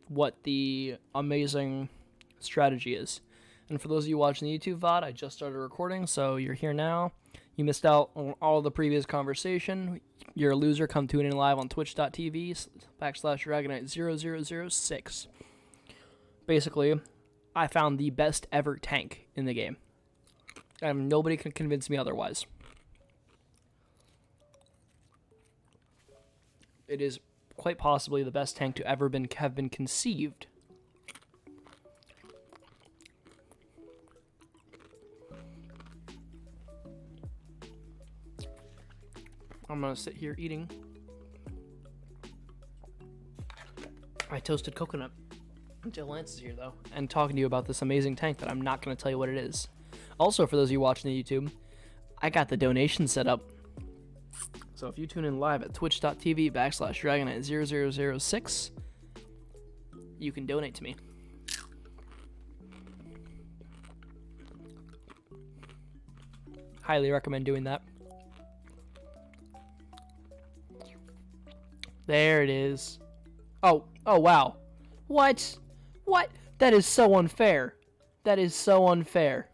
what the amazing strategy is. And for those of you watching the YouTube VOD, I just started recording, so you're here now. You missed out on all the previous conversation. You're a loser. Come tune in live on twitch.tv/Dragonite00006. Basically, I found the best ever tank in the game. And nobody can convince me otherwise. It is quite possibly the best tank to ever have been conceived. I'm gonna sit here eating my toasted coconut until Lance is here, though, and talking to you about this amazing tank that I'm not gonna tell you what it is. Also, for those of you watching the YouTube, I got the donation set up. So if you tune in live at twitch.tv/Dragonite00006, you can donate to me. Highly recommend doing that. There it is. Oh, wow. What? That is so unfair. That is so unfair.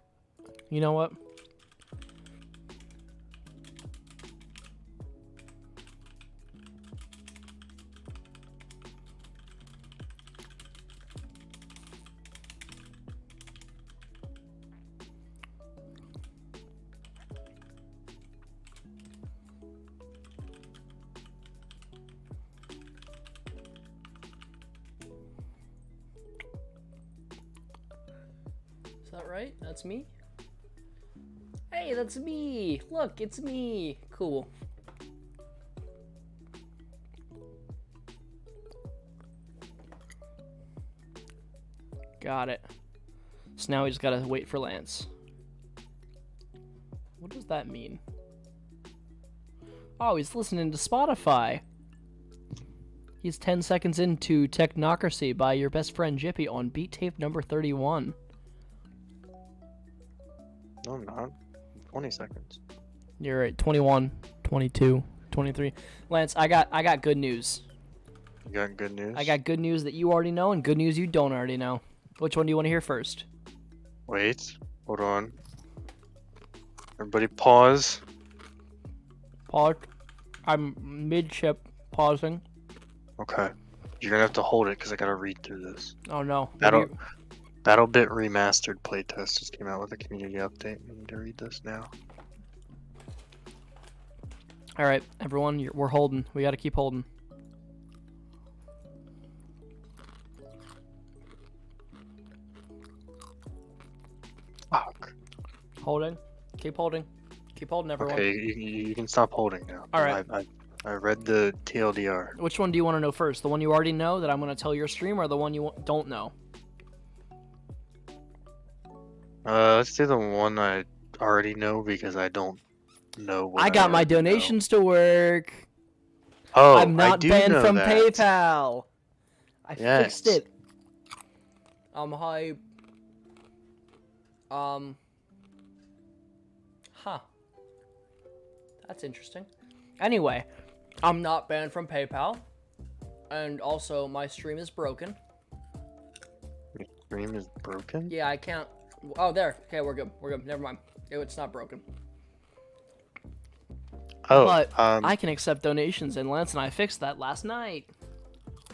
You know what? Is that right? That's me? Hey, that's me! Look, it's me! Cool. Got it. So now we just gotta wait for Lance. What does that mean? Oh, he's listening to Spotify. He's 10 seconds into Technocracy by your best friend Jippy on beat tape number 31. No, I'm not. 20 seconds. You're right. 21, 22, 23. Lance, I got good news. You got good news? I got good news that you already know and good news you don't already know. Which one do you want to hear first? Wait. Hold on. Everybody pause. Pause. I'm mid-ship pausing. Okay. You're gonna have to hold it because I gotta read through this. Oh no. BattleBit Remastered playtest just came out with a community update. I need to read this now. All right, everyone, we're holding. We got to keep holding. Fuck. Holding. Keep holding. Keep holding, everyone. Okay, you can stop holding now. All right. I read the TLDR. Which one do you want to know first? The one you already know that I'm going to tell your stream, or the one you don't know? Let's do the one I already know because I don't know what I got my already know. donations to work. Oh, I'm not I do banned know from that. PayPal. I fixed Yes. it. I'm hype. Huh. That's interesting. Anyway, I'm not banned from PayPal. And also, my stream is broken. Your stream is broken? Yeah, I can't... Oh, there. Okay, we're good. We're good. Never mind. It's not broken. Oh, But I can accept donations, and Lance and I fixed that last night.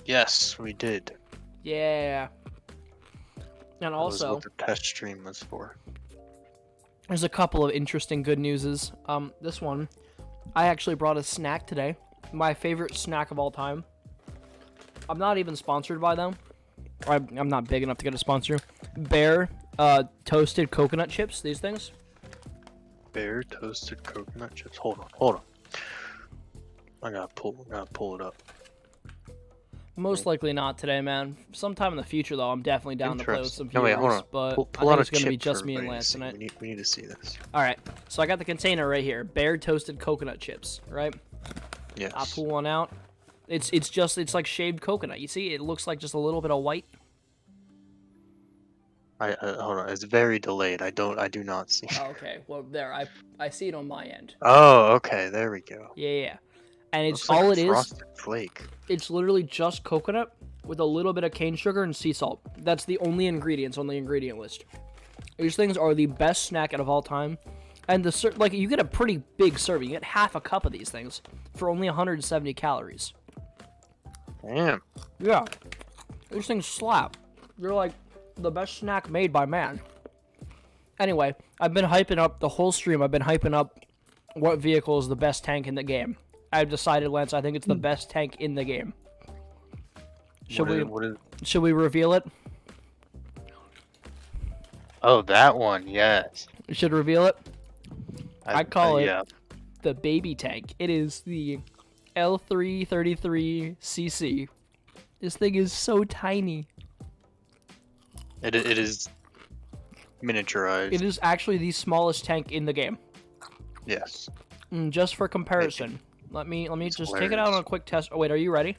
yes, we did. Yeah. And That was also, what the test stream was for. there's a couple of interesting good newses. This one, I actually brought a snack today. My favorite snack of all time. I'm not even sponsored by them. I'm not big enough to get a sponsor. Bear toasted coconut chips, these things. Bear toasted coconut chips. Hold on. I gotta pull it up. Most likely not today, man. Sometime in the future, though, I'm definitely down to play with some No, viewers. wait, hold on. But Pull I out think a it's gonna be chip just for me and everybody to Lance see. tonight. We need to see this. All right, so I got the container right here. Bear toasted coconut chips, right? Yes. I'll pull one out. It's like shaved coconut. You see, it looks like just a little bit of white. Hold on. It's very delayed. I do not see. Oh, okay, well there, I see it on my end. Oh, okay. There we go. Yeah. And it's Looks like all a it is. frosted flake. It's literally just coconut with a little bit of cane sugar and sea salt. That's the only ingredients on the ingredient list. These things are the best snack out of all time. And like you get a pretty big serving. You get half a cup of these things for only 170 calories. Damn. Yeah. These things slap. They're like the best snack made by man. Anyway, I've been hyping up the whole stream. I've been hyping up what vehicle is the best tank in the game. I've decided, Lance, I think it's the best tank in the game. Should we reveal it? Oh, that one, yes. We should reveal it? I call it yeah. the baby tank. It is the L333cc. This thing is so tiny. It is miniaturized. It is actually the smallest tank in the game. Yes. Just for comparison, let me just take it out on a quick test. Oh wait, are you ready?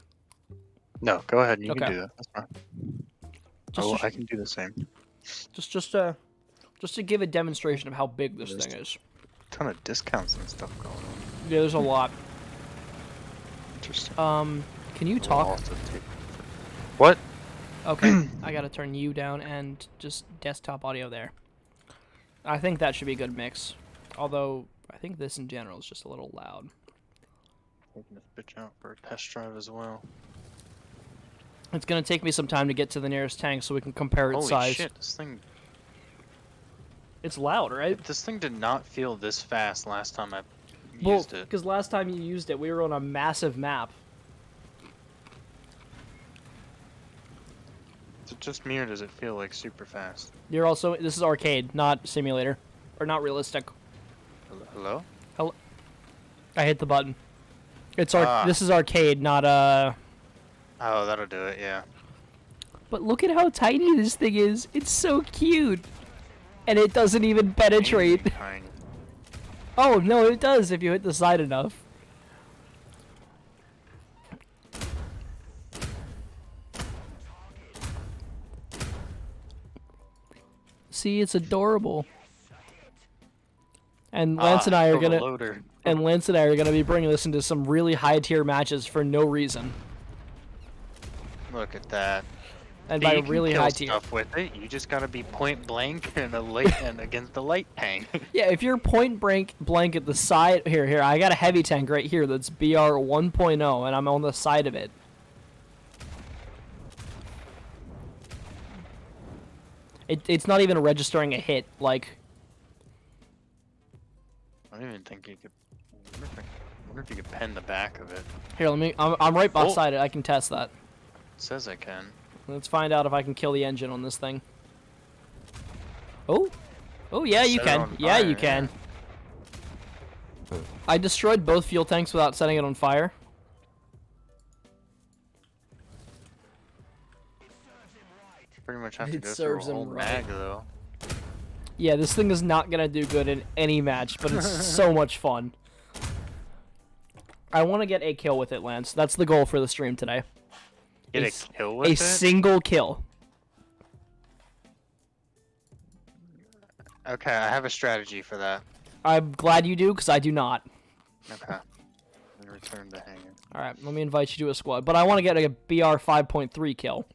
No, go ahead. You Okay. can do that. That's fine. I can do the same. Just to give a demonstration of how big this thing is. Ton of discounts and stuff going on. Yeah, there's a lot. Interesting. Can you We'll talk? also take- What? Okay, I gotta turn you down and just desktop audio there. I think that should be a good mix. Although, I think this in general is just a little loud. Taking this bitch out for a test drive as well. It's gonna take me some time to get to the nearest tank so we can compare its Holy size. shit, this thing It's loud, right? did not feel this fast last time I Well, used it. because last time you used it, we were on a massive map. Is it just me or does it feel like super fast? You're also, this is arcade, not simulator. Or not realistic. Hello? I hit the button. It's Ah. This is arcade, not Oh, that'll do it, yeah. But look at how tiny this thing is. It's so cute. And it doesn't even penetrate. Tiny. Oh, no, it does if you hit the side enough. See, it's adorable. And Lance and I are gonna Loader. be bringing this into some really high tier matches for no reason. Look at that. And See, by you can really kill high tier. stuff with it. You just gotta be point blank and a light and against the light tank. Yeah, if you're point blank at the side here, I got a heavy tank right here that's BR 1.0 and I'm on the side of it. It's not even registering a hit, like I don't even think you could. I wonder if you could pen the back of it. here, I'm right beside it. I can test that. It says I can. Let's find out if I can kill the engine on this thing. Oh, yeah, you Set it can. on Yeah, you fire, can. I destroyed both fuel tanks without setting it on fire. Pretty much have to It go through a serves him whole right. mag though. Yeah, this thing is not gonna do good in any match, but it's so much fun. I want to get a kill with it, Lance. That's the goal for the stream today. Get a kill with A it? single kill. Okay, I have a strategy for that. I'm glad you do, because I do not. Okay. Return to hangar. Alright, let me invite you to a squad. But I want to get a BR 5.3 kill.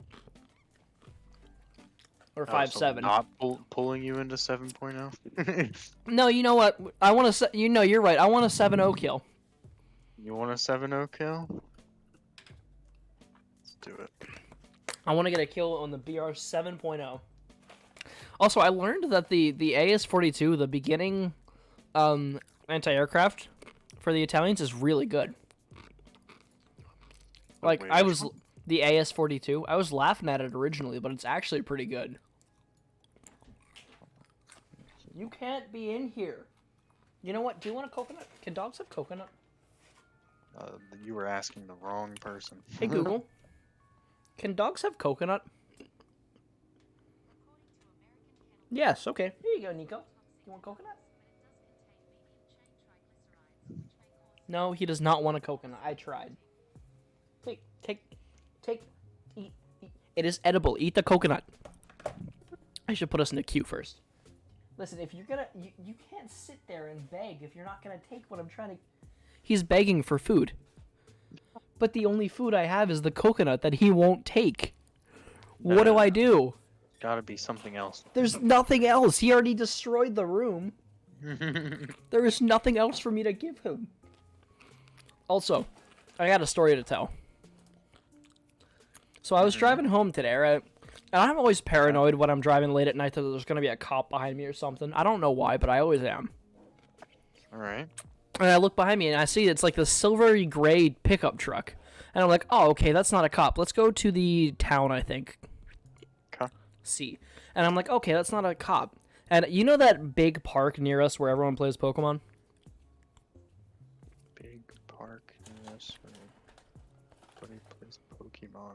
Or 5.7. Not pulling you into 7.0? No, you know what? I want to. You're right. I want a 7.0 kill. You want a 7.0 kill? Let's do it. I want to get a kill on the BR 7.0. Also, I learned that the AS-42, the beginning anti-aircraft for the Italians, is really good. Like, Wait, I which was... one? The AS-42, I was laughing at it originally, but it's actually pretty good. You can't be in here. You know what? Do you want a coconut? Can dogs have coconut? You were asking the wrong person. Hey, Google. Can dogs have coconut? Yes, okay. Here you go, Nico. You want coconut? No, he does not want a coconut. I tried. Eat. It is edible. Eat the coconut. I should put us in a queue first. Listen, if you're gonna... You can't sit there and beg if you're not gonna take what I'm trying to... He's begging for food. But the only food I have is the coconut that he won't take. What do I do? Gotta be something else. There's nothing else. He already destroyed the room. There is nothing else for me to give him. Also, I got a story to tell. So I was driving home today, right? And I'm always paranoid when I'm driving late at night that there's going to be a cop behind me or something. I don't know why, but I always am. Alright. And I look behind me and I see it's like the silvery gray pickup truck. And I'm like, oh, okay, that's not a cop. Let's go to the town, I think. Okay. C. And I'm like, okay, that's not a cop. And you know that big park near us where everyone plays Pokemon? Big park. Yes. Everybody plays Pokemon.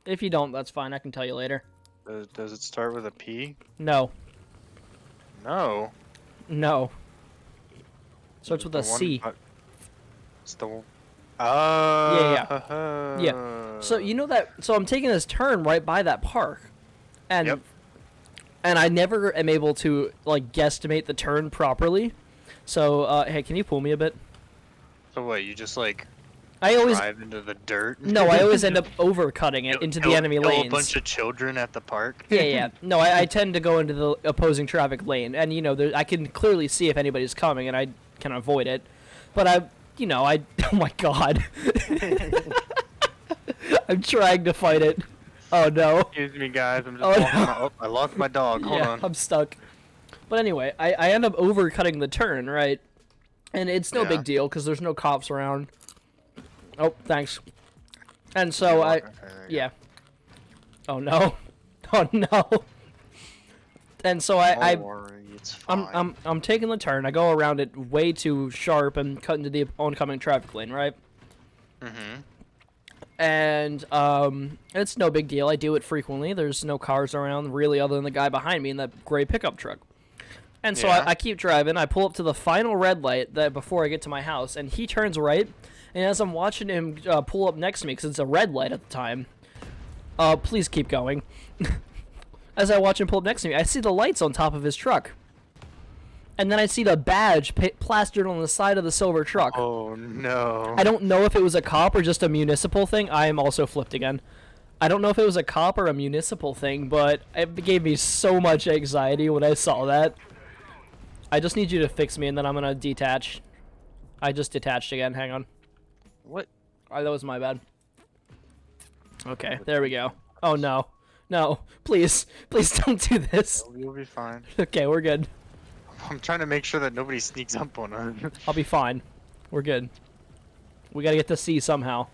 If you don't, that's fine. I can tell you later. Does it start with a P? No. No. No. Starts with a C. It's the. Yeah. Yeah. So you know that. So I'm taking this turn right by that park, and Yep. and I never am able to like guesstimate the turn properly. So hey, can you pull me a bit? So what? You just like I always drive into the dirt? no. I always end up overcutting it into the enemy kill lanes. a bunch of children at the park. Yeah. No, I tend to go into the opposing traffic lane, and you know, I can clearly see if anybody's coming, and I can avoid it. But oh my god. I'm trying to fight it. Oh no. Excuse me, guys. I'm just No. I lost my dog. Hold Yeah, on. I'm stuck. But anyway, I end up overcutting the turn, right? And it's no big deal because there's no cops around. Oh, thanks. And so yeah. Oh no. Oh no. And so Don't worry, it's fine. I'm taking the turn. I go around it way too sharp and cut into the oncoming traffic lane, right? Mm-hmm. And it's no big deal. I do it frequently. There's no cars around really other than the guy behind me in that gray pickup truck. And so Yeah. I keep driving. I pull up to the final red light that before I get to my house, and he turns right. And as I'm watching him pull up next to me, because it's a red light at the time, please keep going. As I watch him pull up next to me, I see the lights on top of his truck. And then I see the badge plastered on the side of the silver truck. Oh no. I don't know if it was a cop or just a municipal thing. I am also flipped again. I don't know if it was a cop or a municipal thing, but it gave me so much anxiety when I saw that. I just need you to fix me, and then I'm going to detach. I just detached again. Hang on. What? Oh, that was my bad. Okay, there we go. Oh, no. No, please. Please don't do this. You'll be fine. Okay, we're good. I'm trying to make sure that nobody sneaks up on us. I'll be fine. We're good. We gotta get to C somehow.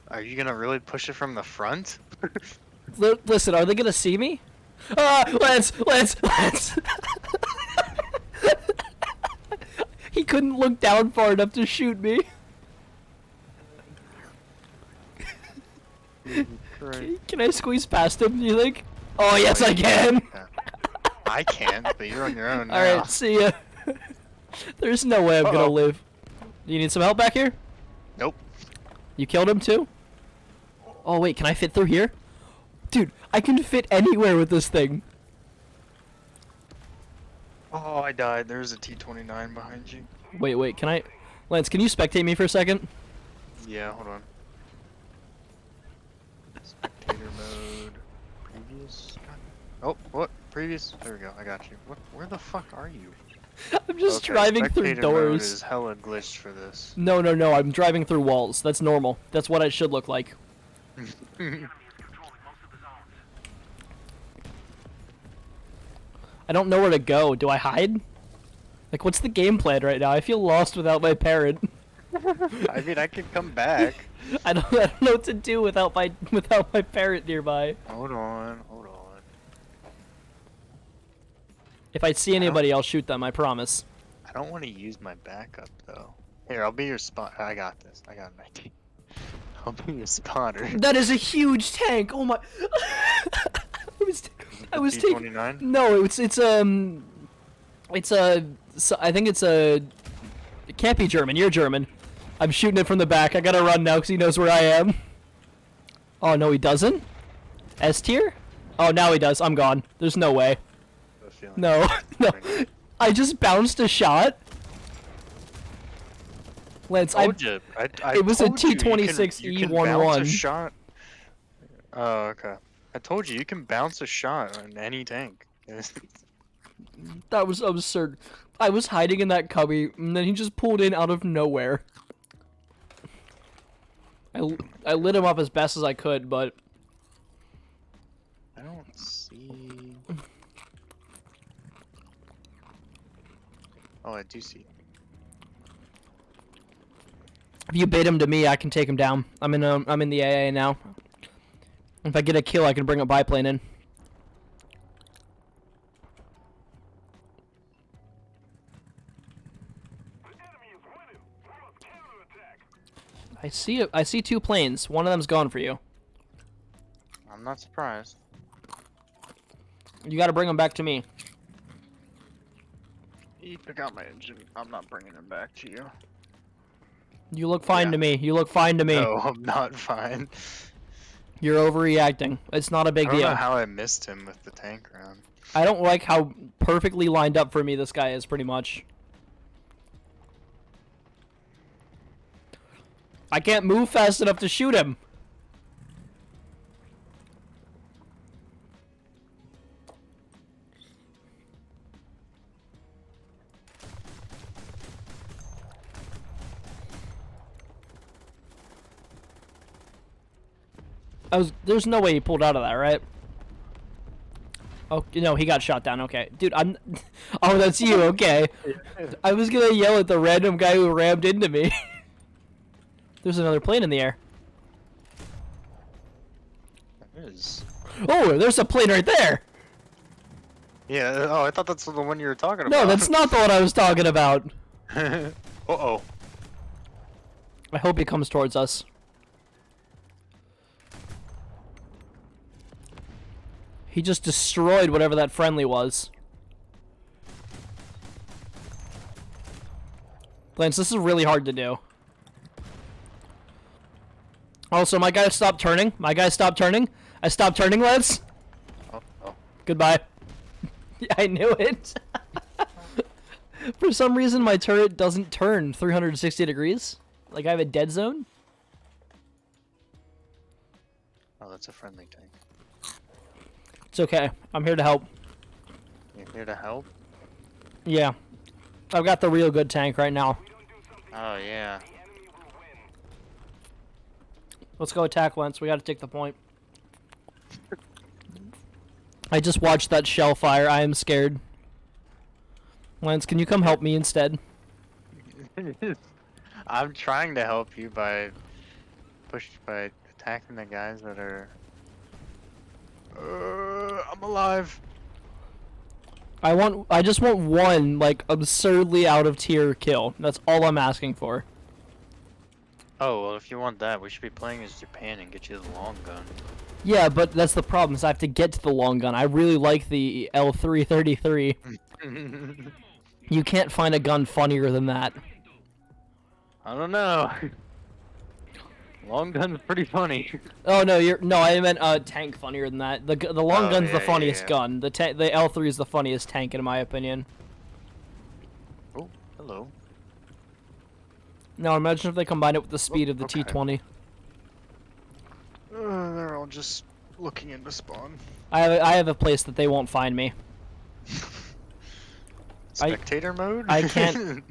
Are you gonna really push it from the front? Listen, are they gonna see me? Lance! He couldn't look down far enough to shoot me. Can I squeeze past him, do you think? Oh, yes, I can! I can't, but you're on your own now. Alright, see ya. There's no way I'm gonna live. Do you need some help back here? Nope. You killed him too? Oh, wait, can I fit through here? Dude, I can fit anywhere with this thing. Oh, I died. There's a T-29 behind you. Wait, can I... Lance, can you spectate me for a second? Yeah, hold on. Spectator mode. Previous. Oh, what? Previous. There we go. I got you. Where the fuck are you? I'm just Okay, driving through spectator mode doors. is hella glitched for this. No, I'm driving through walls. That's normal. That's what it should look like. I don't know where to go. Do I hide? Like, what's the game plan right now? I feel lost without my parent. I mean, I can come back. I don't know what to do without my parent nearby. Hold on. If I see anybody, I'll shoot them. I promise. I don't want to use my backup though. Here, I'll be your spot. I got this. I got an idea. I'll be your spotter. That is a huge tank. Oh my! I was taking. T-29? No, it's a. I think it's a. It can't be German. You're German. I'm shooting it from the back. I gotta run now because he knows where I am. Oh no, he doesn't. S tier? Oh, now he does. I'm gone. There's no way. No. I just bounced a shot. Lance, I told you. I it was a told you, you can bounce a T26E11. shot. Oh, okay. I told you can bounce a shot on any tank. That was absurd. I was hiding in that cubby, and then he just pulled in out of nowhere. I lit him up as best as I could, but I don't see. Oh, I do see. if you bait him to me, I can take him down. I'm in the AA now. If I get a kill, I can bring a biplane in. I see two planes. One of them's gone for you. I'm not surprised. You got to bring them back to me. You took out my engine. I'm not bringing him back to you. You look fine Yeah. to me. You look fine to me. No, I'm not fine. You're overreacting. It's not a big I don't deal. know how I missed him with the tank round. I don't like how perfectly lined up for me this guy is, pretty much. I can't move fast enough to shoot him. There's no way he pulled out of that, right? Oh, no, he got shot down. Okay. Dude, I'm... Oh, that's you. Okay. I was gonna yell at the random guy who rammed into me. There's another plane in the air. There is. Oh, there's a plane right there. Yeah. Oh, I thought that's the one you were talking No, about. that's not the one I was talking about. Uh-oh. I hope he comes towards us. He just destroyed whatever that friendly was. Lance, this is really hard to do. Also, my guy stopped turning. My guy stopped turning. I stopped turning, Lance. Oh. Goodbye. I knew it. For some reason, my turret doesn't turn 360 degrees. Like, I have a dead zone. Oh, that's a friendly tank. It's okay. I'm here to help. You're here to help? Yeah. I've got the real good tank right now. Oh, yeah. Let's go attack Lance. We gotta take the point. I just watched that shell fire. I am scared. Lance, can you come help me instead? I'm trying to help you by attacking the guys that are... I'm alive. I just want one, like, absurdly out of tier kill. That's all I'm asking for. Oh, well, if you want that, we should be playing as Japan and get you the long gun. Yeah, but that's the problem, is I have to get to the long gun. I really like the L333. You can't find a gun funnier than that. I don't know. Long gun's pretty funny. Oh no, I meant tank funnier than that. The long gun's the yeah, funniest yeah. gun. The L3 is the funniest tank in my opinion. Oh, hello. Now imagine if they combine it with the speed of the okay. T20. They're all just looking into spawn. I have a place that they won't find me. Spectator mode? I can't.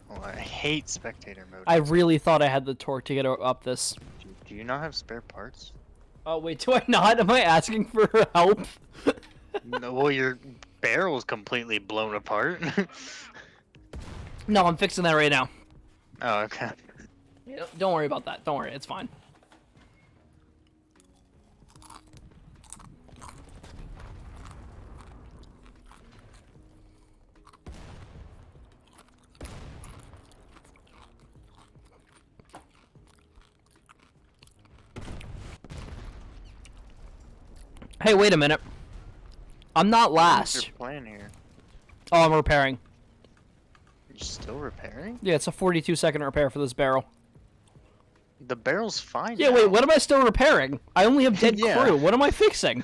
Oh, I hate spectator mode. I really thought I had the torque to get up this. Do you not have spare parts? Oh wait, do I not? Am I asking for help? No, well, your barrel's completely blown apart. No, I'm fixing that right now. Oh, okay. Don't worry about that. Don't worry, it's fine. Hey, wait a minute. I'm not What's last. your plan here? Oh, I'm repairing. You're still repairing? Yeah, it's a 42-second repair for this barrel. The barrel's fine. Yeah, now. wait, what am I still repairing? I only have dead Yeah. crew. What am I fixing?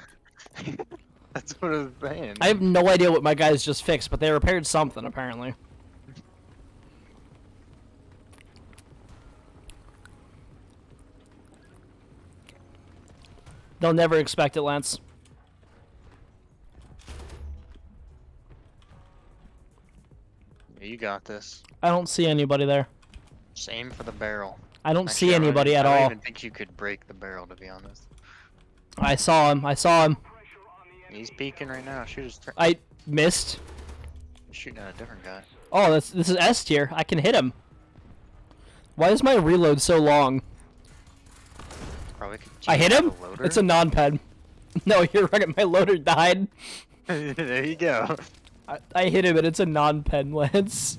That's what I was saying. I have no idea what my guys just fixed, but they repaired something, apparently. They'll never expect it, Lance. You got this. I don't see anybody there. Same for the barrel. I don't Actually, see anybody at I all. don't even think you could break the barrel, to be honest. I saw him. I saw him. He's peeking right now. Shoot his I missed. shooting at a different guy. Oh, this is S tier. I can hit him. Why is my reload so long? Probably could I hit him? loader? It's a non-ped. No, you're right. My loader died. There you go. I hit him, and it's a non-ped, Lance.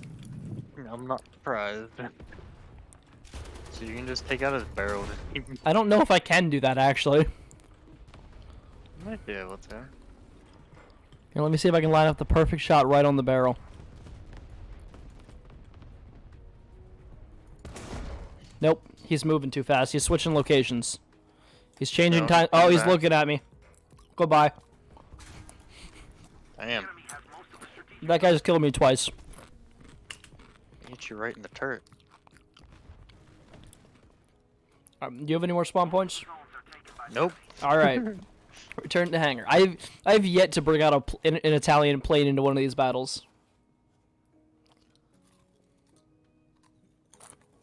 I'm not surprised. So you can just take out his barrel. I don't know if I can do that, actually. Might be able to. Here, let me see if I can line up the perfect shot right on the barrel. Nope, he's moving too fast. He's switching locations. He's changing No, time. come Oh, he's back. looking at me. Goodbye. Damn. That guy just killed me twice. Hit you right in the turret. Do you have any more spawn points? Nope. All right. Return to hangar. I've yet to bring out an Italian plane into one of these battles.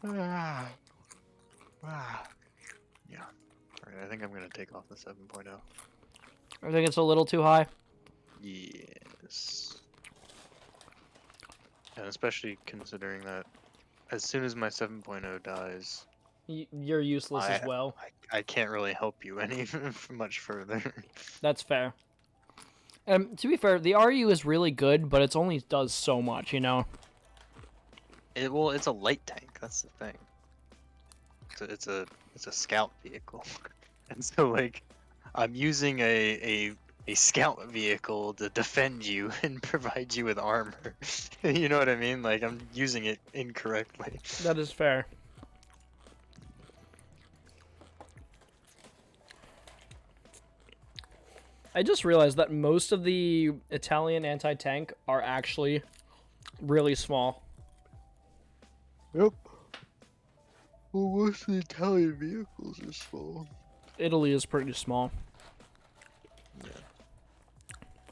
Yeah. Alright, I think I'm gonna take off the 7.0. I think it's a little too high. Yes. And especially considering that as soon as my 7.0 dies, You're useless as well. I can't really help you any much further. That's fair. To be fair, the RU is really good, but it only does so much, you know? Well, it's a light tank. That's the thing. It's a scout vehicle, and so like, I'm using a scout vehicle to defend you and provide you with armor. You know what I mean? Like I'm using it incorrectly. That is fair. I just realized that most of the Italian anti-tank are actually really small. Yep. Well, most of the Italian vehicles are small. Italy is pretty small. Yeah.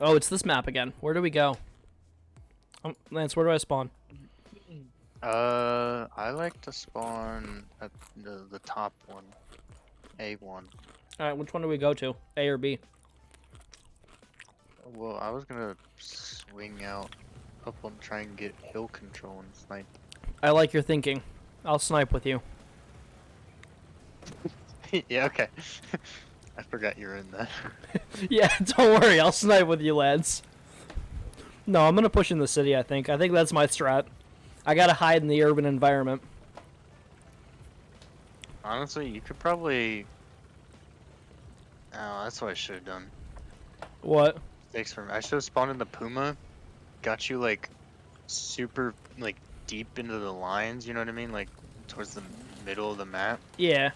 Oh, it's this map again. Where do we go? Lance, where do I spawn? I like to spawn at the top one, A1. Alright, which one do we go to? A or B? Well, I was gonna swing out up and try and get hill control and snipe. I like your thinking. I'll snipe with you. Yeah, okay. I forgot you're in that. Yeah, don't worry. I'll snipe with you, lads. No, I'm gonna push in the city, I think. I think that's my strat. I gotta hide in the urban environment. Honestly, you could probably... Oh, that's what I should have done. What? Thanks for... I should have spawned in the Puma. Got you, like, super, like, deep into the lines, you know what I mean? Like, towards the middle of the map. Yeah.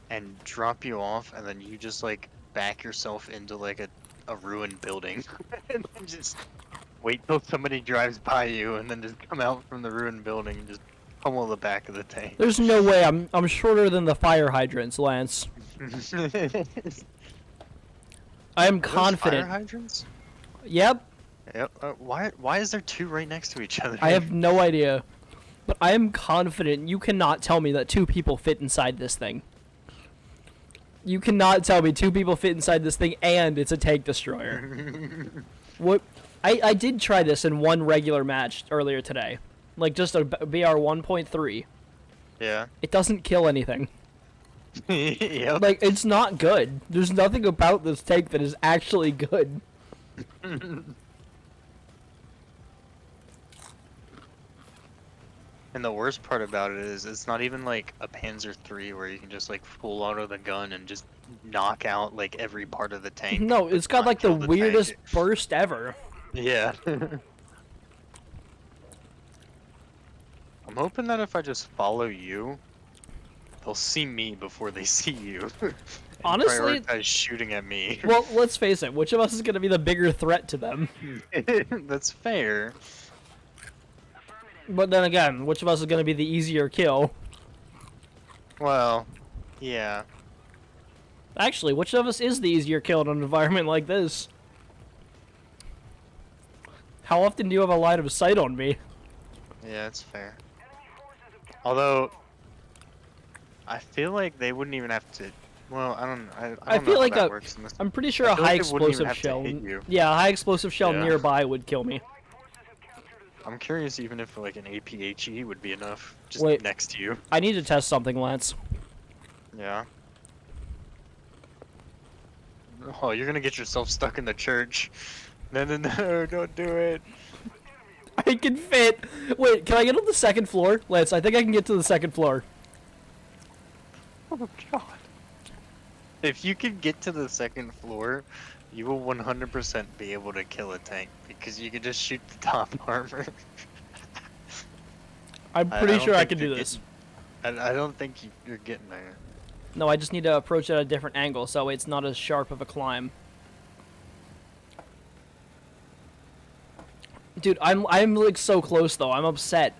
And drop you off, and then you just, like, back yourself into, like, a ruined building. And then just wait till somebody drives by you, and then just come out from the ruined building and just pummel the back of the tank. There's no way I'm shorter than the fire hydrants, Lance. I am confident. Fire hydrants? Yep. Yep. Why is there two right next to each other? I have no idea. But I am confident you cannot tell me that two people fit inside this thing. You cannot tell me two people fit inside this thing and it's a tank destroyer. What? I did try this in one regular match earlier today. Like just a BR 1.3. Yeah. It doesn't kill anything. Yep. Like, it's not good. There's nothing about this tank that is actually good. And the worst part about it is it's not even like a Panzer III where you can just like full auto the gun and just knock out like every part of the tank. No, it's got not like the kill the weirdest tank. burst ever. Yeah. I'm hoping that if I just follow you, they'll see me before they see you. And Honestly- prioritize shooting at me. Well, let's face it. Which of us is going to be the bigger threat to them? That's fair. But then again, which of us is going to be the easier kill? Well, yeah. Actually, which of us is the easier kill in an environment like this? How often do you have a line of sight on me? Yeah, that's fair. Although, I feel like they wouldn't even have to. Well, I don't. I I don't know feel how like that works in this. I'm pretty sure I a feel high like they wouldn't even explosive have to shell. hit you. Yeah, a high explosive shell Yeah. nearby would kill me. I'm curious, even if like an APHE would be enough, just Wait. next to you. I need to test something, Lance. Yeah. Oh, you're gonna get yourself stuck in the church. No, no, no! Don't do it. I can fit. Wait, can I get on the second floor, Lance? I think I can get to the second floor. Oh God. If you can get to the second floor, you will 100% be able to kill a tank because you can just shoot the top armor. I'm I pretty don't sure I think can do you're this. I don't think you're getting there. No, I just need to approach at a different angle so it's not as sharp of a climb. Dude, I'm like so close though. I'm upset.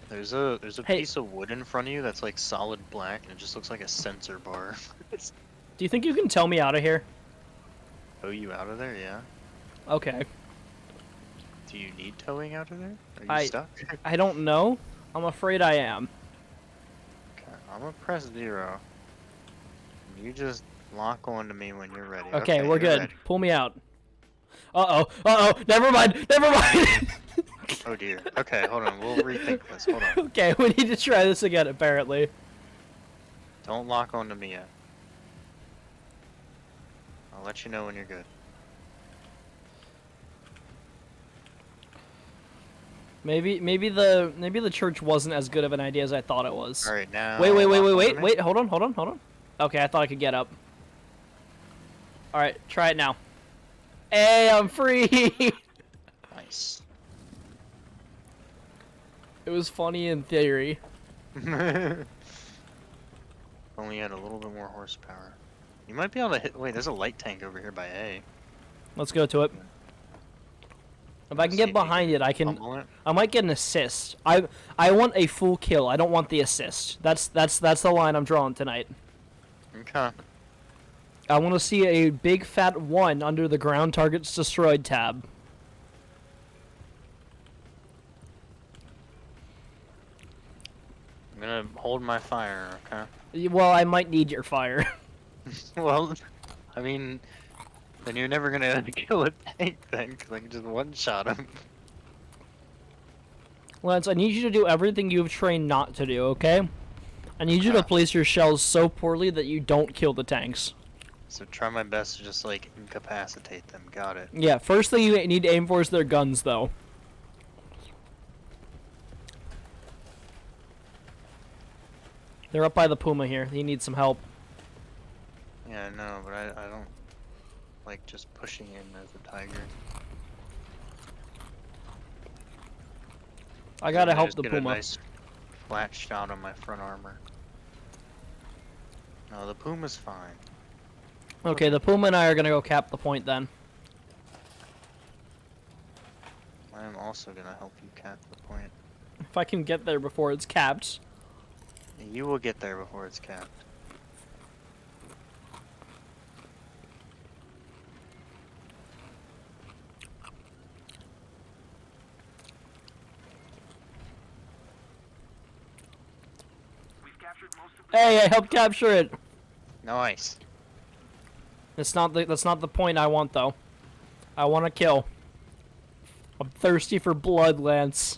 There's a Hey. piece of wood in front of you that's like solid black and it just looks like a sensor bar. Do you think you can tell me out of here? Tow you out of there, yeah. Okay. Do you need towing out of there? Are you stuck? I don't know. I'm afraid I am. Okay, I'm gonna press 0. You just lock onto me when you're ready. Okay, we're you're good. ready. Pull me out. Uh-oh. Uh-oh. Never mind. Never mind. Oh dear. Okay, hold on. We'll rethink this. Hold on. Okay, we need to try this again, apparently. Don't lock onto me yet. I'll let you know when you're good. Maybe the church wasn't as good of an idea as I thought it was. All right, now. Wait, lock onto me. wait. Hold on. Okay, I thought I could get up. All right, try it now. Hey, I'm free. Nice. It was funny in theory. Only had a little bit more horsepower. You might be able to hit. Wait, there's a light tank over here by A. Let's go to it. If I can get behind it, I can. I might get an assist. I want a full kill. I don't want the assist. That's the line I'm drawing tonight. Okay. I want to see a big fat 1 under the ground targets destroyed tab. I'm gonna hold my fire. Okay. Well, I might need your fire. Well, I mean, then you're never gonna kill a tank then, because I can just one-shot him. Lance, I need you to do everything you've trained not to do, okay? I need you to place your shells so poorly that you don't kill the tanks. So try my best to just, like, incapacitate them. Got it. Yeah, first thing you need to aim for is their guns, though. They're up by the Puma here. He needs some help. Yeah, no, but I don't like just pushing in as a tiger. I gotta help just the get Puma. A nice flat shot on my front armor. No, the Puma's fine. Okay, the Puma and I are gonna go cap the point then. I am also gonna help you cap the point. If I can get there before it's capped. You will get there before it's capped. Hey, I helped capture it. Nice. That's not the point I want though. I want to kill. I'm thirsty for blood, Lance.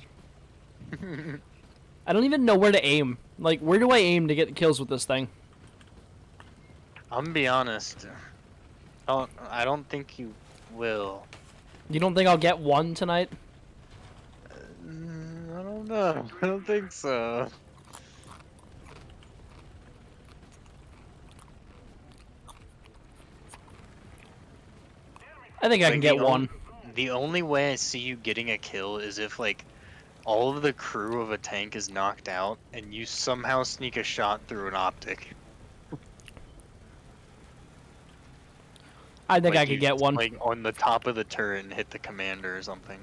I don't even know where to aim. Like, where do I aim to get kills with this thing? I'm gonna be honest. I don't think you will. You don't think I'll get one tonight? I don't know. I don't think so. I think I can get one. The only way I see you getting a kill is if, like, all of the crew of a tank is knocked out and you somehow sneak a shot through an optic. I think Like, I could you get just, one. like, on the top of the turret and hit the commander or something.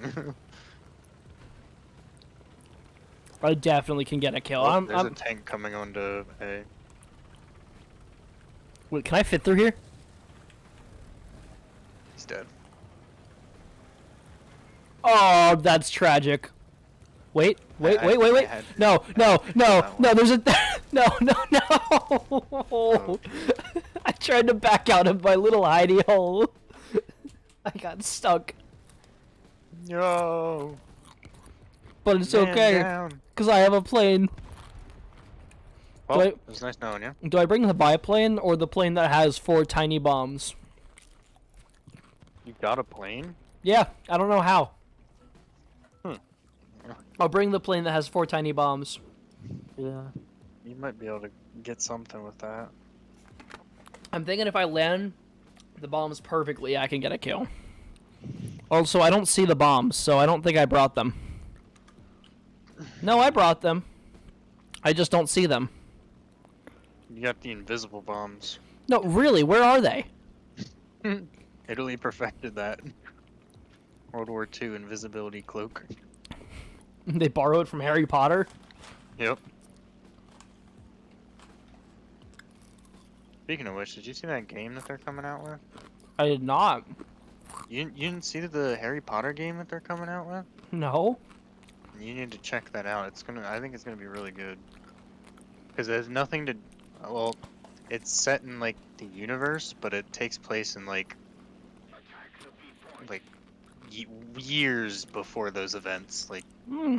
I definitely can get a kill. Oh, there's a tank coming onto A. Wait, can I fit through here? He's dead. Oh, that's tragic. Wait. No. There's a no. Oh. I tried to back out of my little hidey hole. I got stuck, No. but it's Man okay down. because I have a plane. Well, I- it was nice knowing you. Do I bring the biplane or the plane that has 4 tiny bombs? You got a plane? Yeah, I don't know how. Hmm. I'll bring the plane that has 4 tiny bombs. Yeah. You might be able to get something with that. I'm thinking if I land the bombs perfectly, I can get a kill. Also, I don't see the bombs, so I don't think I brought them. No, I brought them. I just don't see them. You got the invisible bombs. No, really, where are they? Italy perfected that. World War II invisibility cloak. They borrowed from Harry Potter? Yep. Speaking of which, did you see that game that they're coming out with? I did not. You didn't see the Harry Potter game that they're coming out with? No? You need to check that out. I think it's gonna be really good. Because there's nothing to, well, it's set in like the universe, but it takes place in like years before those events, like Hmm.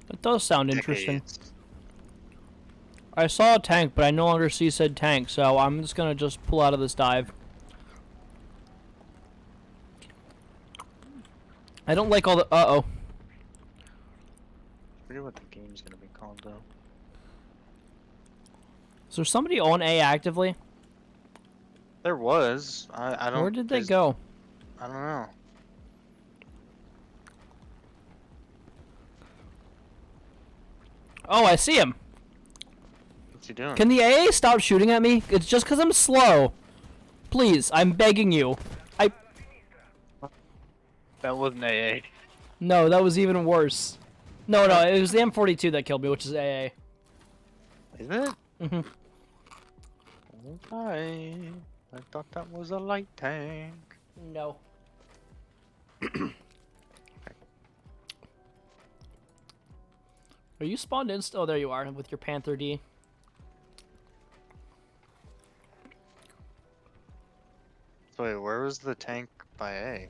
That does sound interesting. decades. I saw a tank, but I no longer see said tank, so I'm just gonna pull out of this dive. I don't like all the... Uh-oh. I forget what the game's gonna be called though. Is there somebody on A actively? There was. I don't. Where did they there's- go? I don't know. Oh, I see him. What's he doing? Can the AA stop shooting at me? It's just because I'm slow. Please, I'm begging you. That wasn't AA. No, that was even worse. No, it was the M42 that killed me, which is AA. Is it? Mm-hmm. Okay. I thought that was a light tank. No. Are you spawned in? Oh, there you are, with your Panther D. So wait, where was the tank by A?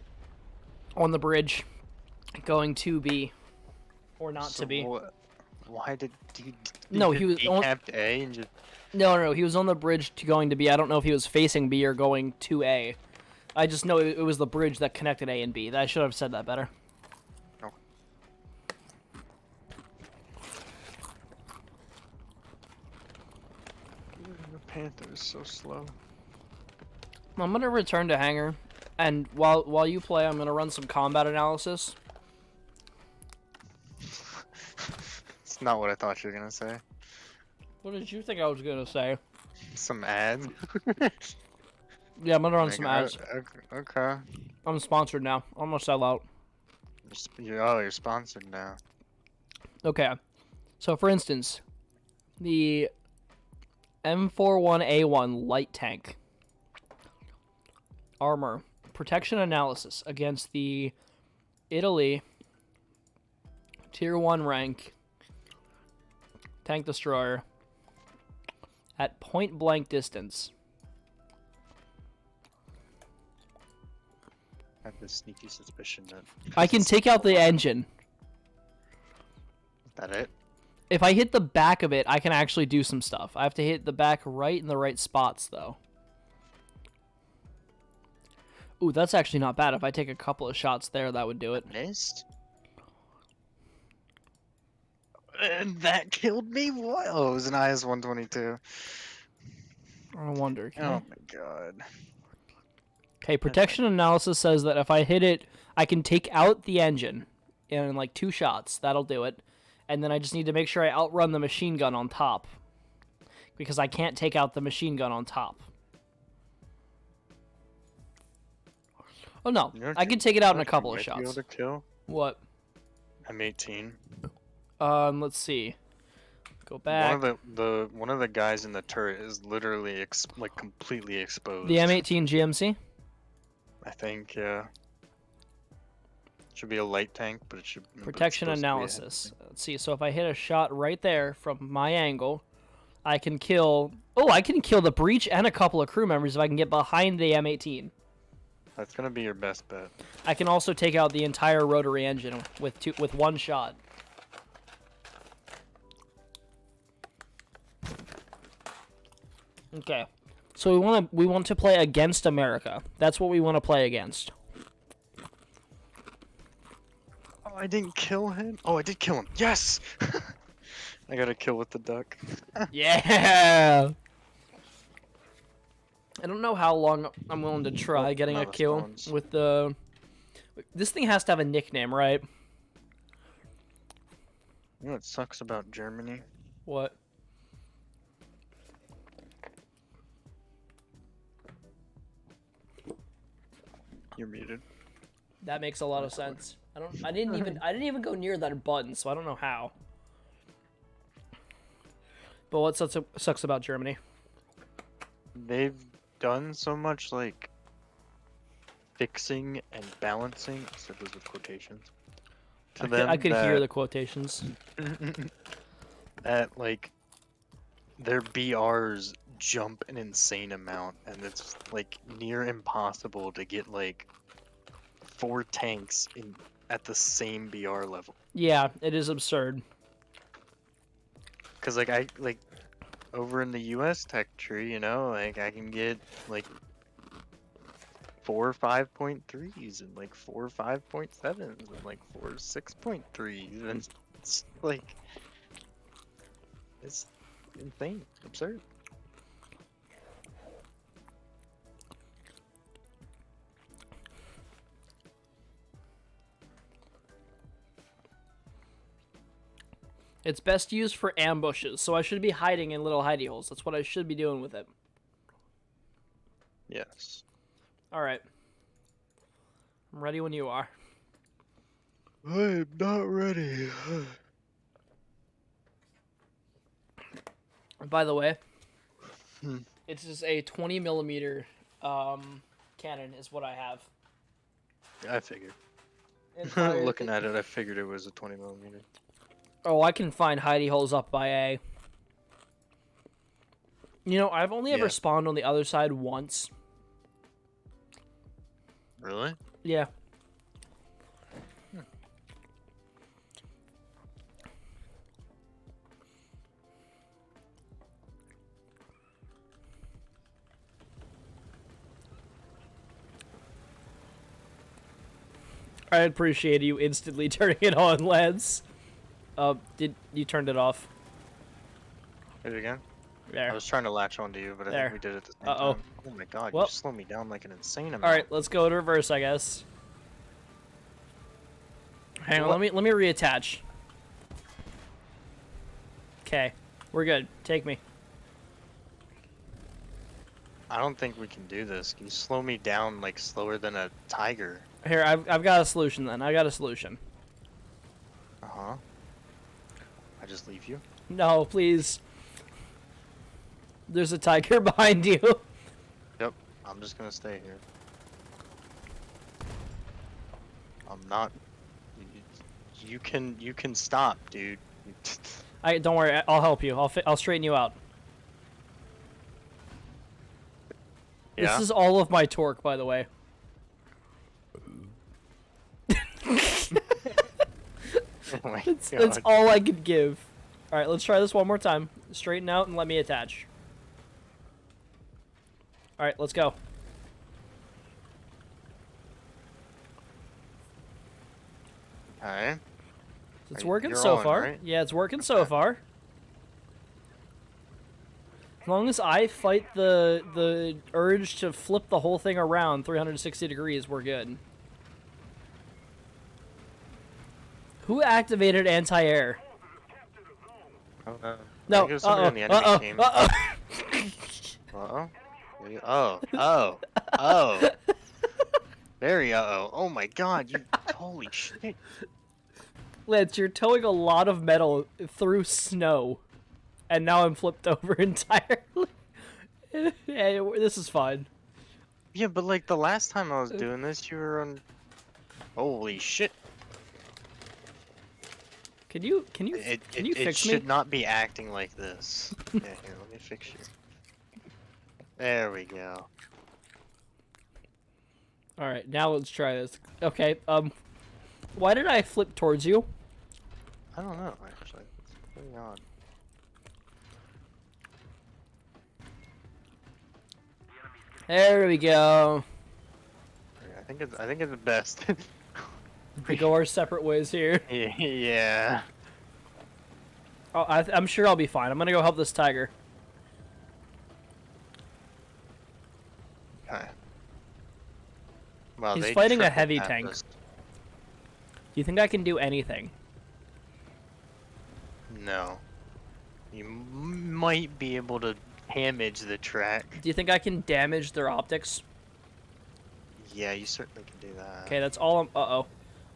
On the bridge. Going to B. Or not So to B. Why did he? No, just he was on- decapped A and just. No, he was on the bridge to going to B. I don't know if he was facing B or going to A. I just know it was the bridge that connected A and B. I should have said that better. No. The Panther is so slow. I'm gonna return to hangar, and while you play, I'm gonna run some combat analysis. It's not what I thought you were gonna say. What did you think I was gonna say? Some ads. Yeah, I'm gonna run Like, some ads. Okay. I'm sponsored now. I'm gonna sell out. You're sponsored now. Okay. So, for instance, the M41A1 light tank armor protection analysis against the Italy tier 1 rank tank destroyer at point blank distance. I have this sneaky suspicion that. I can take out the engine. Is that it? If I hit the back of it, I can actually do some stuff. I have to hit the back right in the right spots, though. Ooh, that's actually not bad. If I take a couple of shots there, that would do it. Missed. And that killed me. What? Oh, it was an IS 122. I wonder. Oh my god. Okay, protection analysis says that if I hit it, I can take out the engine in like 2 shots. That'll do it. And then I just need to make sure I outrun the machine gun on top. Because I can't take out the machine gun on top. Oh no, You know what I you- can take it out in a you couple of might be able shots. to kill? What? M18. Let's see. Go back. One of the guys in the turret is literally like completely exposed. The M18 GMC? I think, yeah. Should be a light tank, but it should. But it's Protection supposed to be a heavy analysis. tank. Let's see. So if I hit a shot right there from my angle, I can kill. Oh, I can kill the breach and a couple of crew members if I can get behind the M18. That's gonna be your best bet. I can also take out the entire rotary engine with one shot. Okay. So we want to play against America. That's what we want to play against. Oh, I didn't kill him. Oh, I did kill him. Yes. I got a kill with the duck. Yeah. I don't know how long I'm willing to try Oh, getting now a the kill spawns. with the. This thing has to have a nickname, right? You know what sucks about Germany? What? You're muted. That makes a lot of sense. I didn't even go near that button, so I don't know how. But what sucks about Germany? They've done so much like fixing and balancing. I said those with quotations. To them, I could hear the quotations. that like their BRs jump an insane amount, and it's like near impossible to get like 4 tanks in at the same BR level. Yeah, it is absurd. Cause like I like over in the US tech tree, you know, like I can get like 4 5.3s and like 4 5.7s and like 4 6.3s, and it's like it's insane, absurd. It's best used for ambushes, so I should be hiding in little hidey holes. That's what I should be doing with it. Yes. Alright. I'm ready when you are. I'm not ready. By the way, Hmm. it's just a 20 millimeter cannon is what I have. I figured. Entire- Looking at it, I figured it was a 20 millimeter. Oh, I can find hidey holes up by A. You know, I've only ever Yeah. spawned on the other side once. Really? Yeah. I appreciate you instantly turning it on, lads. Did you turned it off? Hit it again? There. I was trying to latch onto you, but I There. think we did it at the same Uh-oh. time. Oh my god, Well- you slow me down like an insane amount. All right, let's go in reverse, I guess. Hang on, let me reattach. Okay, we're good. Take me. I don't think we can do this. You slow me down like slower than a tiger. Here, I've got a solution then. I got a solution. Uh-huh. I just leave you? No, please. There's a tiger behind you. Yep. I'm just gonna stay here. I'm not. You can stop, dude. Don't worry. I'll help you. I'll straighten you out. Yeah. This is all of my torque, by the way. Oh my That's God. all I could give. All right, let's try this one more time. Straighten out and let me attach. All right, let's go. Alright. It's Are you- working you're so on, far. right? Yeah, it's working so far. As long as I fight the urge to flip the whole thing around 360 degrees, we're good. Who activated anti-air? No. There goes somebody on the enemy Uh-oh. team. Uh-oh. Uh-oh. Oh. Oh. Very uh-oh. Oh my god, you holy shit. Lance, you're towing a lot of metal through snow. and now I'm flipped over entirely. Hey, this is fine. Yeah, but like the last time I was doing this, you were on. Holy shit! Can you It fix me? should not be acting like this. Yeah, here, let me fix you. There we go. All right, now let's try this. Okay. Why did I flip towards you? I don't know actually. It's pretty odd. There we go. I think it's best. We go our separate ways here. Yeah. Oh, I'm sure I'll be fine. I'm gonna go help this tiger. Okay. Well, He's they fighting a triple heavy tapped tank. us. Do you think I can do anything? No. You might be able to damage the track. Do you think I can damage their optics? Yeah, you certainly can do that. Okay, that's all I'm... Uh-oh.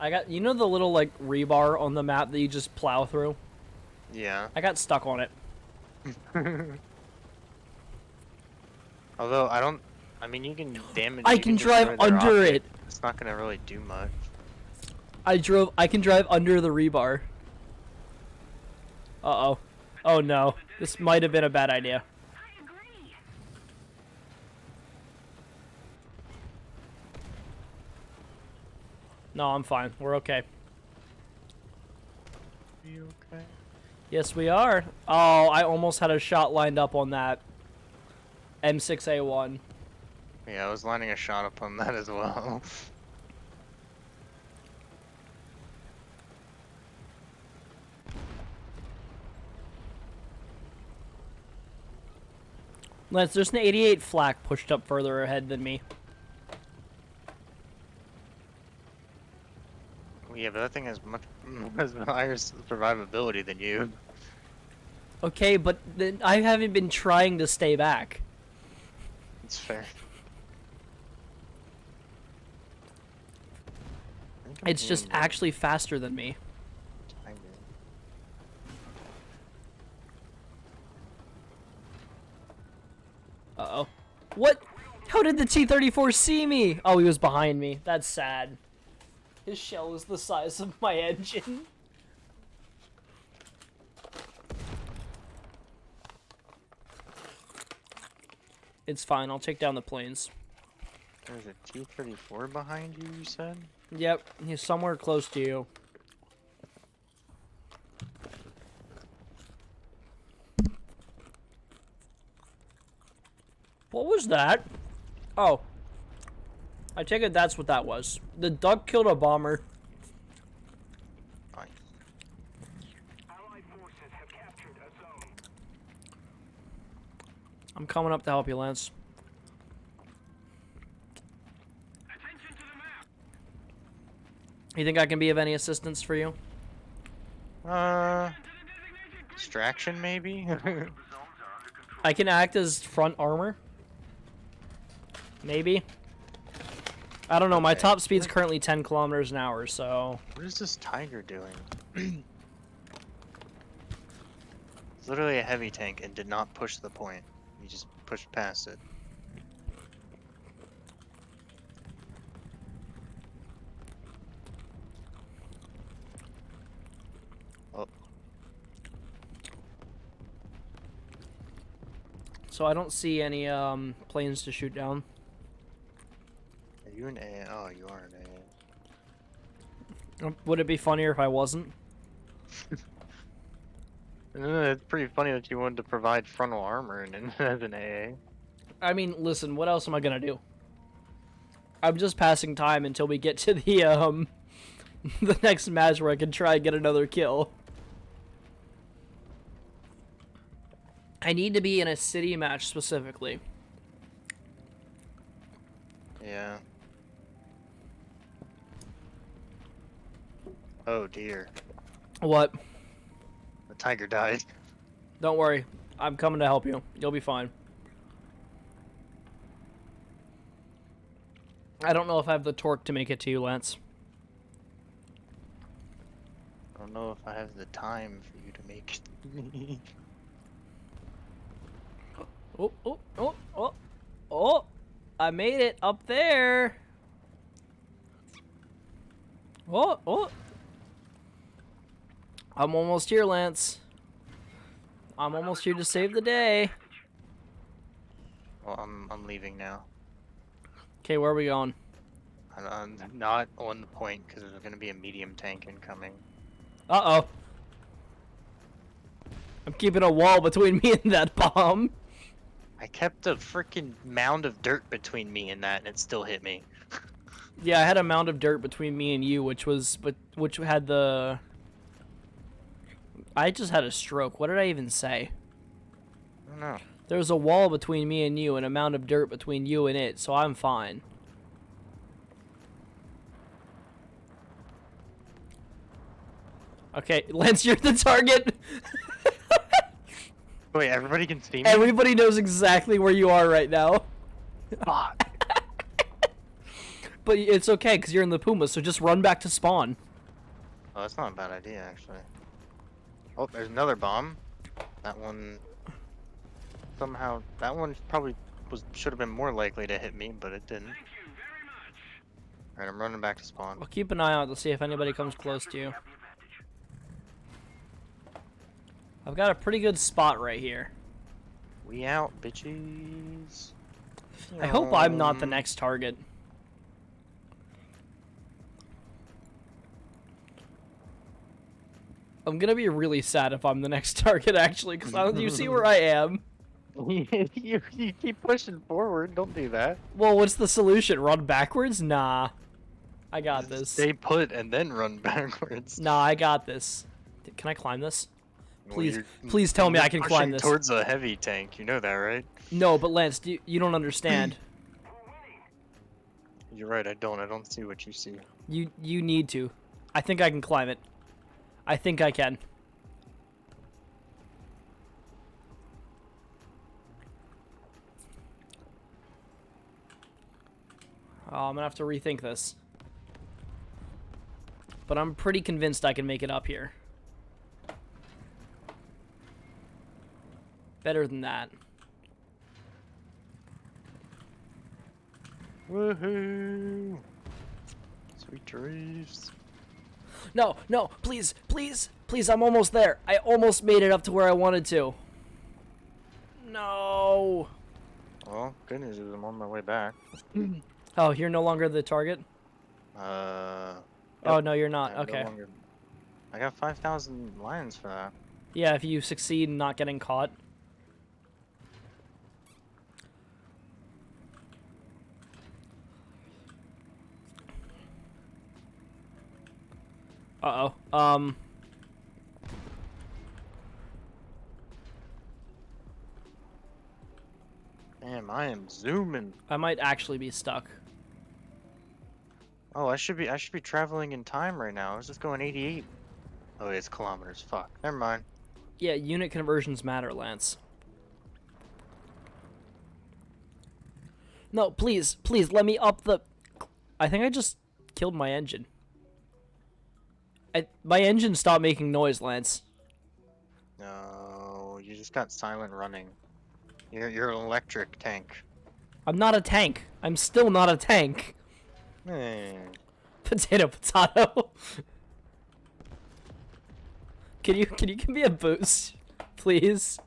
I got... You know the little, like, rebar on the map that you just plow through? Yeah. I got stuck on it. Although, I mean, you can damage... I you can destroy drive their under optic. it! It's not gonna really do much. I can drive under the rebar. Uh-oh. Oh, no. This might have been a bad idea. No, I'm fine. We're okay. Are you okay? Yes, we are. Oh, I almost had a shot lined up on that M6A1. Yeah, I was lining a shot up on that as well. Lance, there's an 88 flak pushed up further ahead than me. Yeah, but that thing has much has higher survivability than you. Okay, but then I haven't been trying to stay back. It's fair. It's just actually faster than me. Uh-oh. What? How did the T-34 see me? Oh, he was behind me. That's sad. His shell is the size of my engine. It's fine. I'll take down the planes. There's a T-34 behind you, you said? Yep, he's somewhere close to you. What was that? Oh. I take it that's what that was. The duck killed a bomber. Fine. I'm coming up to help you, Lance. You think I can be of any assistance for you? Distraction maybe? I can act as front armor. Maybe. I don't know. My Okay. top speed's currently 10 kilometers an hour, so... What is this tiger doing? It's literally a heavy tank and did not push the point. He just pushed past it. Oh, So I don't see any planes to shoot down. are you an A? Oh, you are an A. Would it be funnier if I wasn't? It's pretty funny that you wanted to provide frontal armor and as an AA. I mean, listen, what else am I gonna do? I'm just passing time until we get to the the next match where I can try and get another kill. I need to be in a city match specifically. Yeah. Oh dear. What? The tiger died. Don't worry. I'm coming to help you. You'll be fine. I don't know if I have the torque to make it to you, Lance. I don't know if I have the time for you to make it. Oh, oh, oh, oh, oh! I made it up there. Oh, oh! I'm almost here, Lance. I'm almost here to save the day. Well, I'm leaving now. Okay, where are we going? I'm not on the point because there's gonna be a medium tank incoming. Uh-oh. I'm keeping a wall between me and that bomb. I kept a freaking mound of dirt between me and that, and it still hit me. Yeah, I had a mound of dirt between me and you, which had the... I just had a stroke. What did I even say? I don't know. There was a wall between me and you and a mound of dirt between you and it, so I'm fine. Okay, Lance, you're the target. Wait, everybody can see me? Everybody knows exactly where you are right now. Fuck. But it's okay, because you're in the Puma, so just run back to spawn. Oh, that's not a bad idea, actually. Oh, there's another bomb. That one... Somehow... That one probably should have been more likely to hit me, but it didn't. Alright, I'm running back to spawn. I'll keep an eye out to see if anybody comes close to you. I've got a pretty good spot right here. We out, bitches. I hope I'm not the next target. I'm gonna be really sad if I'm the next target, actually, because you see where I am. you keep pushing forward. Don't do that. Well, what's the solution? Run backwards? Nah. I got this. Stay put and then run backwards. Nah, I got this. Can I climb this? Well, Please, please tell me I can climb this. Towards a heavy tank, you know that, right? No, but Lance, you don't understand. You're right. I don't see what you see. You need to. I think I can climb it. I think I can. Oh, I'm gonna have to rethink this. But I'm pretty convinced I can make it up here. Better than that. Woohoo! Sweet dreams. No, no, please, please, please, I'm almost there. I almost made it up to where I wanted to. No. Well, good news is I'm on my way back. Oh, you're no longer the target? Yep. Oh, no, you're not. I'm no Okay. longer- I got 5,000 lions for that. Yeah, if you succeed in not getting caught. Uh-oh. Damn, I am zooming. I might actually be stuck. Oh, I should be traveling in time right now. I was just going 88. Oh, it's kilometers. Fuck. Never mind. Yeah, unit conversions matter, Lance. No, please, please, let me up the... I think I just killed my engine. My engine stopped making noise, Lance. No, you just got silent running. You're an electric tank. I'm not a tank. I'm still not a tank. Potato, potato. Can you give me a boost, please?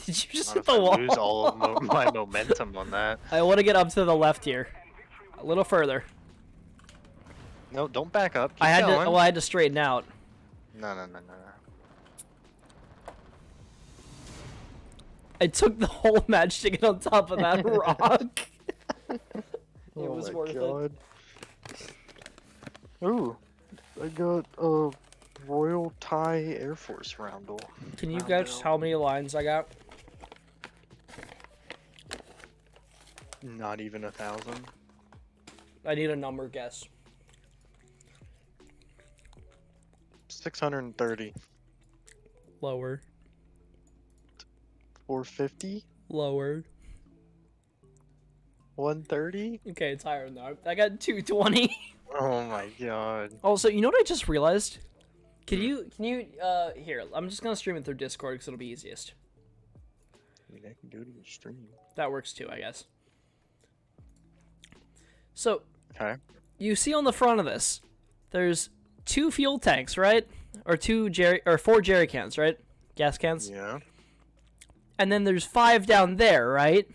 Did you just hit the wall? Lose all of my momentum on that. I want to get up to the left here, a little further. No, don't back up. Keep I had going. to. Well, I had to straighten out. No. I took the whole match to get on top of that rock. It was worth it. Ooh, I got a Royal Thai Air Force roundel. Can you guess how many lines I got? Not even 1,000. I need a number guess. 630. Lower. 450. Lower. 130. Okay, it's higher than that. I got 220. Oh my god. Also, you know what I just realized? Can you here, I'm just gonna stream it through Discord because it'll be easiest. I mean, I can go to your stream. That works too, I guess. So, Okay. you see on the front of this, there's 2 fuel tanks, right? Or 4 jerry cans, right? Gas cans. Yeah. And then there's 5 down there, right?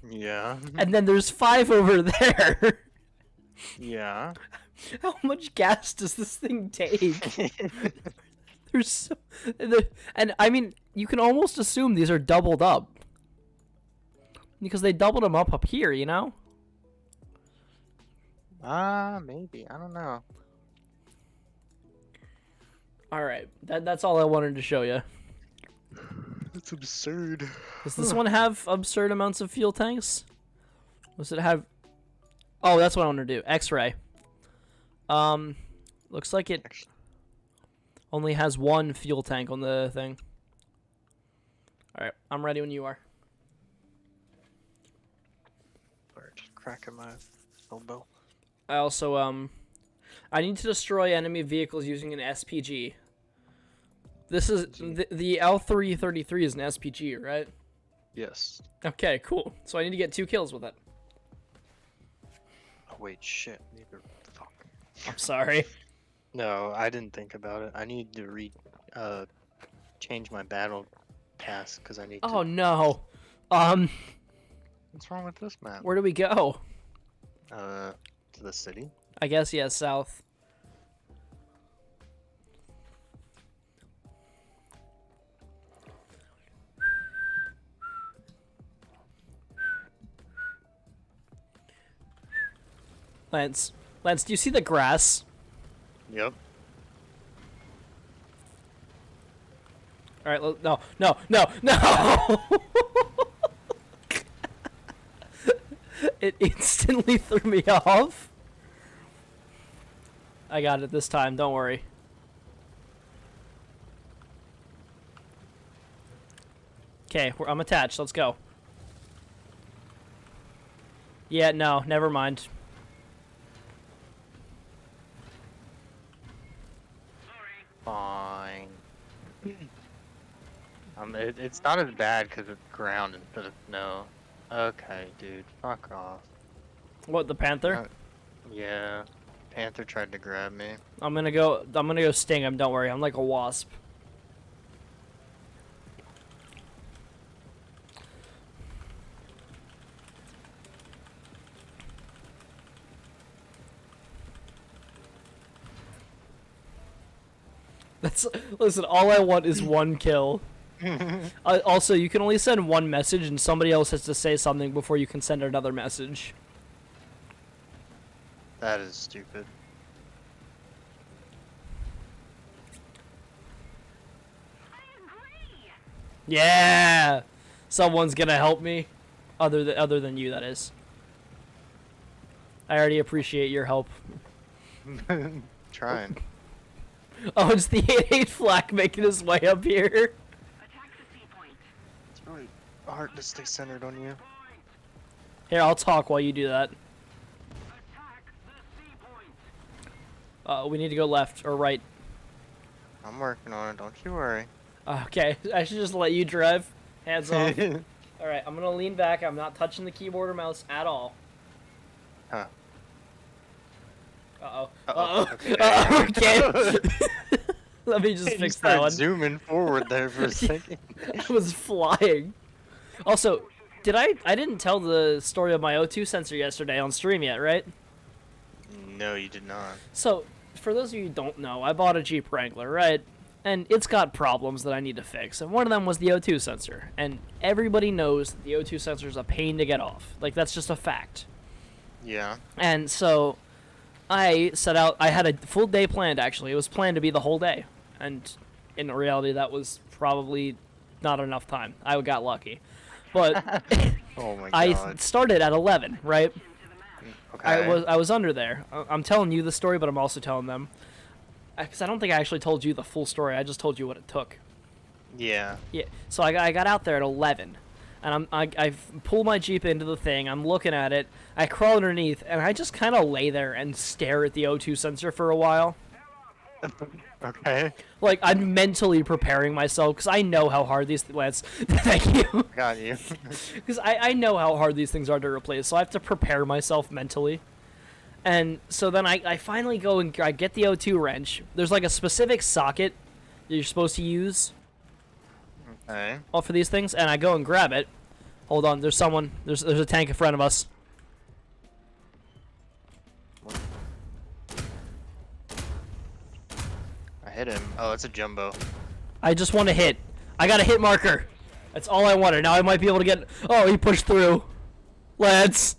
Yeah. And then there's 5 over there. Yeah. How much gas does this thing take? There's so, and I mean, you can almost assume these are doubled up because they doubled them up here, you know? Maybe. I don't know. All right, that's all I wanted to show you. It's absurd. Does this one have absurd amounts of fuel tanks? Does it have? Oh, that's what I want to do. X-ray. Looks like it only has 1 fuel tank on the thing. All right, I'm ready when you are. Just cracking my elbow. I also I need to destroy enemy vehicles using an SPG. This is the L333 is an SPG, right? Yes. Okay, cool. So I need to get 2 kills with it. Oh wait, shit. Fuck. I'm sorry. No, I didn't think about it. I need to change my battle pass because I need Oh to. no. What's wrong with this map? Where do we go? To the city. I guess yeah, south. Lance, do you see the grass? Yep. All right, no. It instantly threw me off. I got it this time, don't worry. Okay, I'm attached, let's go. Yeah, no, never mind. Fine. It's not as bad because it's ground instead of snow. Okay, dude, fuck off. What, the panther? Yeah, panther tried to grab me. I'm gonna go sting him, don't worry, I'm like a wasp. Listen, all I want is 1 kill. Also, you can only send 1 message and somebody else has to say something before you can send another message. That is stupid. Yeah! Someone's gonna help me. Other than you, that is. I already appreciate your help. Trying. Oh, it's the 8-8 flak making his way up here. It's really hard to stay centered on you. Here, I'll talk while you do that. We need to go left or right. I'm working on it, don't you worry. Okay, I should just let you drive. Hands off. Alright, I'm gonna lean back. I'm not touching the keyboard or mouse at all. Huh. Uh-oh. Uh-oh. Uh-oh. Okay. Uh-oh. Okay. Let me just You fix that started one. zooming forward there for a second. I was flying. Also, I didn't tell the story of my O2 sensor yesterday on stream yet, right? No, you did not. So, for those of you who don't know, I bought a Jeep Wrangler, right? And it's got problems that I need to fix. And one of them was the O2 sensor. And everybody knows that the O2 sensor is a pain to get off. Like, that's just a fact. Yeah. And so, I set out, I had a full day planned, actually. It was planned to be the whole day. And in reality, that was probably not enough time. I got lucky. But Oh my I god. started at 11, right? Okay. I was under there. I'm telling you the story, but I'm also telling them. Because I don't think I actually told you the full story. I just told you what it took. Yeah. Yeah. So I got out there at 11. And I pull my Jeep into the thing. I'm looking at it. I crawl underneath. And I just kind of lay there and stare at the O2 sensor for a while. Okay. Like, I'm mentally preparing myself because I know how hard these Lance. Thank you. Got you. Because I know how hard these things are to replace, so I have to prepare myself mentally. And so then I finally go and I get the O2 wrench. There's like a specific socket that you're supposed to use Okay. all for these things, and I go and grab it. Hold on, there's someone. There's a tank in front of us. I hit him. Oh, it's a jumbo. I just want to hit. I got a hit marker. That's all I wanted. Now I might be able to get... Oh, he pushed through. Lance.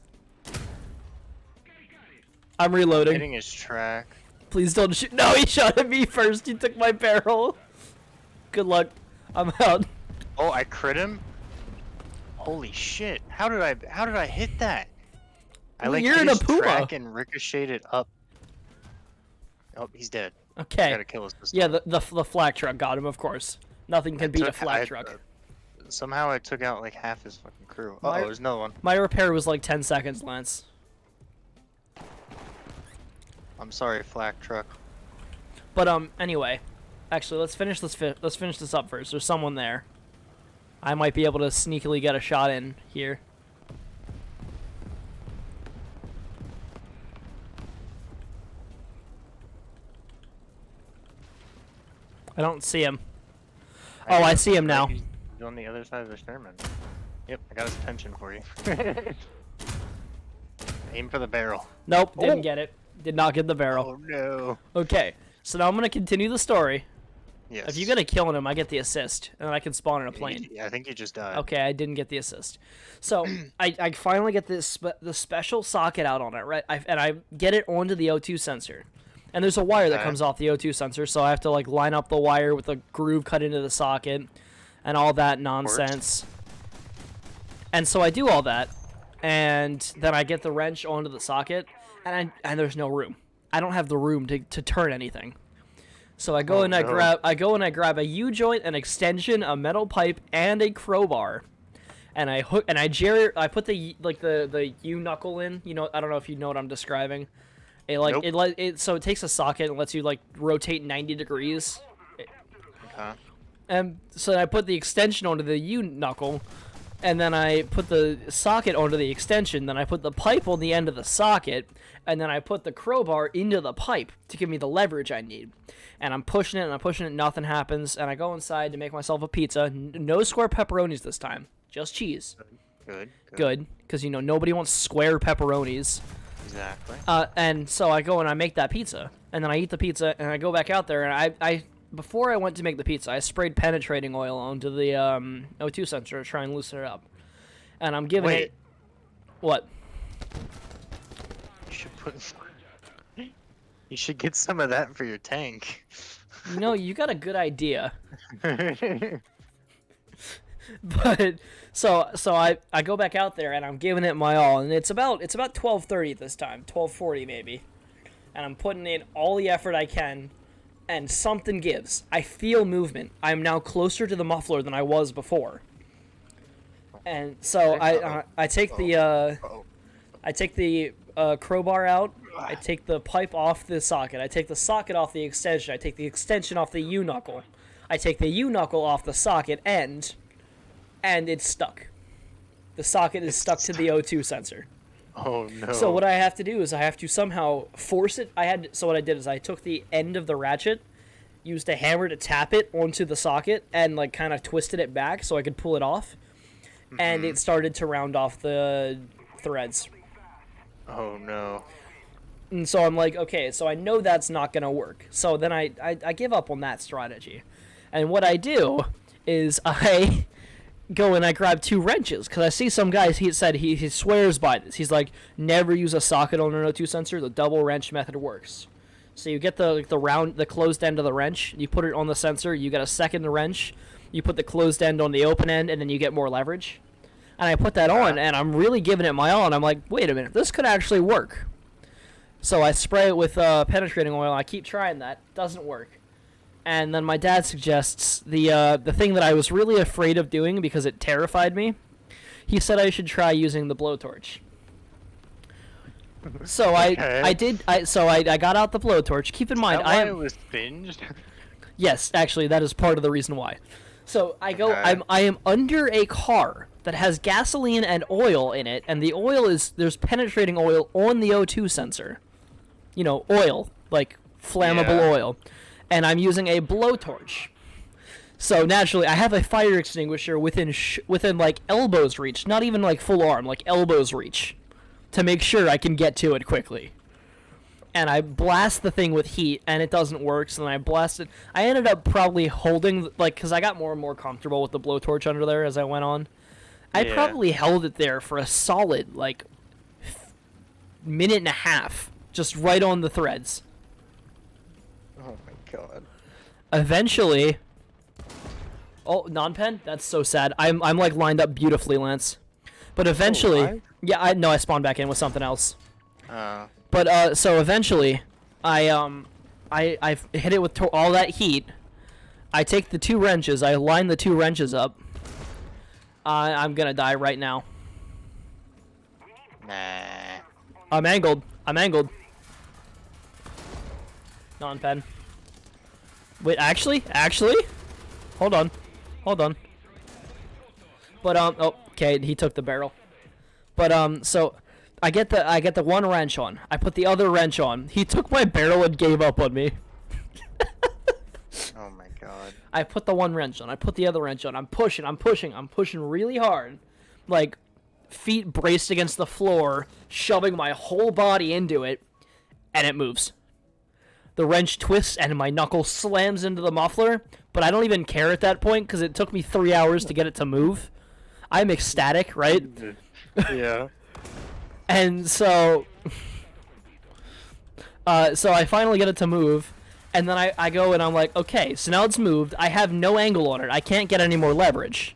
I'm reloading. Hitting his track. Please don't shoot. No, he shot at me first. He took my barrel. Good luck. I'm out. Oh, I crit him. Holy shit! How did I hit that? I like You're hit in a his Puma. track and ricocheted up. Oh, he's dead. Okay. Gotta kill us this Yeah, time. the flak truck got him, of course. Nothing can beat a flak I- truck. Somehow I took out like half his fucking crew. My- Oh, there's another one. My repair was like 10 seconds, Lance. I'm sorry, flak truck. But anyway, actually, let's finish this up first. There's someone there. I might be able to sneakily get a shot in here. I don't see him. Oh, I see him now. He's on the other side of the Sherman. Yep, I got his attention for you. Aim for the barrel. Nope, didn't Oh. get it. Did not get the barrel. Oh no. Okay, so now I'm gonna continue the story. Yes. If you get a kill on him, I get the assist, and then I can spawn in a plane. Yeah, I think you just died. Okay, I didn't get the assist. So I finally get the special socket out on it, right? And I get it onto the O2 sensor. And there's a wire that Okay. comes off the O2 sensor, so I have to like line up the wire with the groove cut into the socket and all that nonsense. And so I do all that, and then I get the wrench onto the socket, and there's no room. I don't have the room to turn anything. So I go Oh, and I grab a U joint, an extension, a metal pipe, and a crowbar. And I put the U knuckle in. You know, I don't know if you know what I'm describing. Nope. So it takes a socket and lets you like rotate 90 degrees. Okay. And so I put the extension onto the U knuckle, and then I put the socket onto the extension. Then I put the pipe on the end of the socket, and then I put the crowbar into the pipe to give me the leverage I need. And I'm pushing it, nothing happens, and I go inside to make myself a pizza. No square pepperonis this time, just cheese. Good. Because nobody wants square pepperonis. Exactly. And so I go and I make that pizza, and then I eat the pizza, and I go back out there, and I before I went to make the pizza, I sprayed penetrating oil onto the O2 sensor to try and loosen it up. And I'm giving Wait. it... What? You should put. You should get some of that for your tank. You got a good idea. But so I go back out there and I'm giving it my all, and it's about 12:30 this time, 12:40 maybe, and I'm putting in all the effort I can, and something gives. I feel movement. I'm now closer to the muffler than I was before, and so I take the crowbar out. I take the pipe off the socket. I take the socket off the extension. I take the extension off the U knuckle. I take the U knuckle off the socket end. And it's stuck. The socket is stuck to the O2 sensor. Oh no. So what I have to do is I have to somehow force it. So what I did is I took the end of the ratchet, used a hammer to tap it onto the socket, and like kind of twisted it back so I could pull it off. And it started to round off the threads. Oh no. And so I'm like, okay, so I know that's not gonna work. So then I give up on that strategy. And what I do is I go and I grab 2 wrenches, because I see some guys, he said he swears by this. He's like, never use a socket on an O2 sensor. The double wrench method works. So you get the closed end of the wrench, you put it on the sensor, you get a second wrench, you put the closed end on the open end, and then you get more leverage. And I put that on, and I'm really giving it my all, and I'm like, wait a minute, this could actually work. So I spray it with penetrating oil, and I keep trying that. Doesn't work. And then my dad suggests the thing that I was really afraid of doing because it terrified me. He said I should try using the blowtorch. So Okay. I got out the blowtorch. Keep in mind, That I why am it was singed? yes, actually, that is part of the reason why. So Okay. I am under a car that has gasoline and oil in it, and the oil there's penetrating oil on the O2 sensor. You know, oil, like flammable Yeah. oil, and I'm using a blowtorch. So naturally, I have a fire extinguisher within like elbows reach, not even like full arm, like elbows reach, to make sure I can get to it quickly. And I blast the thing with heat, and it doesn't work. So then I blasted. I ended up probably holding like because I got more and more comfortable with the blowtorch under there as I went on. I Yeah. probably held it there for a solid like minute and a half, just right on the threads. Oh my god. Eventually, oh, non-pen? That's so sad. I'm like lined up beautifully, Lance. But eventually, live? yeah, I spawned back in with something else. Uh, But so eventually, I hit it with all that heat. I take the 2 wrenches. I line the 2 wrenches up. I'm gonna die right now. nah. I'm angled. I'm angled. Non-pen. Wait, actually, hold on. But oh, okay, he took the barrel. But so I get the 1 wrench on. I put the other wrench on. He took my barrel and gave up on me. Oh my god. I put the 1 wrench on. I put the other wrench on. I'm pushing really hard. Like feet braced against the floor, shoving my whole body into it, and it moves. The wrench twists and my knuckle slams into the muffler, but I don't even care at that point because it took me 3 hours to get it to move. I'm ecstatic, right? Yeah. And so I finally get it to move, and then I go and I'm like, okay, so now it's moved. I have no angle on it. I can't get any more leverage.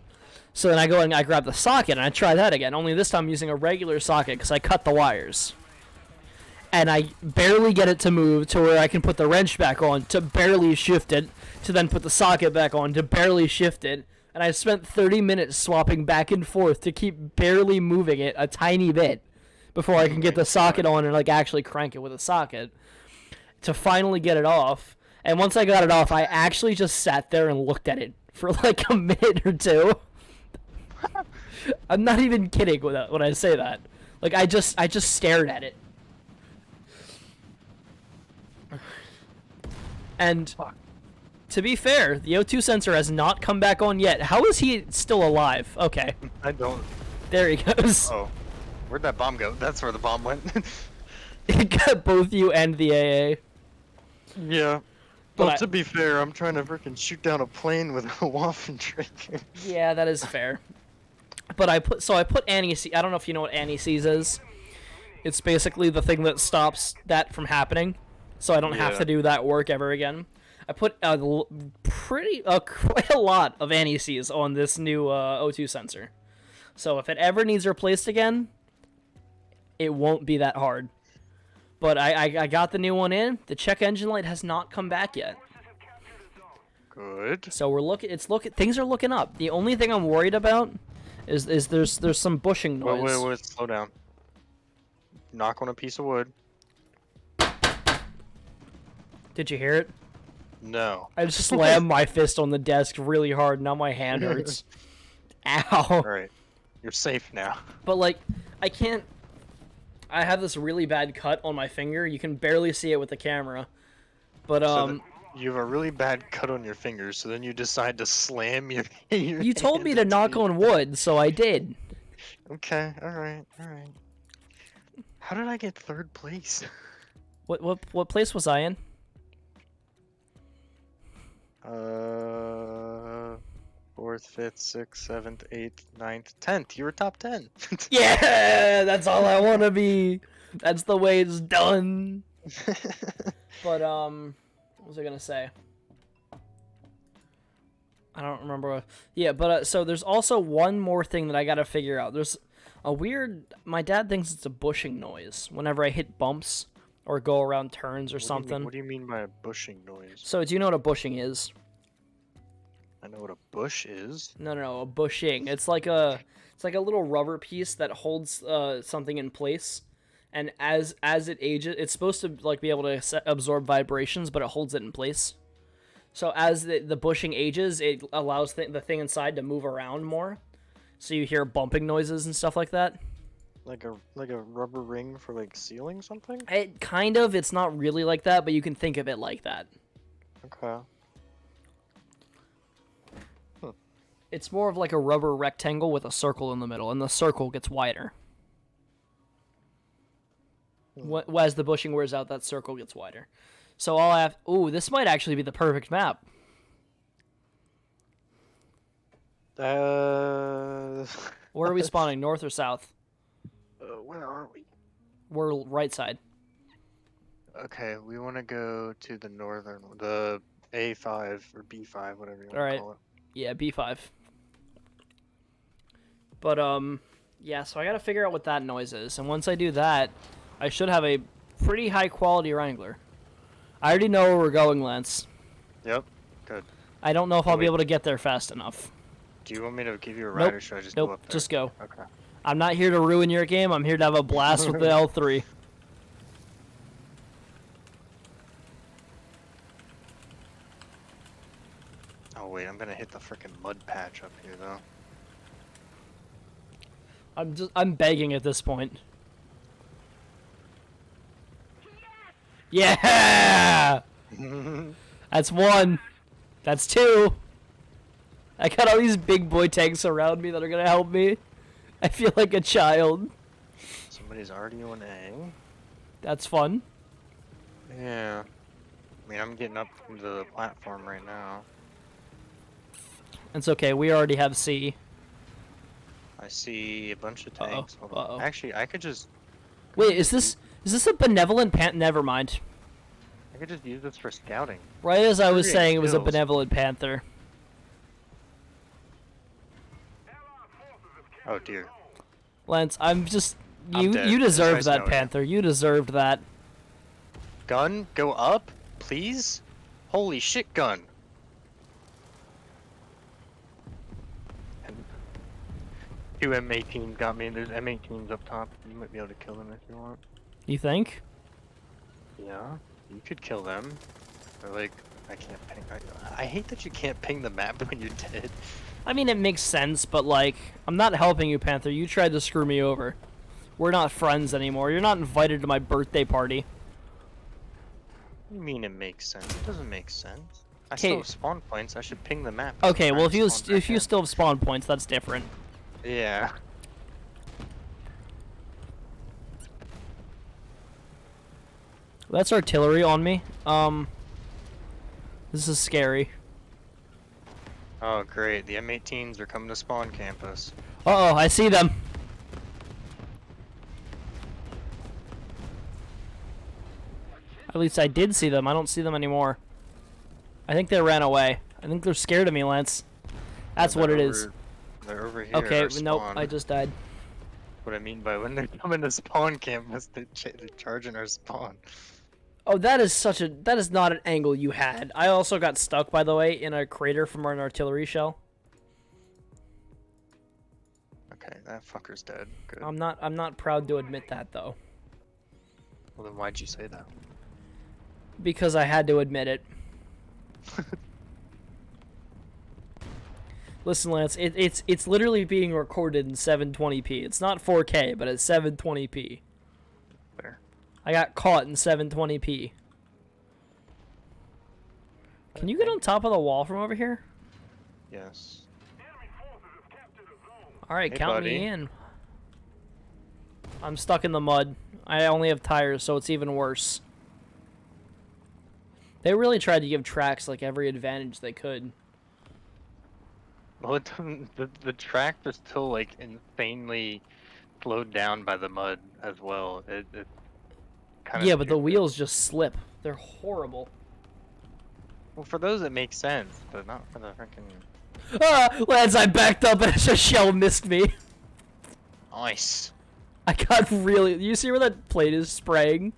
So then I go and I grab the socket and I try that again, only this time I'm using a regular socket because I cut the wires. And I barely get it to move to where I can put the wrench back on to barely shift it, to then put the socket back on to barely shift it. And I spent 30 minutes swapping back and forth to keep barely moving it a tiny bit before I can get the socket on and like actually crank it with a socket to finally get it off. And once I got it off, I actually just sat there and looked at it for like a minute or 2. I'm not even kidding when I say that. Like I just stared at it. And to be fair, the O2 sensor has not come back on yet. How is he still alive? Okay. I don't. There he goes. Oh. Where'd that bomb go? That's where the bomb went. It got both you and the AA. Yeah. But Well, I- to be fair, I'm trying to freaking shoot down a plane with a Waffen trigger. Yeah, that is fair. But I put anti-seize. I don't know if you know what anti-seize is. It's basically the thing that stops that from happening, so I don't have Yeah. to do that work ever again. I put quite a lot of anti-seize on this new O2 sensor, so if it ever needs replaced again, it won't be that hard. But I got the new one in. The check engine light has not come back yet. Good. So things are looking up. The only thing I'm worried about is there's some bushing noise. Wait, slow down. Knock on a piece of wood. Did you hear it? No. I just slammed my fist on the desk really hard. Now my hand hurts. Ow. Alright. You're safe now. But like, I can't. I have this really bad cut on my finger. You can barely see it with the camera. But You have a really bad cut on your fingers, so then you decide to slam your. you told me to knock on wood, so I did. Okay. All right. How did I get 3rd place? What place was I in? 4th, 5th, 6th, 7th, 8th, 9th, 10th. You were top 10. Yeah, that's all I want to be. That's the way it's done. But what was I gonna say? I don't remember. Yeah, but so there's also one more thing that I gotta figure out. There's a weird. My dad thinks it's a bushing noise whenever I hit bumps or go around turns or something. What do you mean by a bushing noise? So do you know what a bushing is? I know what a bush is. No, a bushing. It's like a little rubber piece that holds something in place, and as it ages, it's supposed to like be able to absorb vibrations, but it holds it in place. So as the bushing ages, it allows the thing inside to move around more. So you hear bumping noises and stuff like that. Like a rubber ring for like sealing something? It kind of, it's not really like that, but you can think of it like that. Okay. It's more of like a rubber rectangle with a circle in the middle, and the circle gets wider. As the bushing wears out, that circle gets wider. So all I have... Ooh, this might actually be the perfect map. Where Where are we spawning, north or south? where are we? We're right side. Okay, we want to go to the northern, the A5 or B5, whatever you want Alright. to call it. Yeah, B5. But, yeah, so I gotta figure out what that noise is. And once I do that, I should have a pretty high-quality Wrangler. I already know where we're going, Lance. Yep, good. I don't know if I'll be Wait. able to get there fast enough. Do you want me to give you a Nope. ride or should I just go Nope, up there? just go. Okay. I'm not here to ruin your game. I'm here to have a blast with the L3. Oh wait, I'm gonna hit the freaking mud patch up here though. I'm begging at this point. Yeah! That's one. That's two. I got all these big boy tanks around me that are gonna help me. I feel like a child. Somebody's already on A. That's fun. Yeah. I mean, I'm getting up to the platform right now. It's okay. We already have C. I see a bunch of Uh-oh, tanks. Hold on. uh-oh. Actually, I could just... Wait, is this a benevolent Never mind. I could just use this for scouting. Right as I was Great saying, it was a skills. benevolent panther. Oh dear. Lance, I'm just... I'm dead. You It's deserved nice that, knowing you. Panther. You deserved that. Gun, go up, please? Holy shit, gun! Two M18s got me. There's M18s up top. You might be able to kill them if you want. You think? Yeah, you could kill them. Or like, I can't ping. I hate that you can't ping the map when you're dead. I mean, it makes sense, but, like, I'm not helping you, Panther. You tried to screw me over. We're not friends anymore. You're not invited to my birthday party. What do you mean it makes sense? It doesn't make sense. I Okay. still have spawn points. I should ping the map. Okay, well, if you Spawn back in. still have spawn points, that's different. Yeah. That's artillery on me. This is scary. Oh great, the M18s are coming to spawn campus. Uh-oh, I see them. At least I did see them. I don't see them anymore. I think they ran away. I think they're scared of me, Lance. That's what it is. They're over here. Okay, our nope, spawn. I just died. What I mean by when they're coming to spawn campus, they're charging our spawn. Oh, that is not an angle you had. I also got stuck, by the way, in a crater from an artillery shell. Okay, that fucker's dead. Good. I'm not proud to admit that, though. Well then why'd you say that? Because I had to admit it. Listen, Lance, it's literally being recorded in 720p. It's not 4K, but it's 720p. There. I got caught in 720p. Can you get on top of the wall from over here? Yes. Alright, Hey, count buddy. me in. I'm stuck in the mud. I only have tires, so it's even worse. They really tried to give tracks like every advantage they could. Well, it doesn't, the tracks are still like insanely slowed down by the mud as well. It kind of Yeah, but the wheels just slip. They're horrible. Well, for those it makes sense, but not for the freaking. Ah! Lance, I backed up and a shell missed me. Nice. I got really... You see where that plate is spraying?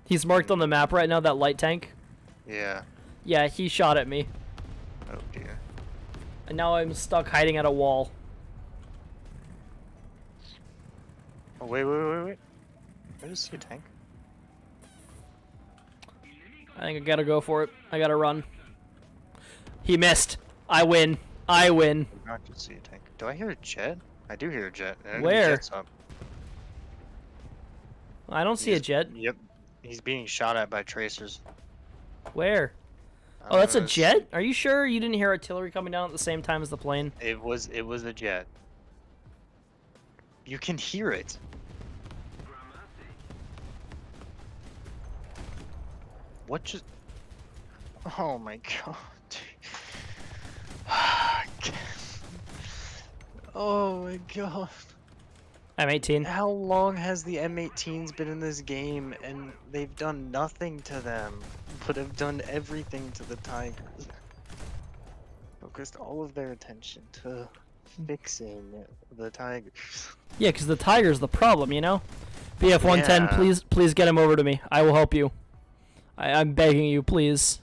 He's marked on the map right now, that light tank. Yeah. Yeah, he shot at me. Oh dear. And now I'm stuck hiding at a wall. Oh wait. I just see a tank. I think I gotta go for it. I gotta run. He missed. I win. I win. I not just see a tank. Do I hear a jet? I do hear a jet. An enemy Where? jet's up. I don't see a jet. Yep. He's being shot at by tracers. Where? Oh, that's a jet? Are you sure you didn't hear artillery coming down at the same time as the plane? It was a jet. You can hear it. What just? Oh my god. Oh my god. I'm 18. How long has the M18s been in this game and they've done nothing to them, but have done everything to the Tigers? Focused all of their attention to fixing the Tigers. Yeah, because the Tiger's the problem, you know? BF-110, Yeah. please get him over to me. I will help you. I'm begging you, please.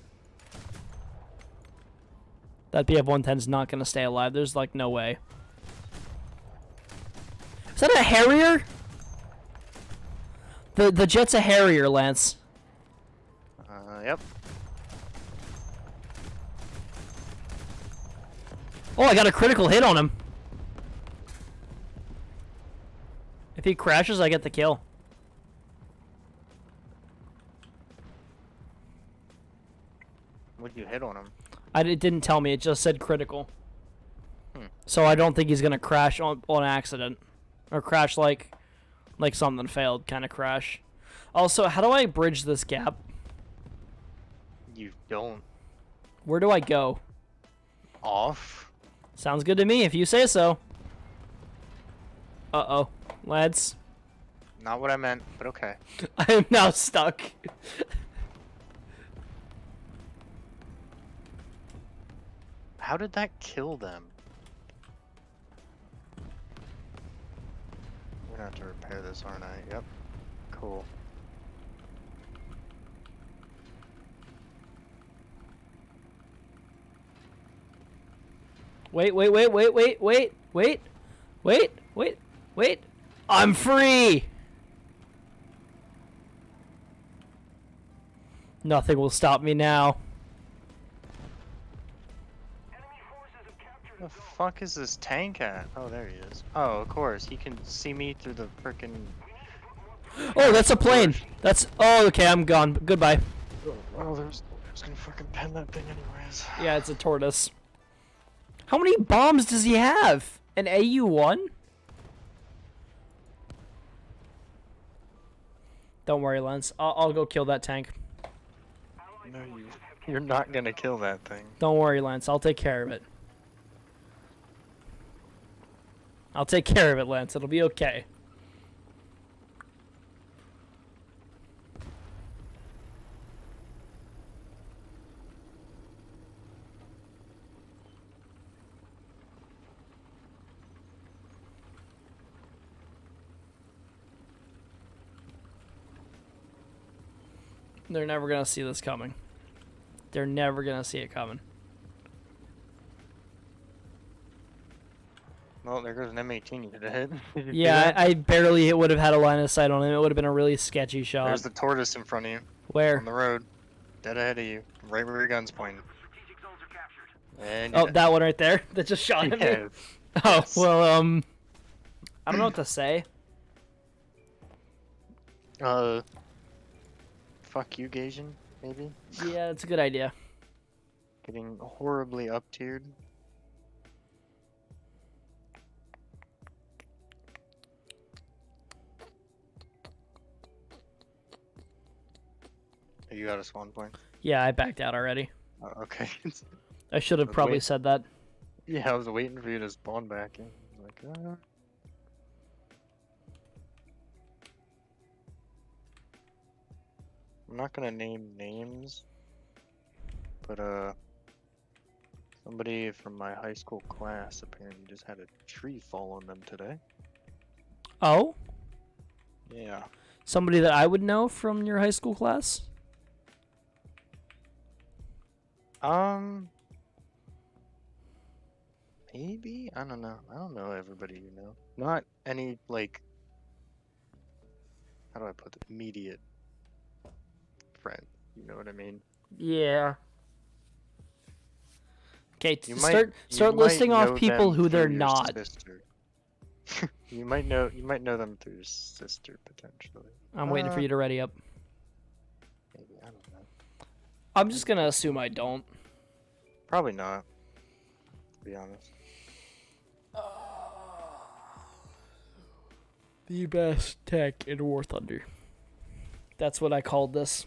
That BF-110's not going to stay alive. There's, like, no way. Is that a Harrier? The jet's a Harrier, Lance. Yep. Oh, I got a critical hit on him. If he crashes, I get the kill. What'd you hit on him? It didn't tell me. It just said critical. Hmm. So I don't think he's going to crash on accident. Or crash like something failed kind of crash. Also, how do I bridge this gap? You don't. Where do I go? Off? Sounds good to me if you say so. Uh-oh. Lads. Not what I meant, but okay. I am now stuck. How did that kill them? We're gonna have to repair this, aren't I? Yep. Cool. Wait. I'm free! Nothing will stop me now. The fuck is this tank at? Oh, there he is. Oh, of course. He can see me through the frickin'... Oh, that's a plane. That's... Oh, okay, I'm gone. Goodbye. Oh, there's gonna fucking pen that thing anyways. Yeah, it's a tortoise. How many bombs does he have? An AU-1? Don't worry, Lance. I'll go kill that tank. No, you're not gonna kill that thing. Don't worry, Lance. I'll take care of it. I'll take care of it, Lance. It'll be okay. They're never gonna see this coming. They're never gonna see it coming. Well, there goes an M18 you could have hit. Did you see Yeah, that? I barely would have had a line of sight on him. It would have been a really sketchy shot. There's the tortoise in front of you. Where? On the road. Dead ahead of you. Right where your gun's pointing. And Oh, that one right there that just shot at me. yeah. Oh, well, I don't know what to say. Fuck you, Gasian, maybe? Yeah, it's a good idea. Getting horribly up-tiered. You got a spawn point? Yeah, I backed out already. Okay. I should have Let's probably wait. said that. Yeah, I was waiting for you to spawn back in. I was like, I'm not gonna name names, but somebody from my high school class apparently just had a tree fall on them today. Oh? Yeah. Somebody that I would know from your high school class? Maybe? I don't know. I don't know everybody you know. Not any, like, how do I put it? Immediate friend. You know what I mean? Yeah. Okay, You start might listing off know people them who they're through your not. sister. You might know them through your sister potentially. I'm waiting for you to ready up. Maybe, I don't know. I'm just gonna assume I don't. Probably not, to be honest. The best tech in War Thunder. That's what I called this.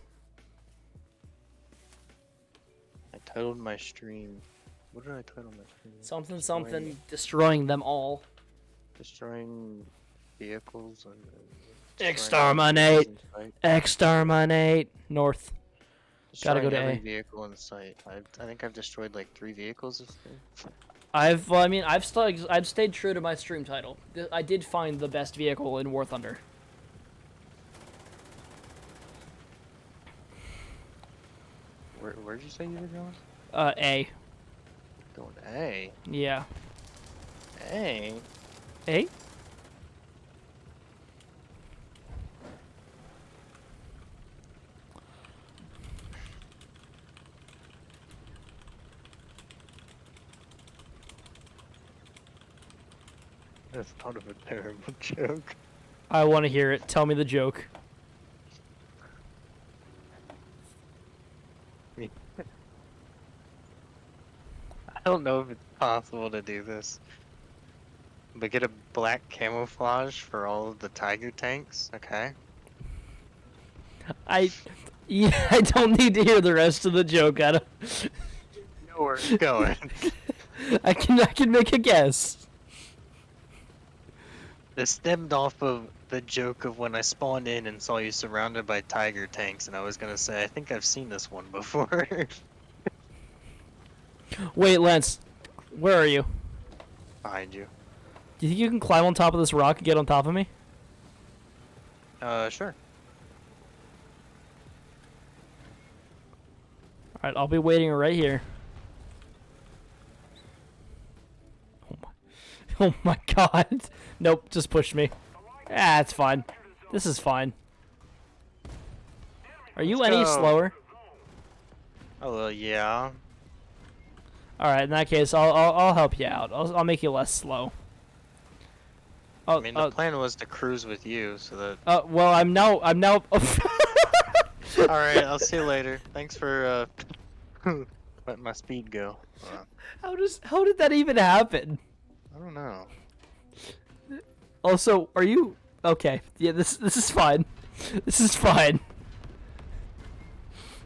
I titled my stream. What did I title my stream? Something Destroying- something destroying them all. Destroying vehicles and Exterminate. Exterminate. North. Gotta go to every A. vehicle in sight. I think I've destroyed like 3 vehicles this game. I've stayed true to my stream title. I did find the best vehicle in War Thunder. Where'd you say you were going? A. Going A. Yeah. A. A? That's thought of a terrible joke. I want to hear it. Tell me the joke. I don't know if it's possible to do this, but get a black camouflage for all of the tiger tanks, okay? Yeah, I don't need to hear the rest of the joke. I don't. Know where it's going. I can make a guess. This stemmed off of the joke of when I spawned in and saw you surrounded by tiger tanks, and I was gonna say, I think I've seen this one before. Wait, Lance, where are you? Behind you. Do you think you can climb on top of this rock and get on top of me? Sure. Alright, I'll be waiting right here. Oh my god. Nope, just push me. Ah, it's fine. This is fine. Are you Let's any go. slower? Oh, well, yeah. Alright, in that case, I'll help you out. I'll make you less slow. Oh, I mean, the plan was to cruise with you, so that... well, I'm now... Alright, I'll see you later. Thanks for, letting my speed go. How did that even happen? I don't know. Also, are you... Okay, yeah, this is fine. This is fine.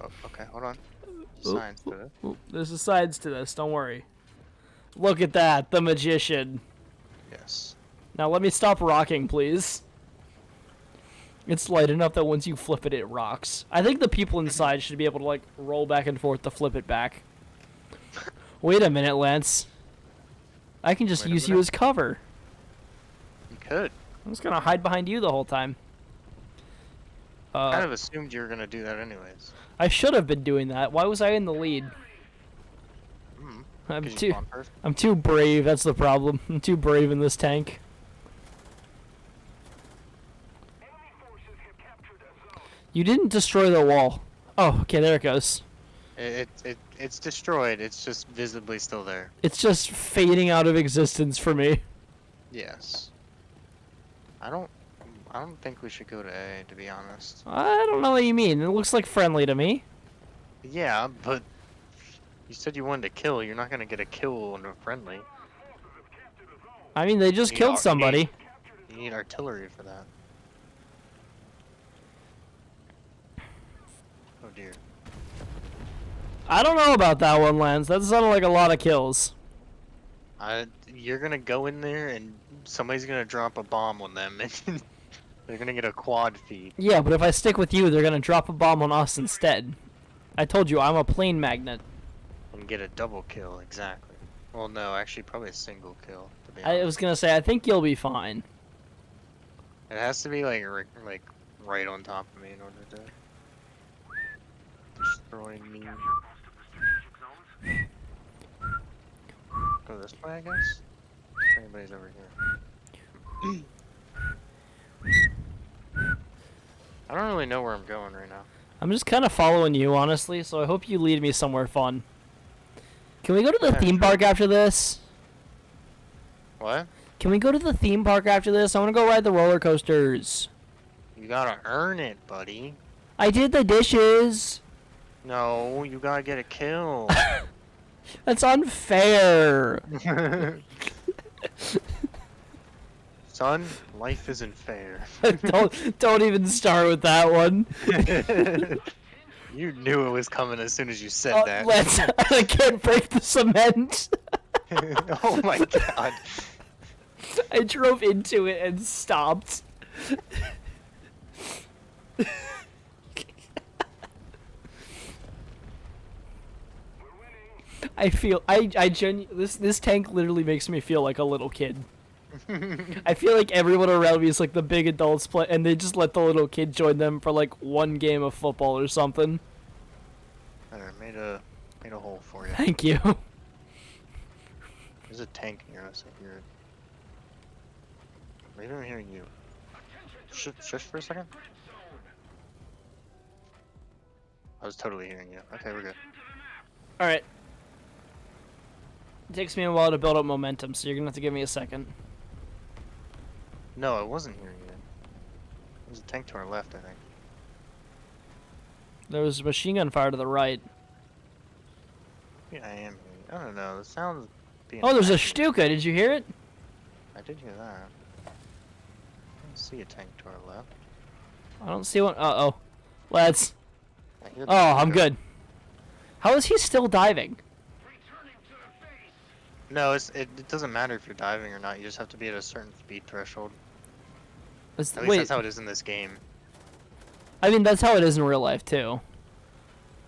Oh, okay, hold on. Science to it. Ooh, there's a sides to this, don't worry. Look at that, the magician. Yes. Now let me stop rocking, please. It's light enough that once you flip it, it rocks. I think the people inside should be able to, like, roll back and forth to flip it back. Wait a minute, Lance. I can just use you as cover. You could. I'm just gonna hide behind you the whole time. Kind of assumed you were gonna do that anyways. I should have been doing that. Why was I in the lead? Mm, 'cause you spawned first. I'm too brave, that's the problem. I'm too brave in this tank. You didn't destroy the wall. Oh, okay, there it goes. It's destroyed. It's just visibly still there. It's just fading out of existence for me. Yes. I don't think we should go to A, to be honest. I don't know what you mean. It looks like friendly to me. Yeah, but you said you wanted to kill. You're not gonna get a kill under friendly. I mean, they just You killed need- somebody. You need artillery for that. Oh dear. I don't know about that one, Lance. That sounded like a lot of kills. You're gonna go in there and somebody's gonna drop a bomb on them and they're gonna get a quad feed. Yeah, but if I stick with you, they're gonna drop a bomb on us instead. I told you, I'm a plane magnet. And get a double kill, exactly. Well, no, actually, probably a single kill, to be I honest. was gonna say, I think you'll be fine. It has to be, like right on top of me in order to destroy me. Go this way, I guess? If anybody's over here. really know where I'm going right now. I'm just kind of following you, honestly, so I hope you lead me somewhere fun. Can we go to the Yeah, theme sure. park after this? What? Can we go to the theme park after this? I want to go ride the roller coasters. You gotta earn it, buddy. I did the dishes. No, you gotta get a kill. That's unfair. Son, life isn't fair. don't even start with that one. You knew it was coming as soon as you said that. I can't break the cement. Oh my god. I drove into it and stopped. This tank literally makes me feel like a little kid. I feel like everyone around me is like the big adults play, and they just let the little kid join them for like one game of football or something. There, made a hole for you. Thank you. There's a tank near us. I hear it. Maybe I'm hearing you. Shush for a second. I was totally hearing you. Okay, we're good. All right. It takes me a while to build up momentum, so you're gonna have to give me a second. No, I wasn't hearing you. There's a tank to our left, I think. There was a machine gun fire to the right. Yeah, I am hearing you. I don't know. The sound's being. Oh, there's a wacky. Stuka. Did you hear it? I did hear that. I don't see a tank to our left. I don't see one. Uh-oh. Let's. I hear Oh, I'm good. How is he still diving? No, it doesn't matter if you're diving or not. You just have to be at a certain speed threshold. At least Wait, that's how it is in this game. I mean, that's how it is in real life, too.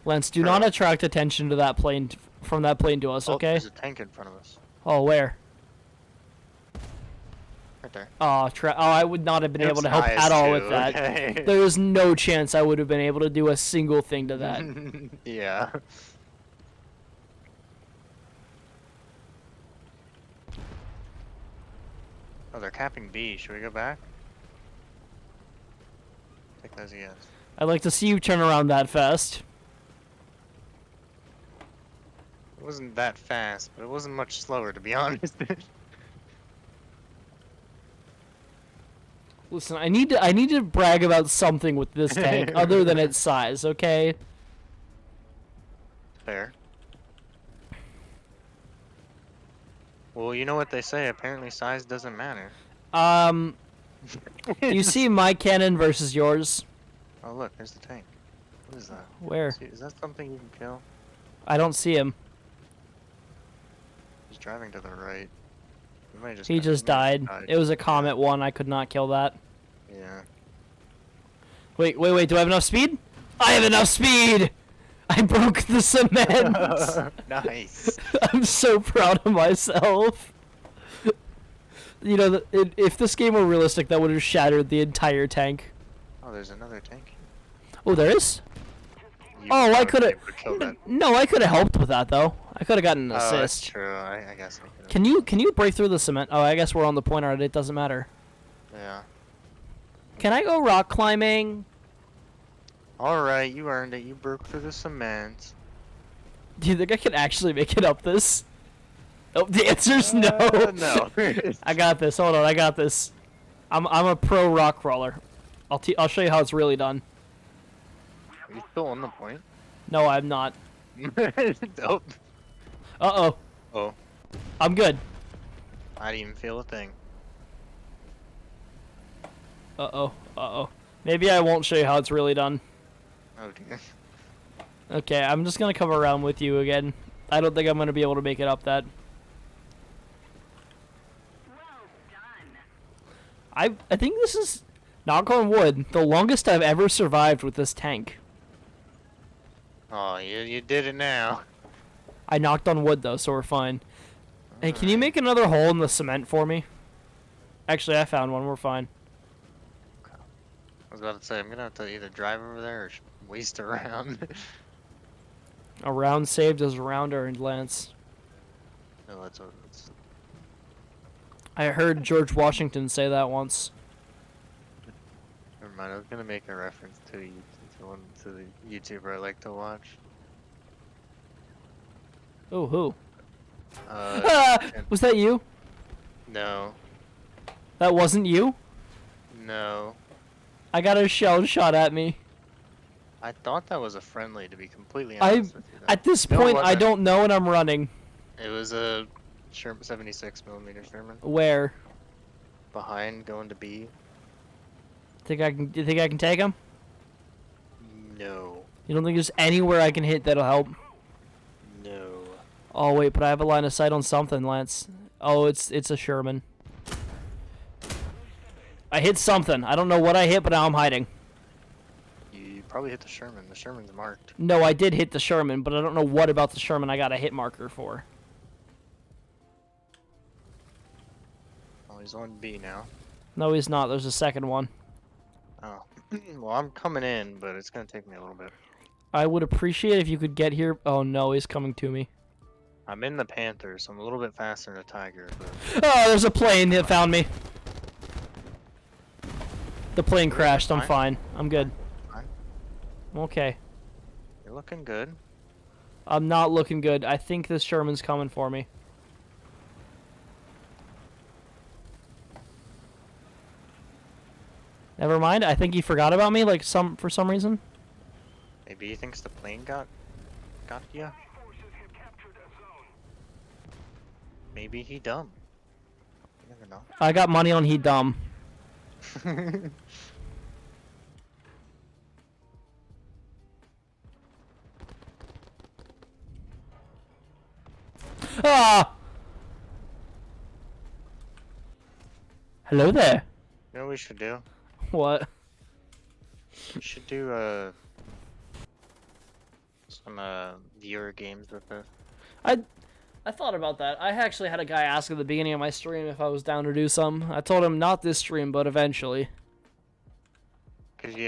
Lance, do not Bro. attract attention to that plane, from that plane to us, Oh, okay? there's a tank in front of us. Oh, where? Right there. Oh, I would not have been able to help It's at all too, with that. okay. There is no chance I would have been able to do a single thing to that. Yeah. Oh, they're capping B. Should we go back? Take those yes. I'd like to see you turn around that fast. It wasn't that fast, but it wasn't much slower, to be honest. Listen, I need to brag about something with this tank other than its size, okay? Fair. Well, you know what they say. Apparently, size doesn't matter. Do you see my cannon versus yours? Oh, look, there's the tank. What is that? Where? Is that something you can kill? I don't see him. He's driving to the right. He just died. It was a Comet 1. I could not kill that. Yeah. Wait. Do I have enough speed? I have enough speed! I broke the cement! Nice. I'm so proud of myself. You know, if this game were realistic, that would have shattered the entire tank. Oh, there's another tank. Oh, there is? You Oh, I would could be have. able to kill that. No, I could have helped with that though. I could have gotten an Oh, that's assist. true. I guess I could. Can you break through the cement? Oh, I guess we're on the point already. It doesn't matter. Yeah. Can I go rock climbing? All right, you earned it. You broke through the cement. Do you think I can actually make it up this? Oh, the answer's no. No. I got this. Hold on, I got this. I'm a pro rock crawler. I'll show you how it's really done. Are you still on the point? No, I'm not. Nope. Uh-oh. Oh, I'm good. I didn't even feel a thing. Uh-oh. Maybe I won't show you how it's really done. Oh dear. Okay, I'm just gonna come around with you again. I don't think I'm gonna be able to make it up that. I think this is, knock on wood, the longest I've ever survived with this tank. Oh, you did it now. I knocked on wood though, so we're fine. Hey, can you make another hole in the cement for me? Actually, I found one. We're fine. I was about to say, I'm gonna have to either drive over there or waste around. A round saved is a round earned, Lance. No, that's I heard George Washington say that once. Never mind. I was gonna make a reference to to the YouTuber I like to watch. Oh, who? Uh, Was that you? no, That wasn't you? no. I got a shell shot at me. I thought that was a friendly, to be completely honest with you. Though. At this No, it point, I wasn't. don't know, and I'm running. It was a 76 millimeter Sherman. Where? Behind, going to B. Do you think I can take him? No, You don't think there's anywhere I can hit that'll help? no. Oh wait, but I have a line of sight on something, Lance. Oh, it's a Sherman. I hit something. I don't know what I hit, but now I'm hiding. You probably hit the Sherman. The Sherman's marked. No, I did hit the Sherman, but I don't know what about the Sherman I got a hit marker for. Oh, he's on B now. No, he's not. There's a second one. Oh. Well, I'm coming in, but it's gonna take me a little bit. I would appreciate if you could get here. Oh no, he's coming to me. I'm in the Panther, so I'm a little bit faster than a Tiger, but... Oh, there's a plane that found me. The plane crashed. I'm fine. I'm good. Fine. Okay. You're looking good. I'm not looking good. I think this Sherman's coming for me. Never mind. I think he forgot about me, like for some reason. Maybe he thinks the plane got you. Maybe he dumb. You never know. I got money on he dumb. Ah! Hello there. You know what we should do? What? We should do some viewer games with this. I thought about that. I actually had a guy ask at the beginning of my stream if I was down to do some. I told him not this stream, but eventually. Cause cause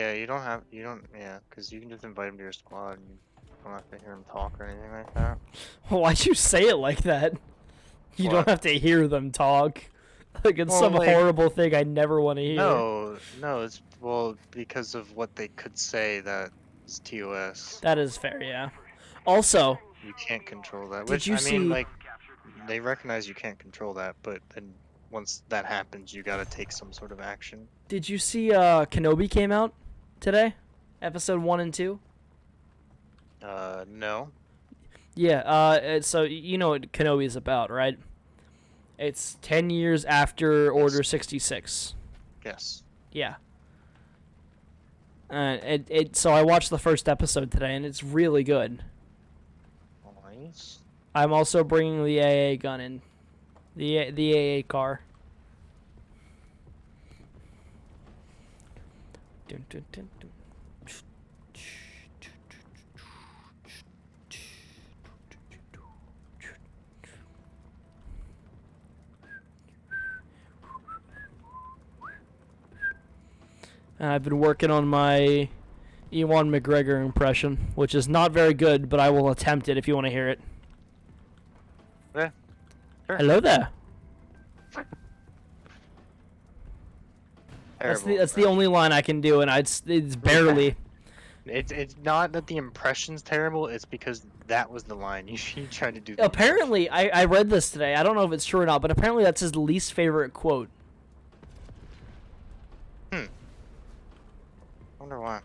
you can just invite him to your squad and you don't have to hear him talk or anything like that. Why'd you say it like that? You What? don't have to hear them talk. Like it's Well, some like- horrible thing I never want to hear. No, it's because of what they could say that is TOS. That is fair, yeah. Also, You can't control that. Did Which you I mean, see- like, they recognize you can't control that, but then once that happens, you gotta take some sort of action. did you see Kenobi came out today? Episode 1 and 2? No. Yeah, so you know what Kenobi is about, right? It's 10 years after Order 66. Yes. Yeah. So I watched the first episode today, and it's really good. Nice. I'm also bringing the AA gun in. The AA car. Dun, dun, dun, dun. And I've been working on my Ewan McGregor impression, which is not very good, but I will attempt it if you want to hear it. Yeah. Sure. Hello there. Terrible That's the only line I can do, and it's barely. It's not that the impression's terrible. It's because that was the line you tried to do. Apparently, I read this today. I don't know if it's true or not, but apparently that's his least favorite quote. Wonder why.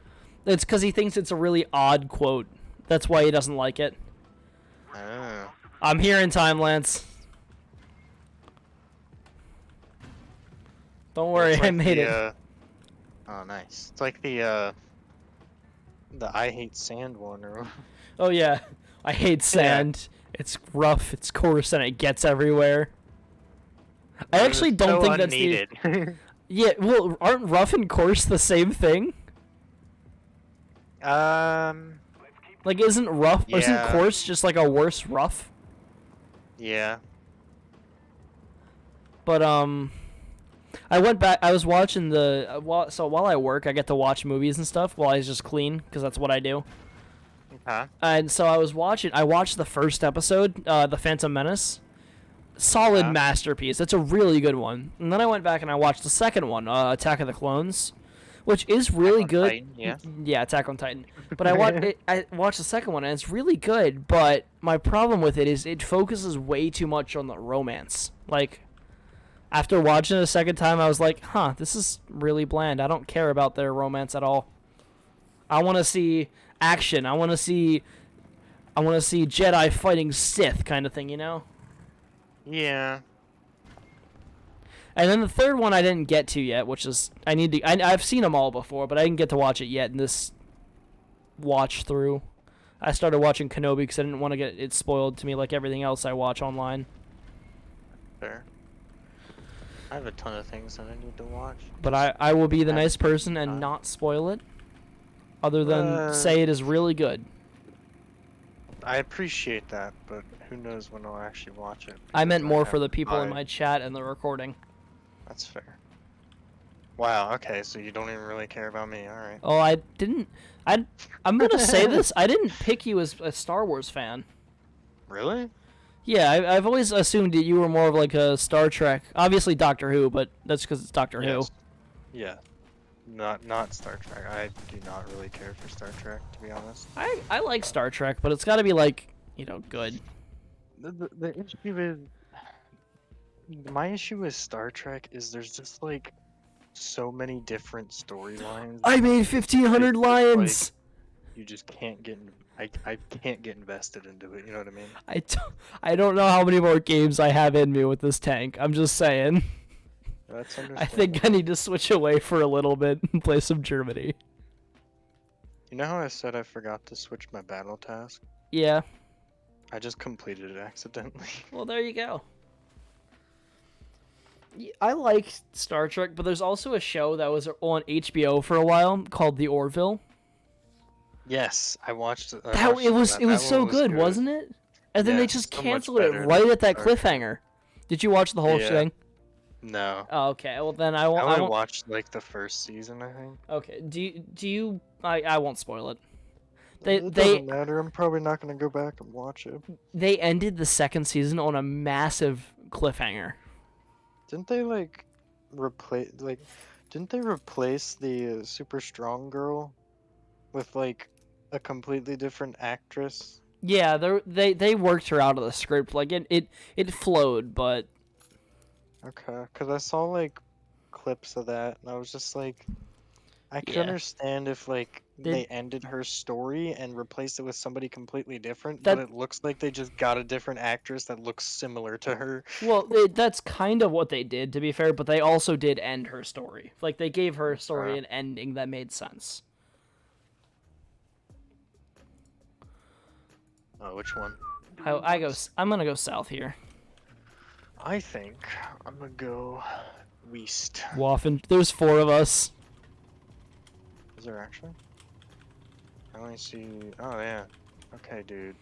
It's because he thinks it's a really odd quote. That's why he doesn't like it. Oh. I'm here in time, Lance. Don't worry, It's I like made it. Oh, nice. It's like the I hate sand one, or Oh yeah, I hate sand. It's rough, it's coarse, and it gets everywhere. I actually don't think that's the... the. Yeah, well, aren't rough and coarse the same thing? Like, isn't rough, or isn't Yeah. coarse just like a worse rough? Yeah. But, I went back, I was watching so while I work, I get to watch movies and stuff while I just clean, because that's what I do. Okay. And so I watched the first episode, The Phantom Menace. Solid masterpiece. It's a really good one. And then I went back and I watched the second one, Attack of the Clones, which is really on good. Titan, yeah. Yeah, Attack on Titan. But I watched the second one and it's really good. But my problem with it is it focuses way too much on the romance. Like, after watching it a second time, I was like, huh, this is really bland. I don't care about their romance at all. I want to see action. I want to see Jedi fighting Sith kind of thing, you know? Yeah. And then the third one I didn't get to yet, which is I've seen them all before, but I didn't get to watch it yet in this watch through. I started watching Kenobi because I didn't want to get it spoiled to me like everything else I watch online. Fair. I have a ton of things that I need to watch. But I will be the nice person and not spoil it, other than say it is really good. I appreciate that, but who knows when I'll actually watch it. I meant more for have the people in time. my chat and the recording. That's fair. Wow, okay, so you don't even really care about me, alright. Oh, I didn't. I'm gonna say this. I didn't pick you as a Star Wars fan. Really? Yeah, I've always assumed that you were more of like a Star Trek. Obviously Doctor Who, but that's because it's Doctor Who. Yeah. Not Star Trek. I do not really care for Star Trek, to be honest. I like Star Trek, but it's got to be like, good. The issue is... My issue with Star Trek is there's just, like, so many different storylines. I made 1,500 lions! You just can't get... I can't get invested into it, you know what I mean? I don't know how many more games I have in me with this tank. I'm just saying. That's I think I need to switch away for a little bit and play some Germany. You know how I said I forgot to switch my battle task? Yeah. I just completed it accidentally. Well, there you go. I like Star Trek, but there's also a show that was on HBO for a while called The Orville. Yes, I watched it. It was so good, wasn't it? And then they just canceled it right at that cliffhanger. Did you watch the whole thing? No. Oh, okay. Well, then I I won't. only watched like the first season, I think. Okay. Do you? I won't spoil it. It doesn't matter. I'm probably not gonna go back and watch it. They ended the second season on a massive cliffhanger. Didn't they Didn't they replace the super strong girl with like a completely different actress? Yeah, they worked her out of the script. Like it flowed, but. Okay, because I saw like clips of that, and I was just like, I can understand if like they ended her story and replaced it with somebody completely different, but it looks like they just got a different actress that looks similar to her. Well, that's kind of what they did, to be fair, but they also did end her story. Like they gave her story an ending that made sense. Oh, which one? I'm gonna go south here. I think I'm gonna go west. Waffen. There's 4 of us. Is there actually? I only see. Oh yeah. Okay, dude.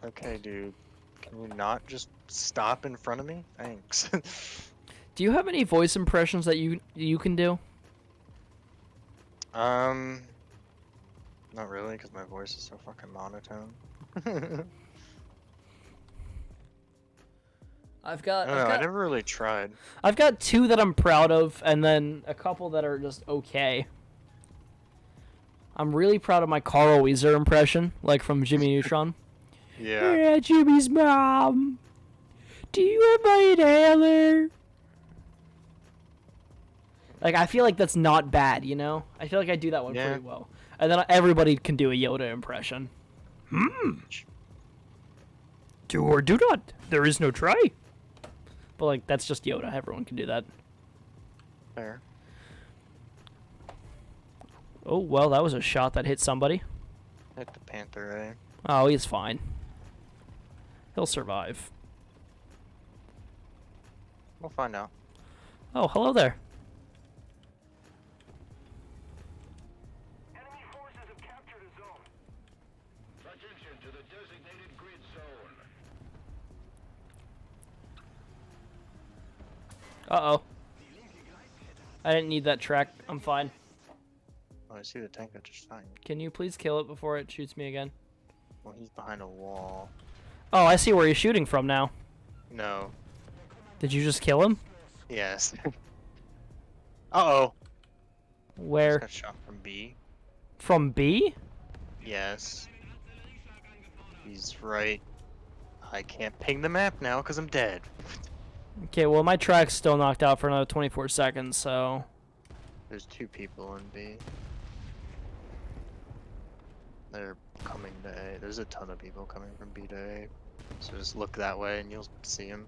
Okay, dude. Can you not just stop in front of me? Thanks. Do you have any voice impressions that you can do? Not really, because my voice is so fucking monotone. I never really tried. I've got 2 that I'm proud of, and then a couple that are just okay. I'm really proud of my Carl Weezer impression, like from Jimmy Neutron. Yeah. Jimmy's mom. Do you have my inhaler? Like, I feel like that's not bad, you know? I feel like I do that one pretty well. And then everybody can do a Yoda impression. Do or do not. There is no try. But, like, that's just Yoda. Everyone can do that. Fair. Oh, well, that was a shot that hit somebody. Hit the Panther, eh? Oh, he's fine. He'll survive. We'll find out. Oh, hello there. Enemy forces have captured a zone. Attention to the designated grid zone. Uh-oh. I didn't need that track. I'm fine. Oh, I see the tank that just fine. Can you please kill it before it shoots me again? Well, he's behind a wall. Oh, I see where he's shooting from now. No. Did you just kill him? Yes. Uh-oh. Where? Got shot from B. From B? Yes. He's right. I can't ping the map now because I'm dead. Okay, well my track's still knocked out for another 24 seconds, so... There's 2 people in B. They're coming to A. There's a ton of people coming from B to A. So just look that way and you'll see them.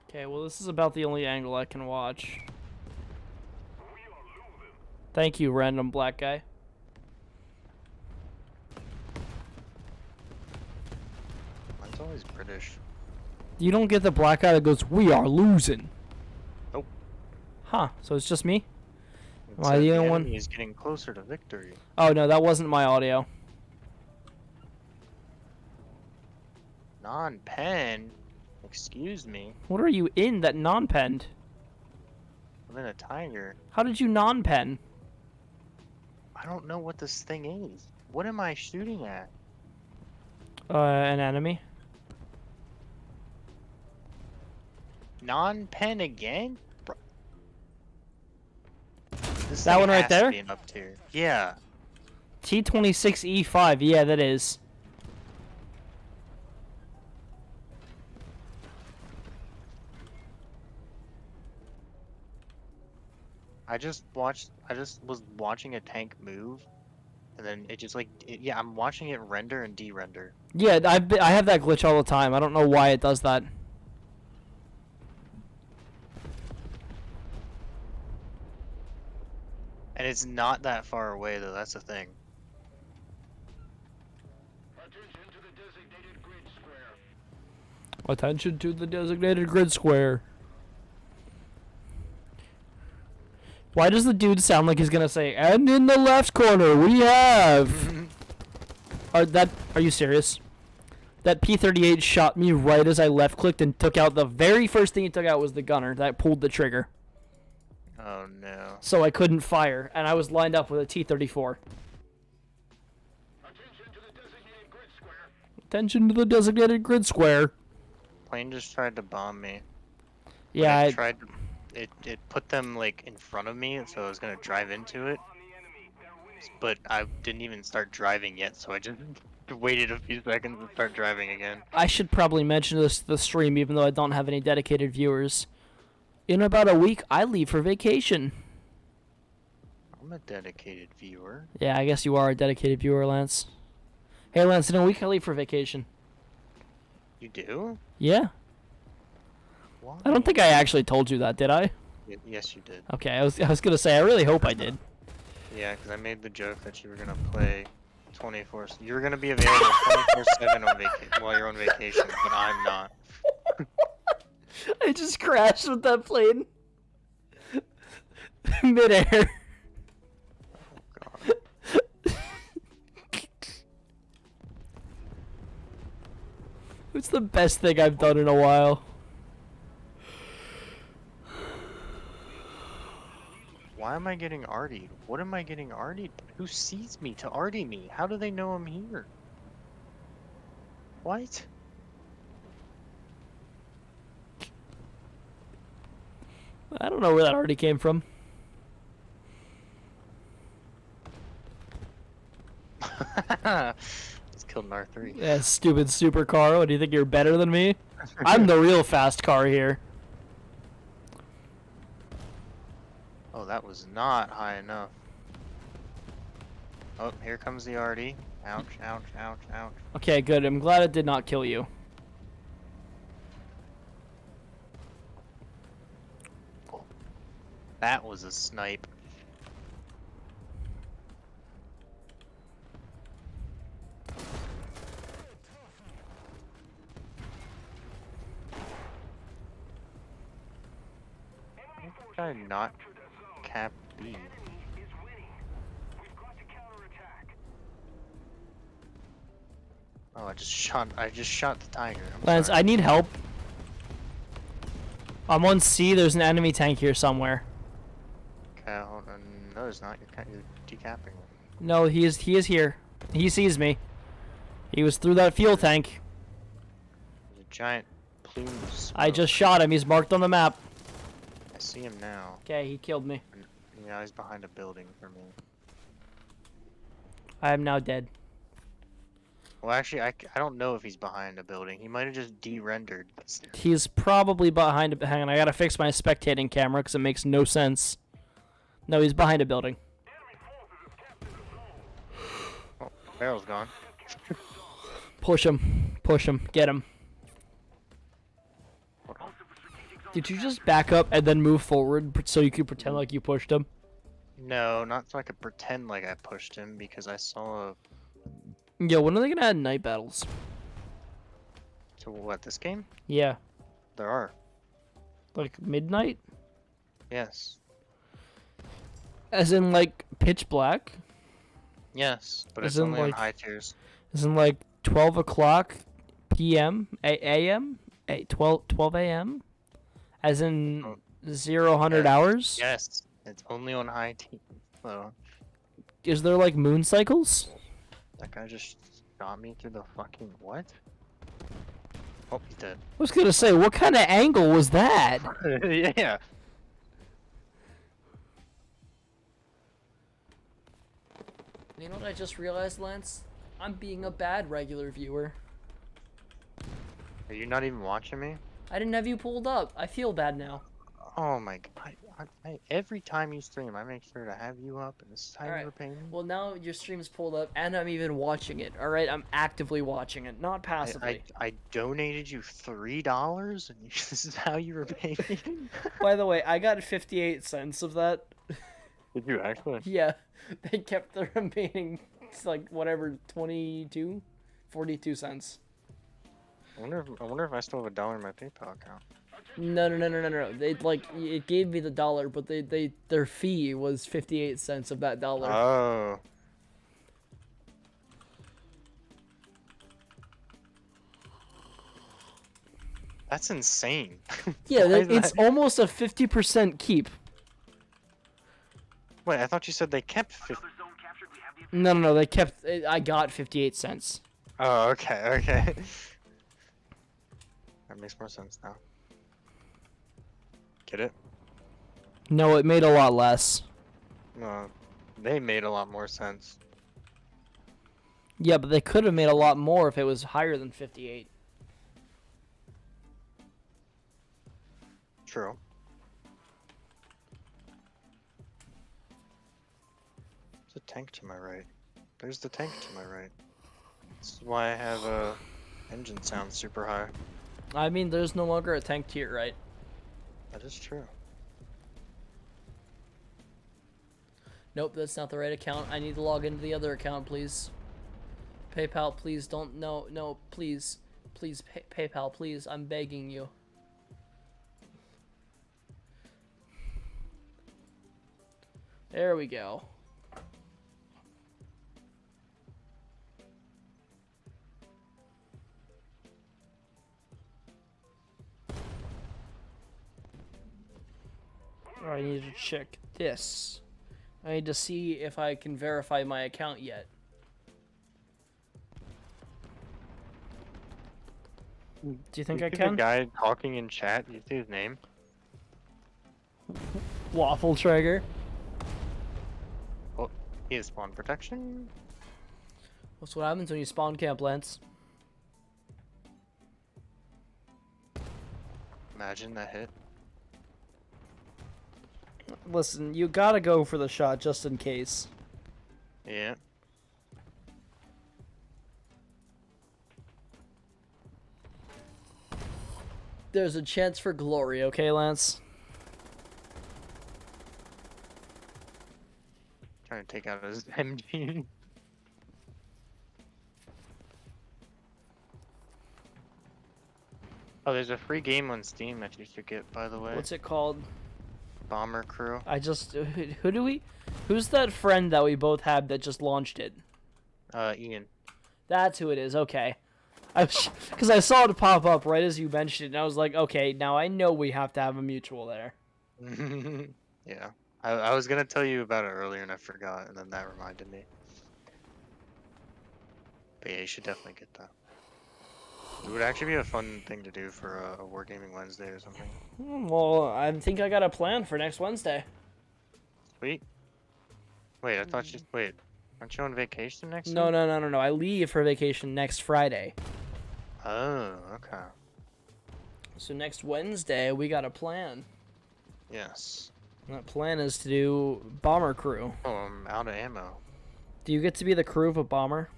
Okay, well this is about the only angle I can watch. Thank you, random black guy. Mine's always British. You don't get the black guy that goes, "We are losing." Nope. Huh, so it's just me? It Am I said the the only one? enemy is getting closer to victory. Oh no, that wasn't my audio. Non-pen? Excuse me. What are you in that non-penned? I'm in a tiger. How did you non-pen? I don't know what this thing is. What am I shooting at? An enemy? Non-pen again? This That thing one right has to there? be an up tier. Yeah. T26E5, yeah, that is. I just was watching a tank move, and then it just yeah, I'm watching it render and de-render. Yeah, I have that glitch all the time. I don't know why it does that. And it's not that far away though, that's the thing. Attention to the designated grid square. Attention to the designated grid square. Why does the dude sound like he's gonna say, "And in the left corner we have"? Are you serious? That P38 shot me right as I left clicked and took out the very first thing he took out was the gunner that pulled the trigger. Oh no. So I couldn't fire, and I was lined up with a T34. Attention to the designated grid square. Attention to the designated grid square. Plane just tried to bomb me. Yeah, It tried to, it put them like in front of me, so I was gonna drive into it. But I didn't even start driving yet, so I just waited a few seconds to start driving again. I should probably mention this to the stream, even though I don't have any dedicated viewers. In about a week, I leave for vacation. I'm a dedicated viewer. Yeah, I guess you are a dedicated viewer, Lance. Hey, Lance, in a week I leave for vacation. You do? Yeah. Why? I don't think I actually told you that, did I? Yes, you did. Okay, I was gonna say, I really hope I did. Yeah, because I made the joke that you were gonna play 24. You were gonna be available 24/7 on while you're on vacation, but I'm not. I just crashed with that plane. Midair. God. It's the best thing I've done in a while. Why am I getting artied? What am I getting artied? Who sees me to arty me? How do they know I'm here? What? I don't know where that already came from. Just killed an R3. Yeah, stupid supercar. What, do you think you're better than me? I'm the real fast car here. Oh, that was not high enough. Oh, here comes the RD. Ouch, ouch, ouch, ouch. Okay, good. I'm glad it did not kill you. That was a snipe. How did I not cap B? Oh, I just shot the tiger. I'm Lance, sorry. I need help. I'm on C. There's an enemy tank here somewhere. Okay, hold on. No, there's not. You're decapping him. No, he is here. He sees me. He was through that fuel tank. There's a giant plume of smoke. I just shot him. He's marked on the map. I see him now. Okay, he killed me. Yeah, he's behind a building for me. I am now dead. Well, actually, I don't know if he's behind a building. He might have just de-rendered. He's probably behind a... Hang on, I gotta fix my spectating camera because it makes no sense. No, he's behind a building. Oh, barrel's gone. Push him. Push him. Get him. Did you just back up and then move forward so you could pretend like you pushed him? No, not so I could pretend like I pushed him because I saw a... Yo, when are they gonna add night battles? To what, this game? Yeah. There are. Like midnight? Yes. As in like pitch black? Yes, but it's As in, only on like- high tiers. As in like 12 o'clock p.m. a.m. 12 a.m. As in Oh. 100 Yeah. hours? Yes, it's only on high tiers. So, Is there like moon cycles? that guy just shot me through the fucking what? Oh, he's dead. I was gonna say, what kind of angle was that? Yeah. You know what I just realized, Lance? I'm being a bad regular viewer. Are you not even watching me? I didn't have you pulled up. I feel bad now. Oh my god. Every time you stream, I make sure to have you up, and this is how Alright. you repay me. Well, now your stream's pulled up, and I'm even watching it. All right, I'm actively watching it, not passively. I donated you $3, and this is how you repay me? By the way, I got 58 cents of that. Did you actually? Yeah, they kept the remaining, like whatever, 42 cents. I wonder if I still have $1 in my PayPal account. No. They like it gave me the dollar, but their fee was 58 cents of that dollar. Oh. That's insane. Yeah, Why is it's that- almost a 50% keep. Wait, I thought you said they kept 50. No, they kept. I got 58 cents. Oh, okay. That makes more sense now. Get it? No, it made a lot less. No, they made a lot more sense. Yeah, but they could have made a lot more if it was higher than 58. True. There's a tank to my right. There's the tank to my right. This is why I have engine sound super high. I mean, there's no longer a tank to your right. That is true. Nope, that's not the right account. I need to log into the other account, please. PayPal, please don't. No, please. Please, PayPal, please. I'm begging you. There we go. I need to check this. I need to see if I can verify my account yet. Do you think I see can? The guy talking in chat, you see his name? Waffle Trigger. Oh, he has spawn protection. That's what happens when you spawn camp, Lance. Imagine that hit. Listen, you gotta go for the shot just in case. Yeah. There's a chance for glory, okay, Lance? Trying to take out his MG. Oh, there's a free game on Steam that you should get, by the way. What's it called? Bomber Crew. I just... Who do we... Who's that friend that we both had that just launched it? Ian. That's who it is, okay. Because I saw it pop up right as you mentioned it, and I was like, okay, now I know we have to have a mutual there. Yeah. I was gonna tell you about it earlier and I forgot, and then that reminded me. But yeah, you should definitely get that. It would actually be a fun thing to do for a Wargaming Wednesday or something. Well, I think I got a plan for next Wednesday. Sweet. Wait, I thought you. Wait, aren't you on vacation next No, week? no, no, no, no. I leave for vacation next Friday. Oh, okay. So next Wednesday, we got a plan. Yes. And that plan is to do bomber crew. Oh, I'm out of ammo. Do you get to be the crew of a bomber?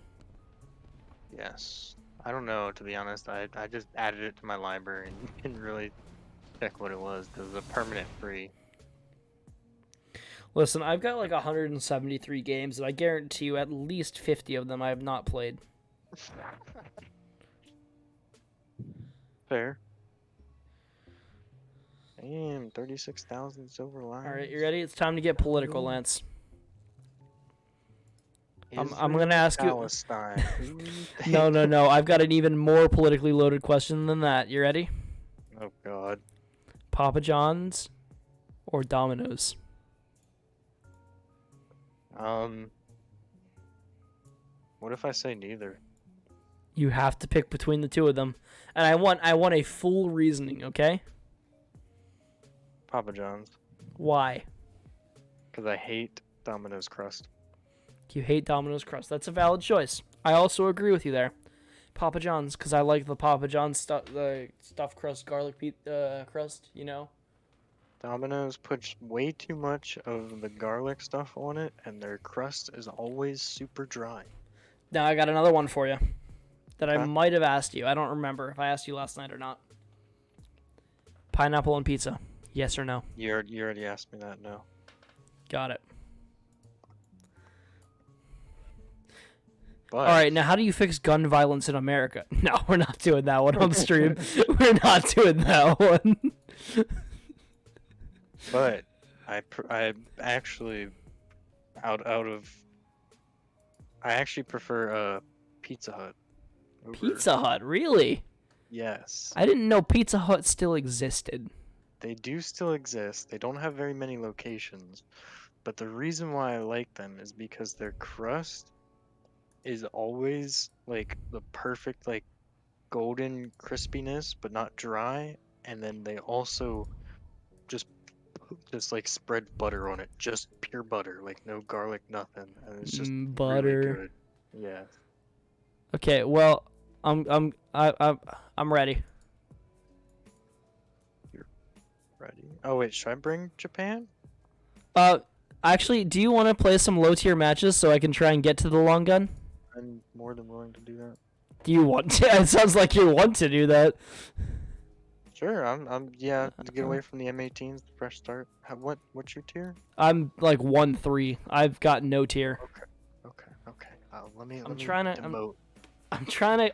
Yes. I don't know, to be honest. I just added it to my library and didn't really check what it was because it's a permanent free. Listen, I've got like 173 games, and I guarantee you at least 50 of them I have not played. Fair. Damn, 36,000 silver lions. All right, you ready? It's time to get political, Lance. I'm Israel, gonna ask you- Palestine. Who do you think- No, no, no. I've got an even more politically loaded question than that. You ready? Oh God. Papa John's or Domino's? What if I say neither? You have to pick between the two of them, and I want a full reasoning. Okay? Papa John's. Why? Because I hate Domino's crust. You hate Domino's crust. That's a valid choice. I also agree with you there. Papa John's, because I like the Papa John's the stuffed crust garlic crust. You know. Domino's puts way too much of the garlic stuff on it, and their crust is always super dry. Now I got another one for you that I Okay. might have asked you. I don't remember if I asked you last night or not. Pineapple on pizza. Yes or no? You already asked me that, no. Got it. But All right, now how do you fix gun violence in America? No, we're not doing that one on stream. We're not doing that one. But I actually I actually prefer Pizza Hut. over- Pizza Hut, really? Yes. I didn't know Pizza Hut still existed. They do still exist. They don't have very many locations. But the reason why I like them is because their crust is always like the perfect like golden crispiness but not dry, and then they also just like spread butter on it, just pure butter, like no garlic, nothing, and it's just Butter. really good. Yeah. Okay, well, I'm ready. Ready? Oh wait, should I bring Japan? Actually, do you want to play some low tier matches so I can try and get to the long gun? I'm more than willing to do that. Do you want to? It sounds like you want to do that. Sure, I'm yeah, to get away from the M18s, fresh start. What's your tier? I'm like 1-3. I've got no tier. Okay. Let me trying to- demote.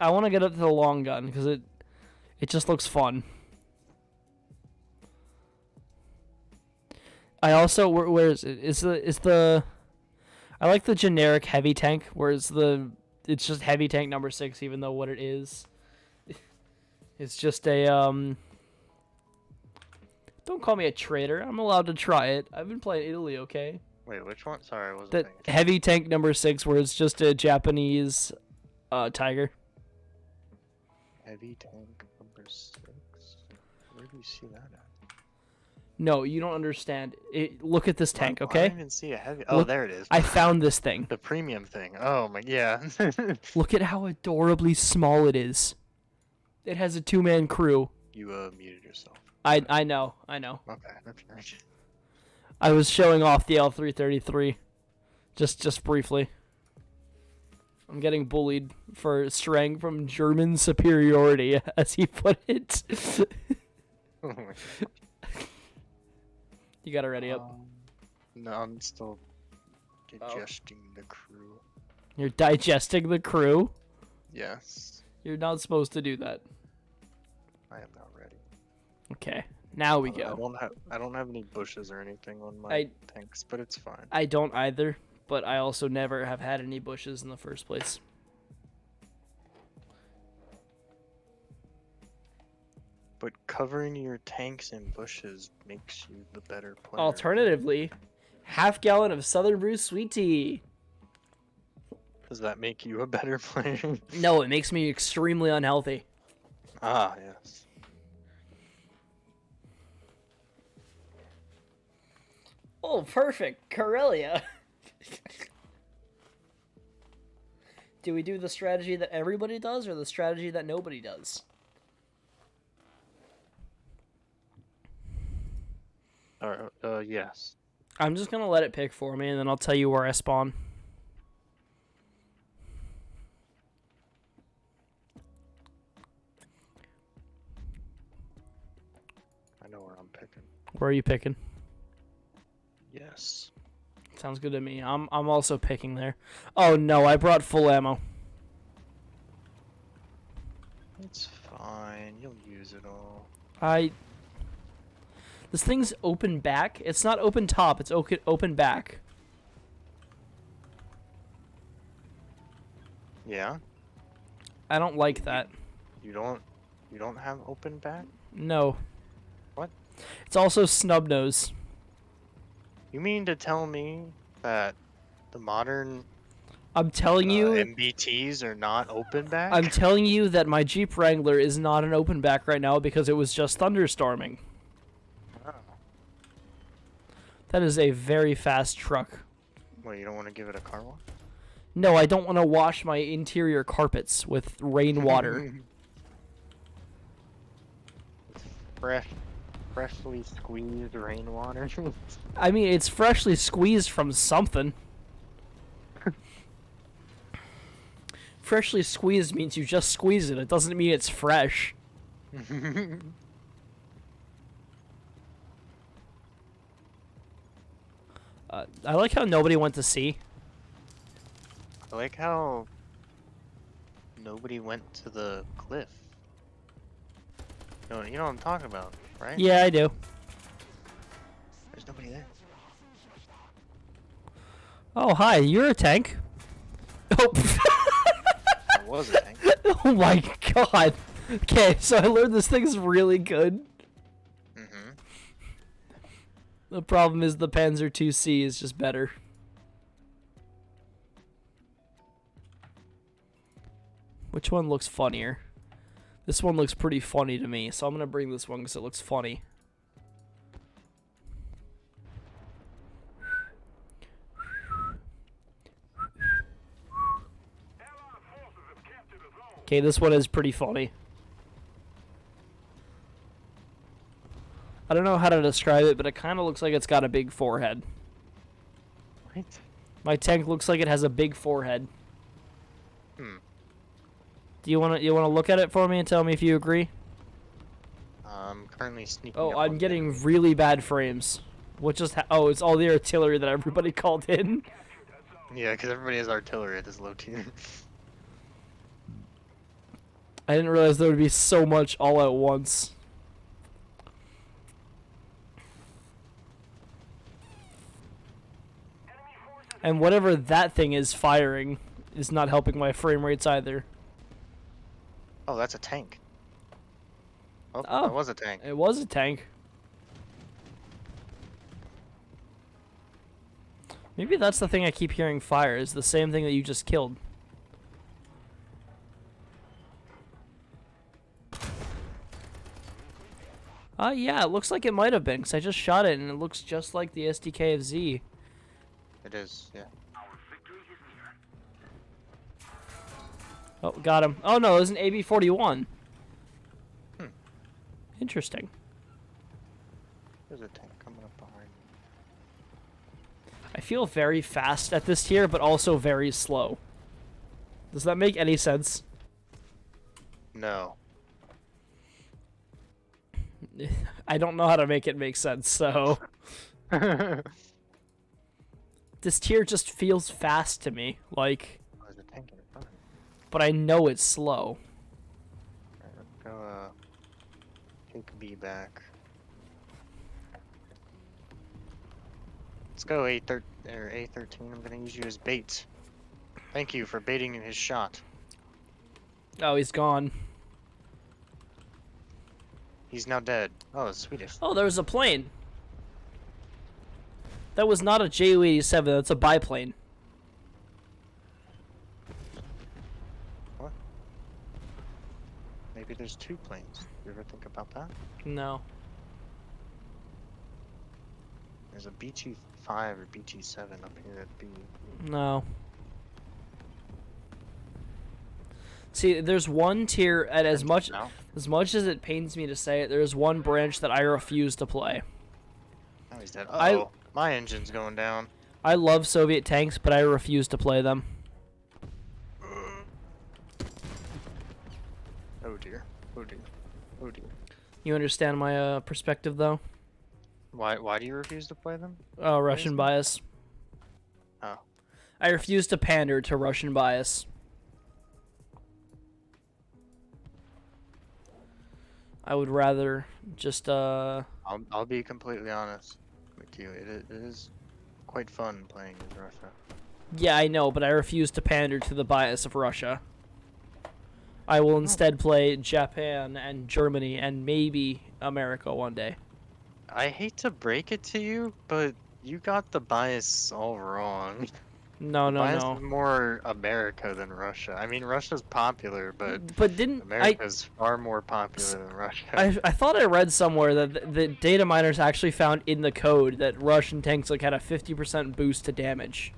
I want to get up to the long gun because it just looks fun. I also where is it? Is the I like the generic heavy tank, whereas it's just heavy tank number 6, even though what it is, it's just a Don't call me a traitor. I'm allowed to try it. I've been playing Italy, okay? Wait, which one? Sorry, I wasn't That paying attention. heavy tank number 6, where it's just a Japanese tiger. Heavy tank number 6. Where do you see that at? No, you don't understand. Look at this tank, I okay? don't even see a heavy. Oh, Look- there it is. I found this thing. The premium thing. Oh my, yeah. Look at how adorably small it is. It has a 2-man crew. You muted yourself. I know. Okay. I was showing off the L333, just briefly. I'm getting bullied for straying from German superiority, as he put it. Oh my God. You gotta ready up. No, I'm still digesting the crew. You're digesting the crew. Yes, You're not supposed to do that. I am not ready. Okay, now we go. I don't have any bushes or anything on my tanks, but it's fine. I don't either, but I also never have had any bushes in the first place. But covering your tanks in bushes makes you the better player. Alternatively, half-gallon of Southern Brew sweet tea. Does that make you a better player? No, it makes me extremely unhealthy. Ah, yes. Oh, perfect. Corellia. Do we do the strategy that everybody does or the strategy that nobody does? Yes. I'm just gonna let it pick for me, and then I'll tell you where I spawn. I know where I'm picking. Where are you picking? Yes. Sounds good to me. I'm also picking there. Oh no, I brought full ammo. It's fine. You'll use it all. This thing's open back. It's not open top. It's open back. Yeah. I don't like that. You don't. You don't have open back. No. What? It's also snub nose. You mean to tell me that the modern I'm telling you. MBTs are not open back? I'm telling you that my Jeep Wrangler is not an open back right now because it was just thunderstorming. Oh. That is a very fast truck. Well, you don't want to give it a car wash? No, I don't want to wash my interior carpets with rainwater. Freshly squeezed rainwater. I mean, it's freshly squeezed from something. Freshly squeezed means you just squeeze it. It doesn't mean it's fresh. I like how nobody went to sea. I like how nobody went to the cliff. You know what I'm talking about, right? Yeah, I do. There's nobody there. Oh, hi. You're a tank. Oh. There was a tank. Oh my god. Okay, so I learned this thing's really good. Mm-hmm. The problem is the Panzer II-C is just better. Which one looks funnier? This one looks pretty funny to me, so I'm gonna bring this one because it looks funny. Okay, this one is pretty funny. I don't know how to describe it, but it kind of looks like it's got a big forehead. What? My tank looks like it has a big forehead. Hmm. Do you wanna look at it for me and tell me if you agree? I'm currently sneaking Oh, up I'm on getting them. really bad frames. What just oh, it's all the artillery that everybody called in. Yeah, because everybody has artillery at this low tier. I didn't realize there would be so much all at once. And whatever that thing is firing is not helping my frame rates either. Oh, that's a tank. Oh, Oh. that was a tank. It was a tank. Maybe that's the thing I keep hearing fire, is the same thing that you just killed. Yeah, it looks like it might have been, because I just shot it, and it looks just like the SDK of Z. It is, yeah. Oh, got him. Oh no, it was an AB-41. Hmm. Interesting. There's a tank coming up behind me. I feel very fast at this tier, but also very slow. Does that make any sense? No. I don't know how to make it make sense, so... This tier just feels fast to me, like... Oh, there's a tank in front of me. But I know it's slow. Alright, let's go, take B back. Let's go A13. I'm gonna use you as bait. Thank you for baiting his shot. Oh, he's gone. He's now dead. Oh, it's Swedish. Oh, there was a plane. That was not a Ju-87, that's a biplane. What? Maybe there's two planes. You ever think about that? No. There's a BT5 or BT7 up here at B. No. See, there's one tier, and as much No? as it pains me to say it, there's one branch that I refuse to play. Oh, he's dead. I- Uh-oh. My engine's going down. I love Soviet tanks, but I refuse to play them. Oh dear. Oh dear. Oh dear. You understand my perspective, though? Why do you refuse to play them? Oh, Russian bias. Oh. I refuse to pander to Russian bias. I would rather just I'll be completely honest with you. It is quite fun playing as Russia. Yeah, I know, but I refuse to pander to the bias of Russia. I will instead play Japan and Germany and maybe America one day. I hate to break it to you, but you got the bias all wrong. No, no, Bias no. is more America than Russia. I mean, Russia's popular, but But didn't America's far more popular than Russia. I thought I read somewhere that the data miners actually found in the code that Russian tanks like had a 50% boost to damage.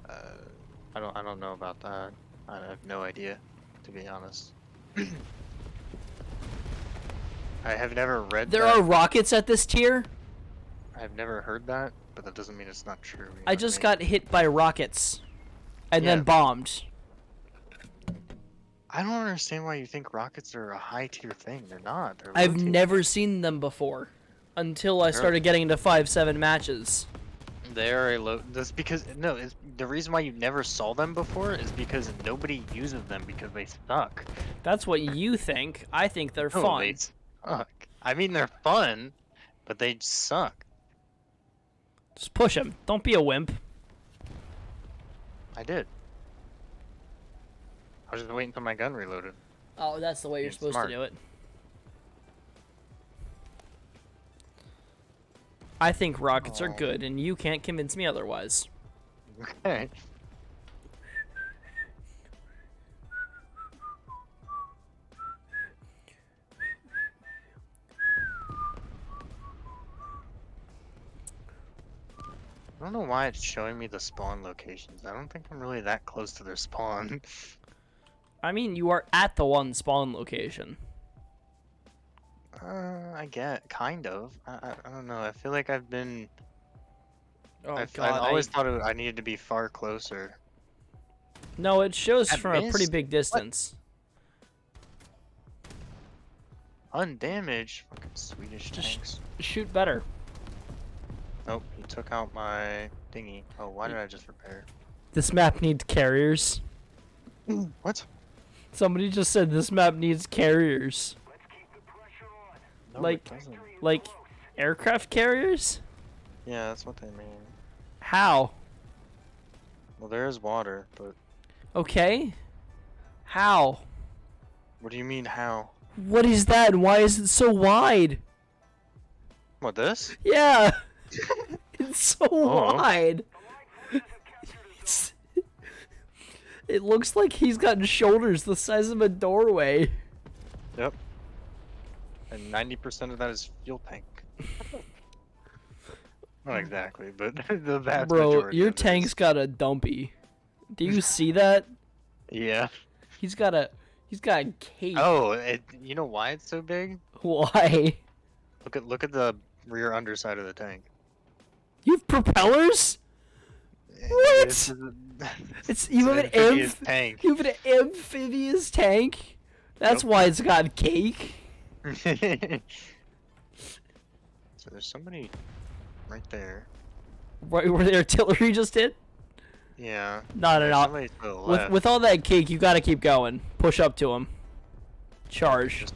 I don't know about that. I have no idea, to be honest. I have never read There that. are rockets at this tier. I've never heard that, but that doesn't mean it's not true. You know I what just mean? got hit by rockets and then Yeah. bombed. I don't understand why you think rockets are a high tier thing. They're not. They're I've low tier. never seen them before until I started getting into 5-7 matches. They are a low. That's because no. The reason why you never saw them before is because nobody uses them because they suck. That's what you think. I think they're No, fun. they suck. I mean, they're fun, but they suck. Just push him. Don't be a wimp. I did. I was just waiting until my gun reloaded. Oh, that's the way you're Being supposed smart. to do it. I think rockets are Aw. good, and you can't convince me otherwise. Okay. I don't know why it's showing me the spawn locations. I don't think I'm really that close to their spawn. I mean, you are at the one spawn location. I get kind of. I don't know. I feel like I've been. Oh I've god. always thought I needed to be far closer. No, it shows I from a pretty missed? big distance. Undamaged. Fucking Swedish Just- tanks. Shoot better. Nope, he took out my thingy. Oh, why did I just repair? This map needs carriers. What? Somebody just said this map needs carriers. Let's keep the pressure on. No, Like- it doesn't. Like, aircraft carriers? Yeah, that's what they mean. How? Well, there is water, but Okay. How? what do you mean how? What is that, and why is it so wide? What, this? Yeah. It's so Oh. wide. It's, it looks like he's got shoulders the size of a doorway. Yep. And 90% of that is fuel tank. Not exactly, but the vast Bro, majority your of it tank's is- got a dumpy. Do you see that? Yeah. He's got a cape. Oh, you know why it's so big? Why? Look at the rear underside of the tank. You have propellers? It's, It's you have an amphibious tank. You have an amphibious tank. That's Yep. why it's got cake. So there's somebody right there. Right where the artillery just hit. Yeah. No, no, There's no. somebody to the left. With all that cake, you gotta keep going. Push up to him. Charge. Just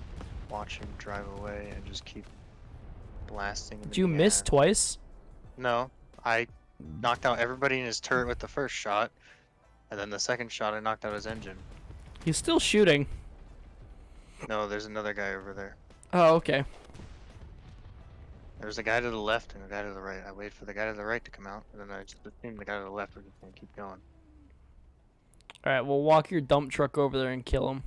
watch him drive away and just keep blasting. him Did in you the miss air. twice? No, I knocked out everybody in his turret with the first shot, and then the second shot I knocked out his engine. He's still shooting. No, there's another guy over there. Oh, okay. There's a guy to the left and a guy to the right. I waited for the guy to the right to come out, and then I just assumed the guy to the left was just gonna keep going. Alright, well, walk your dump truck over there and kill him.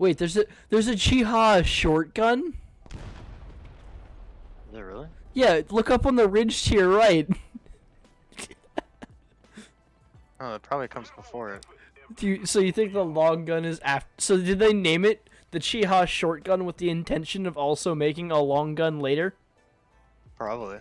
Wait, there's a Chiha shotgun? Is it really? Yeah, look up on the ridge to your right. Oh, it probably comes before it. So you think the long gun is after? So did they name it the Chiha shotgun with the intention of also making a long gun later? Probably.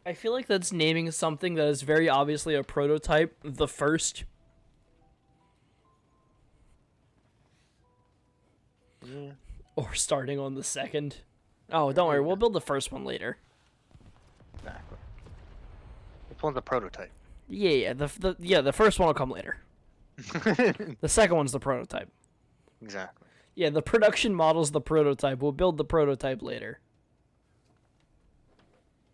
I feel like that's naming something that is very obviously a prototype the first. Yeah. Or starting on the second. Oh, don't worry, we'll build the first one later. Exactly. This one's a prototype. Yeah, the first one will come later. The second one's the prototype. Exactly. Yeah, the production model's the prototype. We'll build the prototype later.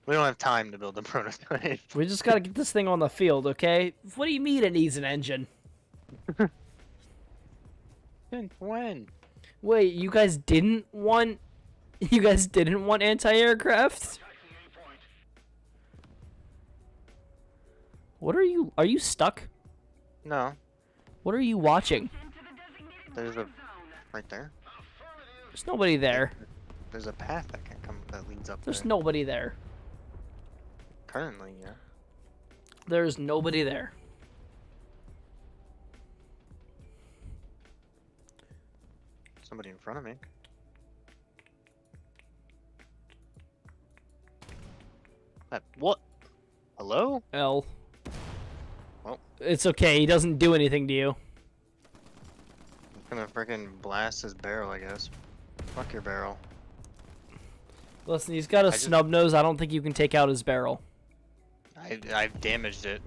We don't have time to build a prototype. We just gotta get this thing on the field, okay? What do you mean it needs an engine? Since when? Wait, you guys didn't want anti-aircraft? What are you stuck? No. What are you watching? There's a right there. There's nobody there. There's a path that leads up There's there. nobody there. Currently, yeah. There's nobody there. Somebody in front of me. What? Hello? L. Well. It's okay, he doesn't do anything to you. I'm gonna freaking blast his barrel, I guess. Fuck your barrel. Listen, he's got a just- snub nose. I don't think you can take out his barrel. I've damaged it.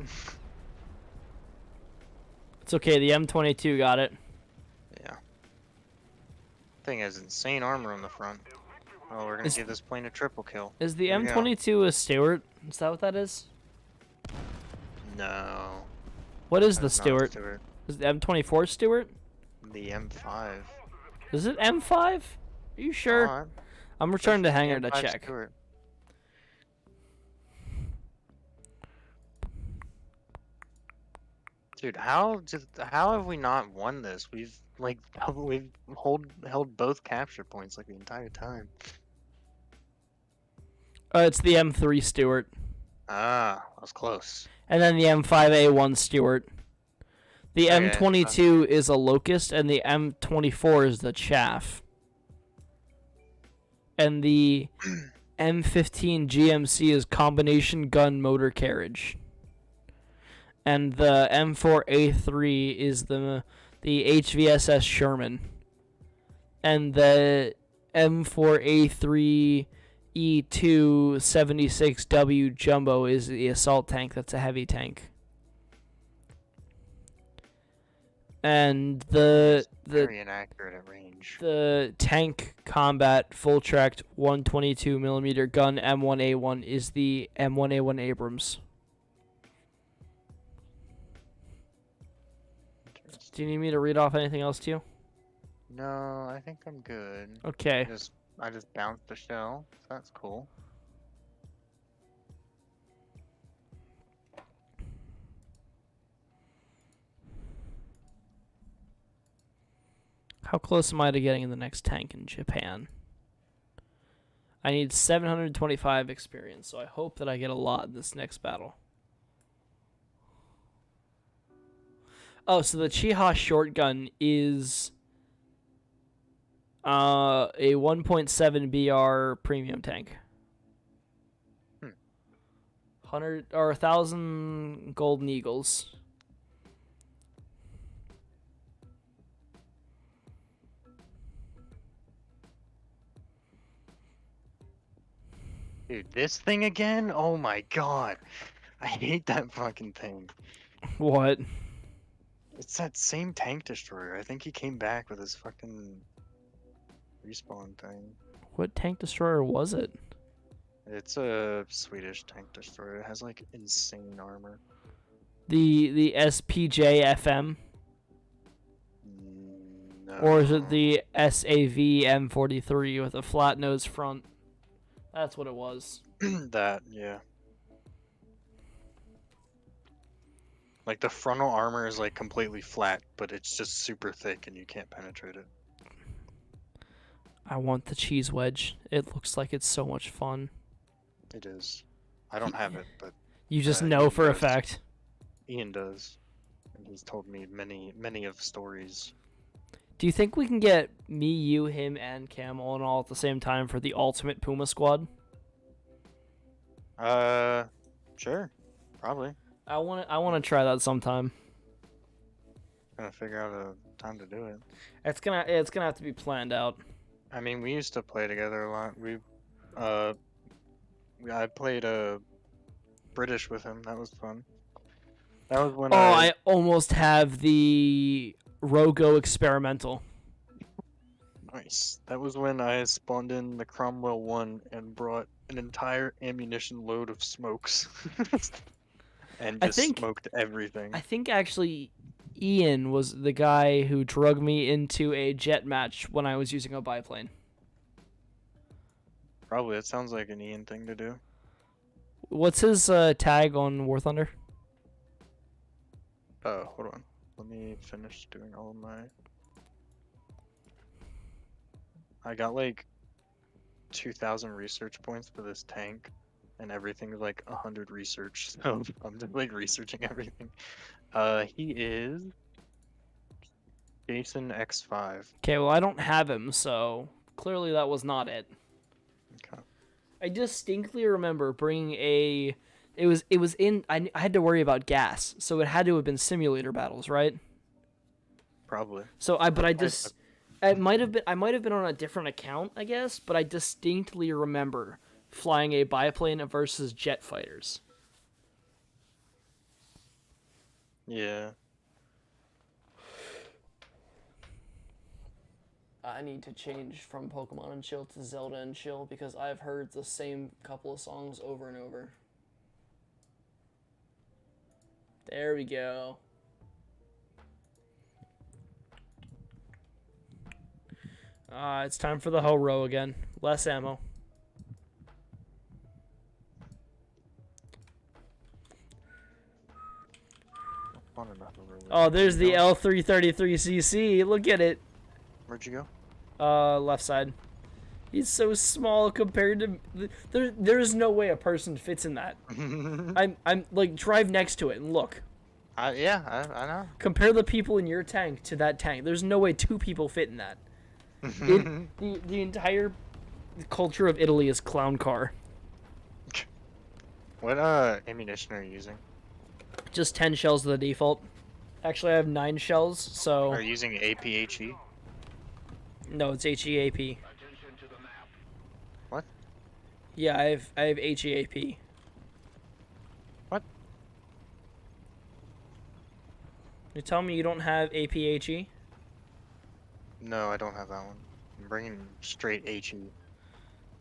It's okay, the M22 got it. Yeah. Thing has insane armor on the front. Oh, we're gonna give this plane a triple kill. Is the Here we go. M22 a Stewart? Is that what that is? No. What is the That's not Stewart? Stewart. Is the M24 Stewart? The M5. Is it M5? Are you sure? Alright. I'm returning to hangar to M5 check. Stewart. Dude, how have we not won this? We've held both capture points like the entire time. It's the M3 Stewart. Ah, that was close. And then the M5A1 Stewart. The Okay, M22 is a Locust, and the M24 is the Chaff. And the M15 GMC is combination gun motor carriage. And the M4A3 is the HVSS Sherman. And the M4A3 E276W Jumbo is the assault tank. That's a heavy tank. And Very inaccurate at range. the tank combat full tracked 122mm gun M1A1 is the M1A1 Abrams. Do you need me to read off anything else to you? No, I think I'm good. Okay. I just bounced the shell. So that's cool. How close am I to getting in the next tank in Japan? I need 725 experience, so I hope that I get a lot in this next battle. Oh, so the Chiha shotgun is a 1.7 BR premium tank. 100 or 1,000 golden eagles. Dude, this thing again? Oh my god. I hate that fucking thing. What? It's that same tank destroyer. I think he came back with his fucking respawn thing. What tank destroyer was it? It's a Swedish tank destroyer. It has like insane armor. The SPJ FM? No. Or is it the SAV M43 with a flat nose front? That's what it was. That, yeah. Like the frontal armor is like completely flat, but it's just super thick and you can't penetrate it. I want the cheese wedge. It looks like it's so much fun. It is. I don't have it, but You just know Ian for a does. fact. Ian does. And he's told me many of stories. Do you think we can get me, you, him, and Cam all at the same time for the ultimate Puma squad? Sure. Probably. I want to try that sometime. Gonna figure out a time to do it. It's gonna have to be planned out. I mean, we used to play together a lot. Uh, I played British with him. That was fun. That was when Oh, I almost have the Rogo experimental. Nice. That was when I spawned in the Cromwell 1 and brought an entire ammunition load of smokes. And I just think- smoked everything. I think actually Ian was the guy who drug me into a jet match when I was using a biplane. Probably. It sounds like an Ian thing to do. What's his tag on War Thunder? Hold on. Let me finish doing all of my... I got like 2,000 research points for this tank, and everything's like 100 research, so I'm just like researching everything. He is Jason X5. Okay, well I don't have him, so clearly that was not it. Okay. I distinctly remember bringing a. It was in. I had to worry about gas, so it had to have been simulator battles, right? Probably. So I might have been on a different account, I guess, but I distinctly remember flying a biplane versus jet fighters. Yeah. I need to change from Pokemon and Chill to Zelda and Chill because I've heard the same couple of songs over and over. There we go. It's time for the Ho Row again. Less ammo. Fun enough over there. Oh, there's the Where'd L333CC. Look at it. you go? Left side. He's so small compared to there's no way a person fits in that. I'm like drive next to it and look. Yeah, I know. Compare the people in your tank to that tank. There's no way two people fit in that. The entire culture of Italy is clown car. What ammunition are you using? Just 10 shells to the default. Actually, I have 9 shells, so Are you using APHE? no, it's HEAP. Attention to the map. What? Yeah, I have HEAP. What? You tell me you don't have APHE? No, I don't have that one. I'm bringing straight HE.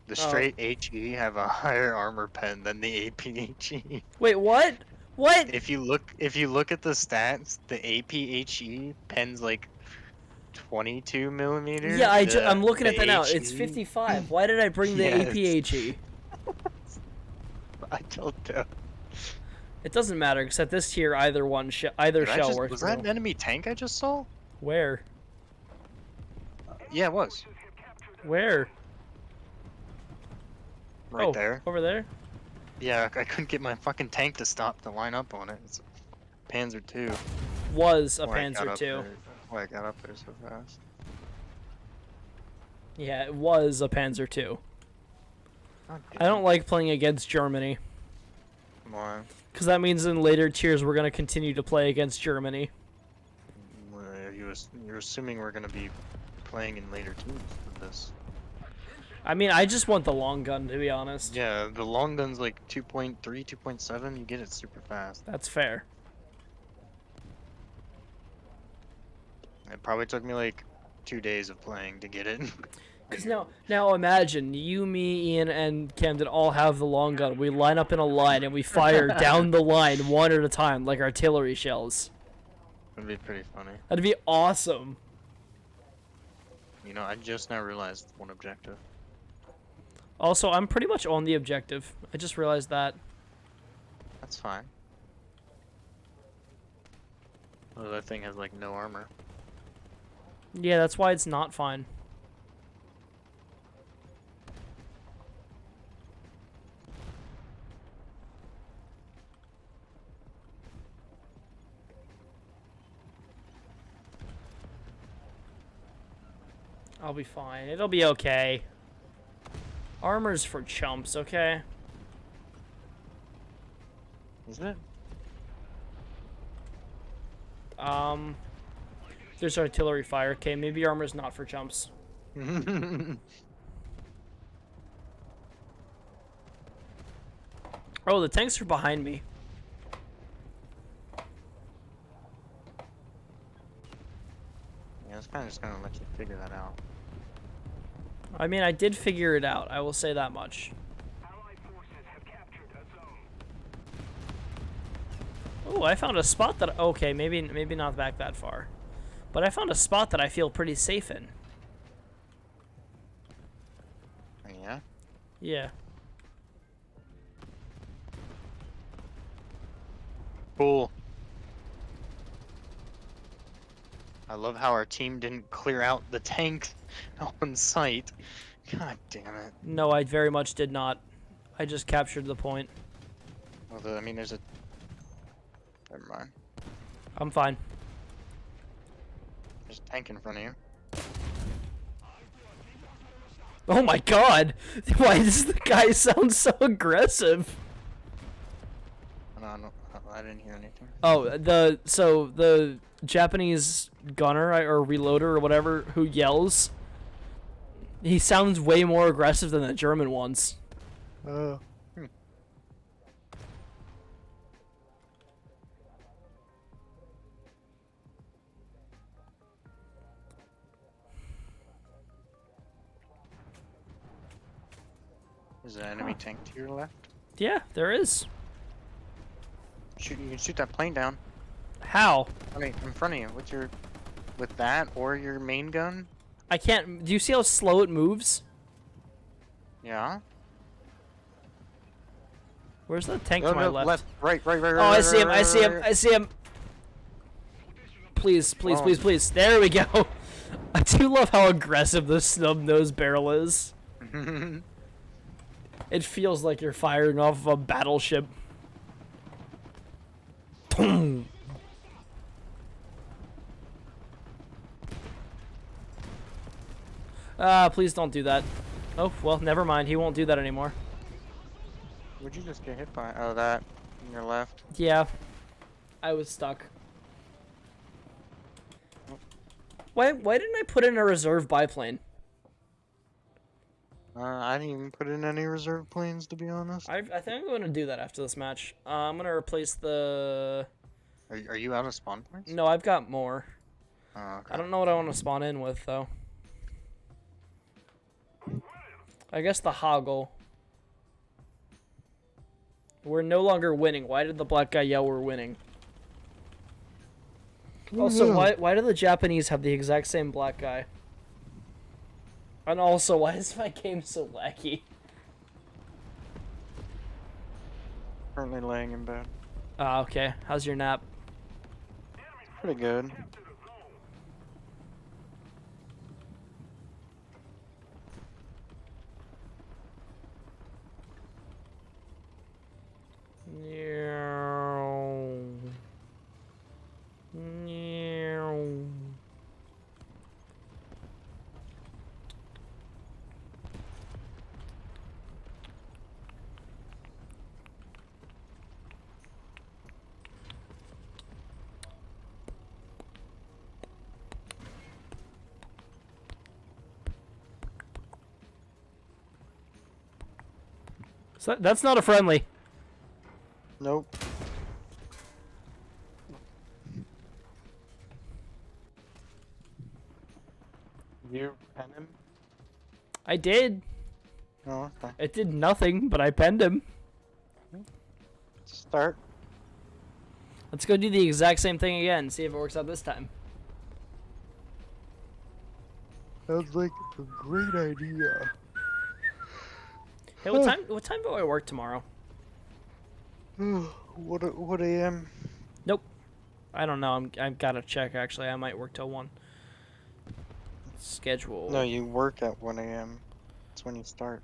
The Oh. straight HE have a higher armor pen than the APHE. Wait, what? What? If you look at the stats, the APHE pen's like 22 millimeters. Yeah, I'm looking at that now. It's HE 55. Why did I bring the Yes. APHE? I don't know. It doesn't matter, because at this tier, either Did I shell just- works. was for that an me. enemy tank I just saw? Where? Yeah, it was. Where? Right Oh, there. over there? Yeah, I couldn't get my fucking tank to stop to line up on it. It's a Panzer II. Was a Why I got Panzer up II. there- Why I got up there so fast. Yeah, it was a Panzer II. God I don't like playing against Germany, damn. Why? because that means in later tiers we're going to continue to play against Germany. You're assuming we're gonna be playing in later teams with this. I mean, I just want the long gun, to be honest. Yeah, the long gun's like 2.3, 2.7. You get it super fast. That's fair. It probably took me like 2 days of playing to get it. Because now imagine, you, me, Ian, and Camden all have the long gun. We line up in a line and we fire down the line one at a time like artillery shells. It'd be pretty funny. That'd be awesome. You know, I just now realized one objective. Also, I'm pretty much on the objective. I just realized that. That's fine. Oh, that thing has like no armor. Yeah, that's why it's not fine. I'll be fine. It'll be okay. Armor's for chumps, okay? Is it? There's artillery fire. Okay, maybe armor's not for chumps. Oh, the tanks are behind me. Yeah, it's kind of just gonna let you figure that out. I mean, I did figure it out. I will say that much. Allied forces have captured a zone. Oh, I found a spot that... Okay, maybe not back that far. But I found a spot that I feel pretty safe in. Yeah? Yeah. Cool. I love how our team didn't clear out the tanks on site. God damn it. No, I very much did not. I just captured the point. Although, I mean, there's a... Never mind. I'm fine. There's a tank in front of you. Oh my god! Why does the guy sound so aggressive? No, I didn't hear anything. Oh, the Japanese gunner or reloader or whatever who yells, he sounds way more aggressive than the German ones. Oh. There's an enemy tank to your left. Yeah, there is. Shoot! You can shoot that plane down. How? I mean, in front of you with that or your main gun. I can't. Do you see how slow it moves? Yeah. Where's the tank No, to my no, left? Right. Oh, I see him. I see him. I see him. Please, please, Oh. please, please. There we go. I do love how aggressive the snub-nosed barrel is. It feels like you're firing off of a battleship. Boom. Please don't do that. Oh, well, never mind. He won't do that anymore. Would you just get hit by? Oh, that on your left. Yeah. I was stuck. Why didn't I put in a reserve biplane? I didn't even put in any reserve planes, to be honest. I think I'm going to do that after this match. I'm going to replace the... Are you out of spawn points? No, I've got more. Oh, okay. I don't know what I want to spawn in with, though. I guess the Hoggle. We're no longer winning. Why did the black guy yell we're winning? Also, why do the Japanese have the exact same black guy? And also, why is my game so laggy? Currently laying in bed. Ah, okay. How's your nap? Pretty good. So that's not a friendly. Nope. You pen him? I did. Oh, okay. It did nothing, but I penned him. Start. Let's go do the exact same thing again. See if it works out this time. Sounds like a great idea. Hey, what time do I work tomorrow? What a.m.? Nope. I don't know. I've got to check actually. I might work till 1. Schedule. No, you work at 1 a.m. That's when you start.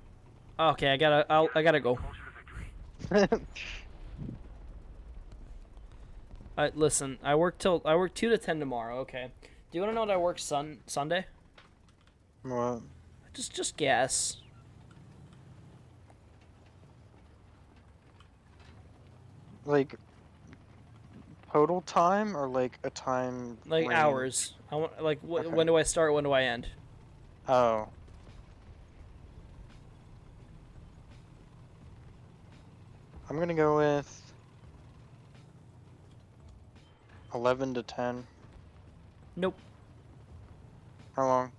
Okay, I gotta go. Listen, I work 2 to 10 tomorrow. Okay. Do you want to know what I work Sunday? What? Just guess. Like total time or like a time Like range? hours. I want like Okay. when do I start? When do I end? Oh. I'm gonna go with 11 to 10. Nope. How long?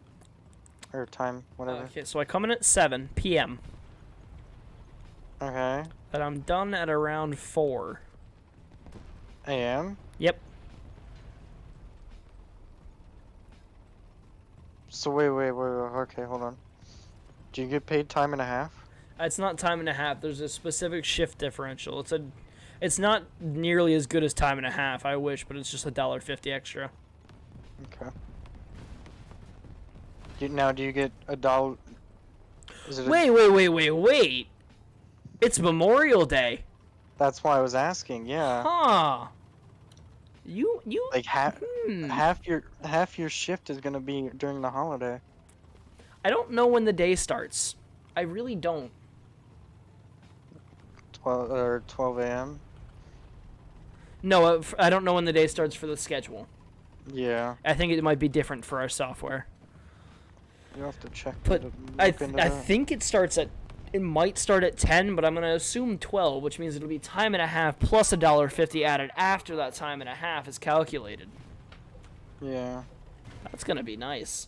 Or time, whatever. Okay, so I come in at 7 p.m. Okay. and I'm done at around 4. A.M. Yep. So wait. Okay, hold on. Do you get paid time and a half? It's not time and a half. There's a specific shift differential. It's not nearly as good as time and a half. I wish, but it's just $1.50 extra. Okay. Now, do you get $1? Is it? Wait. It's Memorial Day. That's why I was asking. Yeah. Huh. You. Like Hmm. half your shift is gonna be during the holiday. I don't know when the day starts. I really don't. 12 a.m. No, I don't know when the day starts for the schedule. Yeah. I think it might be different for our software. You have to check. But look I into that. think it might start at 10, but I'm gonna assume 12, which means it'll be time and a half plus $1.50 added after that time and a half is calculated. Yeah. That's gonna be nice.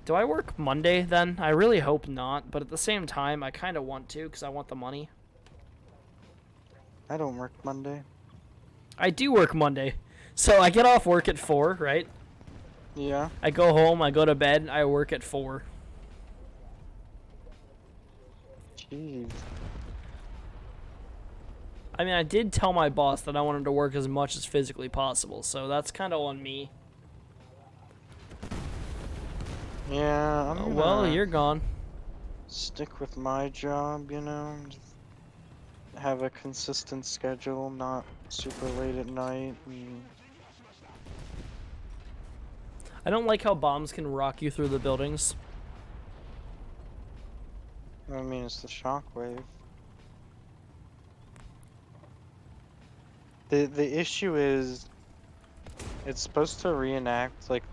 Do I work Monday then? I really hope not, but at the same time, I kind of want to because I want the money. I don't work Monday. I do work Monday, so I get off work at 4, right? Yeah. I go home, I go to bed, I work at 4. Jeez. I mean, I did tell my boss that I wanted to work as much as physically possible, so that's kind of on me. Yeah. I'm Well, gonna you're gone. stick with my job. Just have a consistent schedule, not super late at night. I don't like how bombs can rock you through the buildings. I mean, it's the shockwave. The issue is, it's supposed to reenact like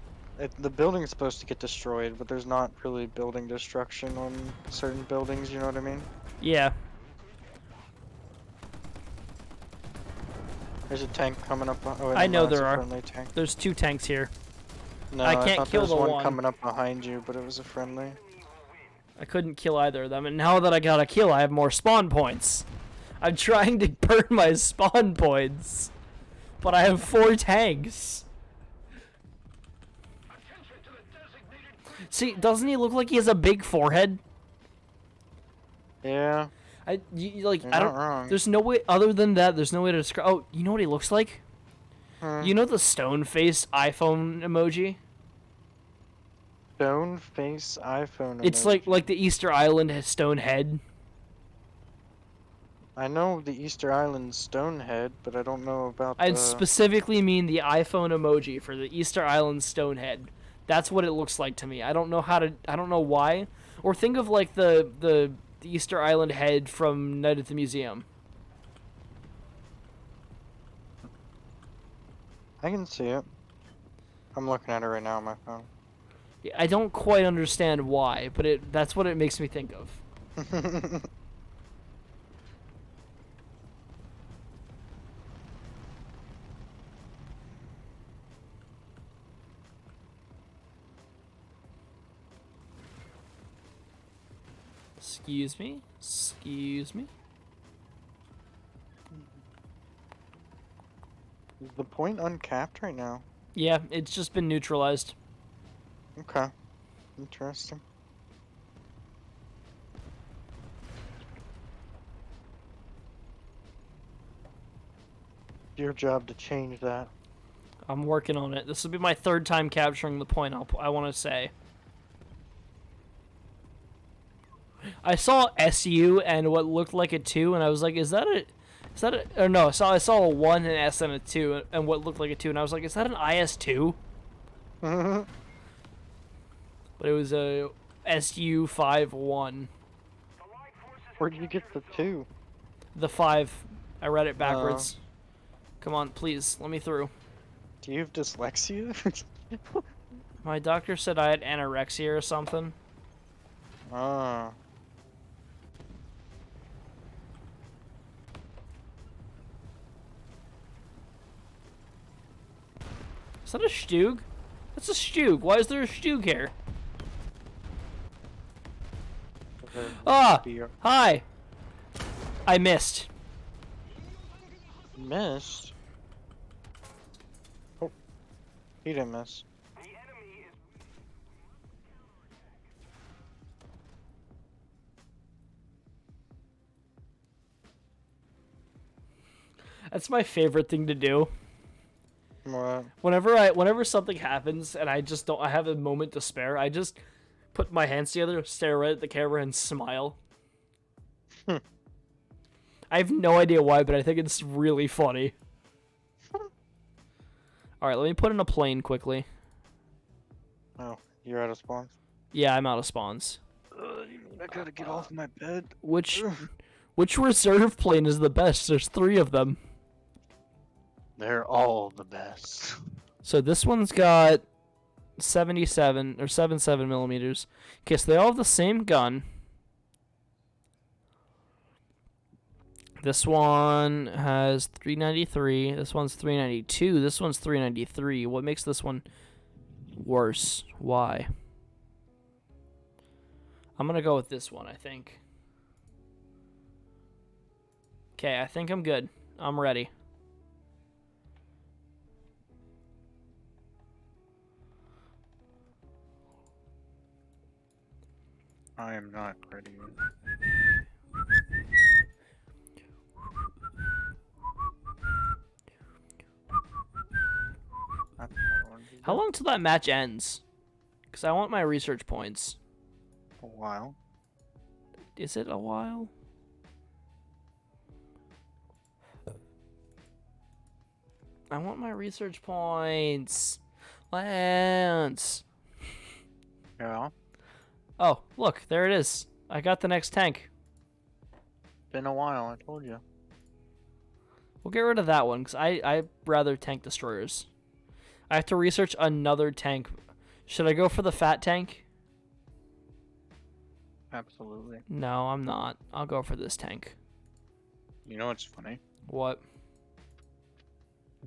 the building's supposed to get destroyed, but there's not really building destruction on certain buildings. You know what I mean? Yeah. There's a tank coming up. Oh, I know it's there a are. friendly tank. There's 2 tanks here. No, I can't thought kill there was the one one. coming up behind you, but it was a friendly. I couldn't kill either of them, and now that I got a kill, I have more spawn points. I'm trying to burn my spawn points, but I have 4 tanks. See, doesn't he look like he has a big forehead? Yeah. I You're I don't. not wrong. There's no way other than that. There's no way to describe. Oh, you know what he looks like? You know the stone face iPhone emoji? Stone face iPhone. It's emoji. like the Easter Island stone head. I know the Easter Island Stonehead, but I don't know about I the. specifically mean the iPhone emoji for the Easter Island stone head. That's what it looks like to me. I don't know why. Or think of like the Easter Island head from Night at the Museum. I can see it. I'm looking at it right now on my phone. I don't quite understand why, but that's what it makes me think of. Excuse me? Excuse me? Is the point uncapped right now? Yeah, it's just been neutralized. Okay. Interesting. your job to change that. I'm working on it. This will be my third time capturing the point. I want to say. I saw SU and what looked like a 2, and I was like, is that a... Or no, I saw a 1, an S, and a 2, and what looked like a 2, and I was like, is that an IS-2? But it was a SU-51. Where'd you get the 2? The 5. I read it backwards. Come on, please, let me through. Do you have dyslexia? My doctor said I had anorexia or something. Ah. Is that a Stug? That's a Stug. Why is there a Stug here? Ah! Hi! I missed. Missed? Oh. He didn't miss. That's my favorite thing to do. What? Whenever something happens and I have a moment to spare, I just put my hands together, stare right at the camera, and smile. I have no idea why, but I think it's really funny. Alright, let me put in a plane quickly. Oh, you're out of spawns? Yeah, I'm out of spawns. I gotta get off my bed. Which reserve plane is the best? There's 3 of them. They're all the best. So this one's got 77 or 77 millimeters. Okay, so they all have the same gun. This one has 393. This one's 392. This one's 393. What makes this one worse? Why? I'm gonna go with this one, I think. Okay, I think I'm good. I'm ready. I am not ready. How long till that match ends? Because I want my research points. A while. Is it a while? I want my research points. Lance. Yeah. Oh, look, there it is. I got the next tank. Been a while, I told you. We'll get rid of that one, because I rather tank destroyers. I have to research another tank. Should I go for the fat tank? Absolutely. No, I'm not. I'll go for this tank. You know what's funny? What?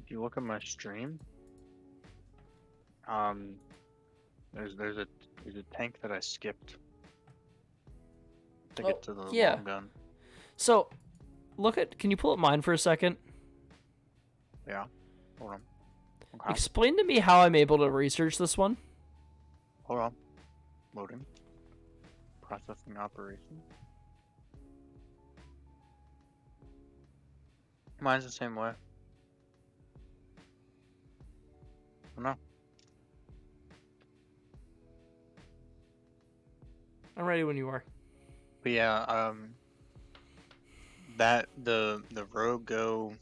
If you look at my stream, there's a tank that I skipped to get to the long gun. So, can you pull up mine for a second? Yeah. Hold on. Okay. Explain to me how I'm able to research this one. Hold on. Loading. Processing operation. Mine's the same way. Oh, no. I'm ready when you are. But yeah, that the Rogue Go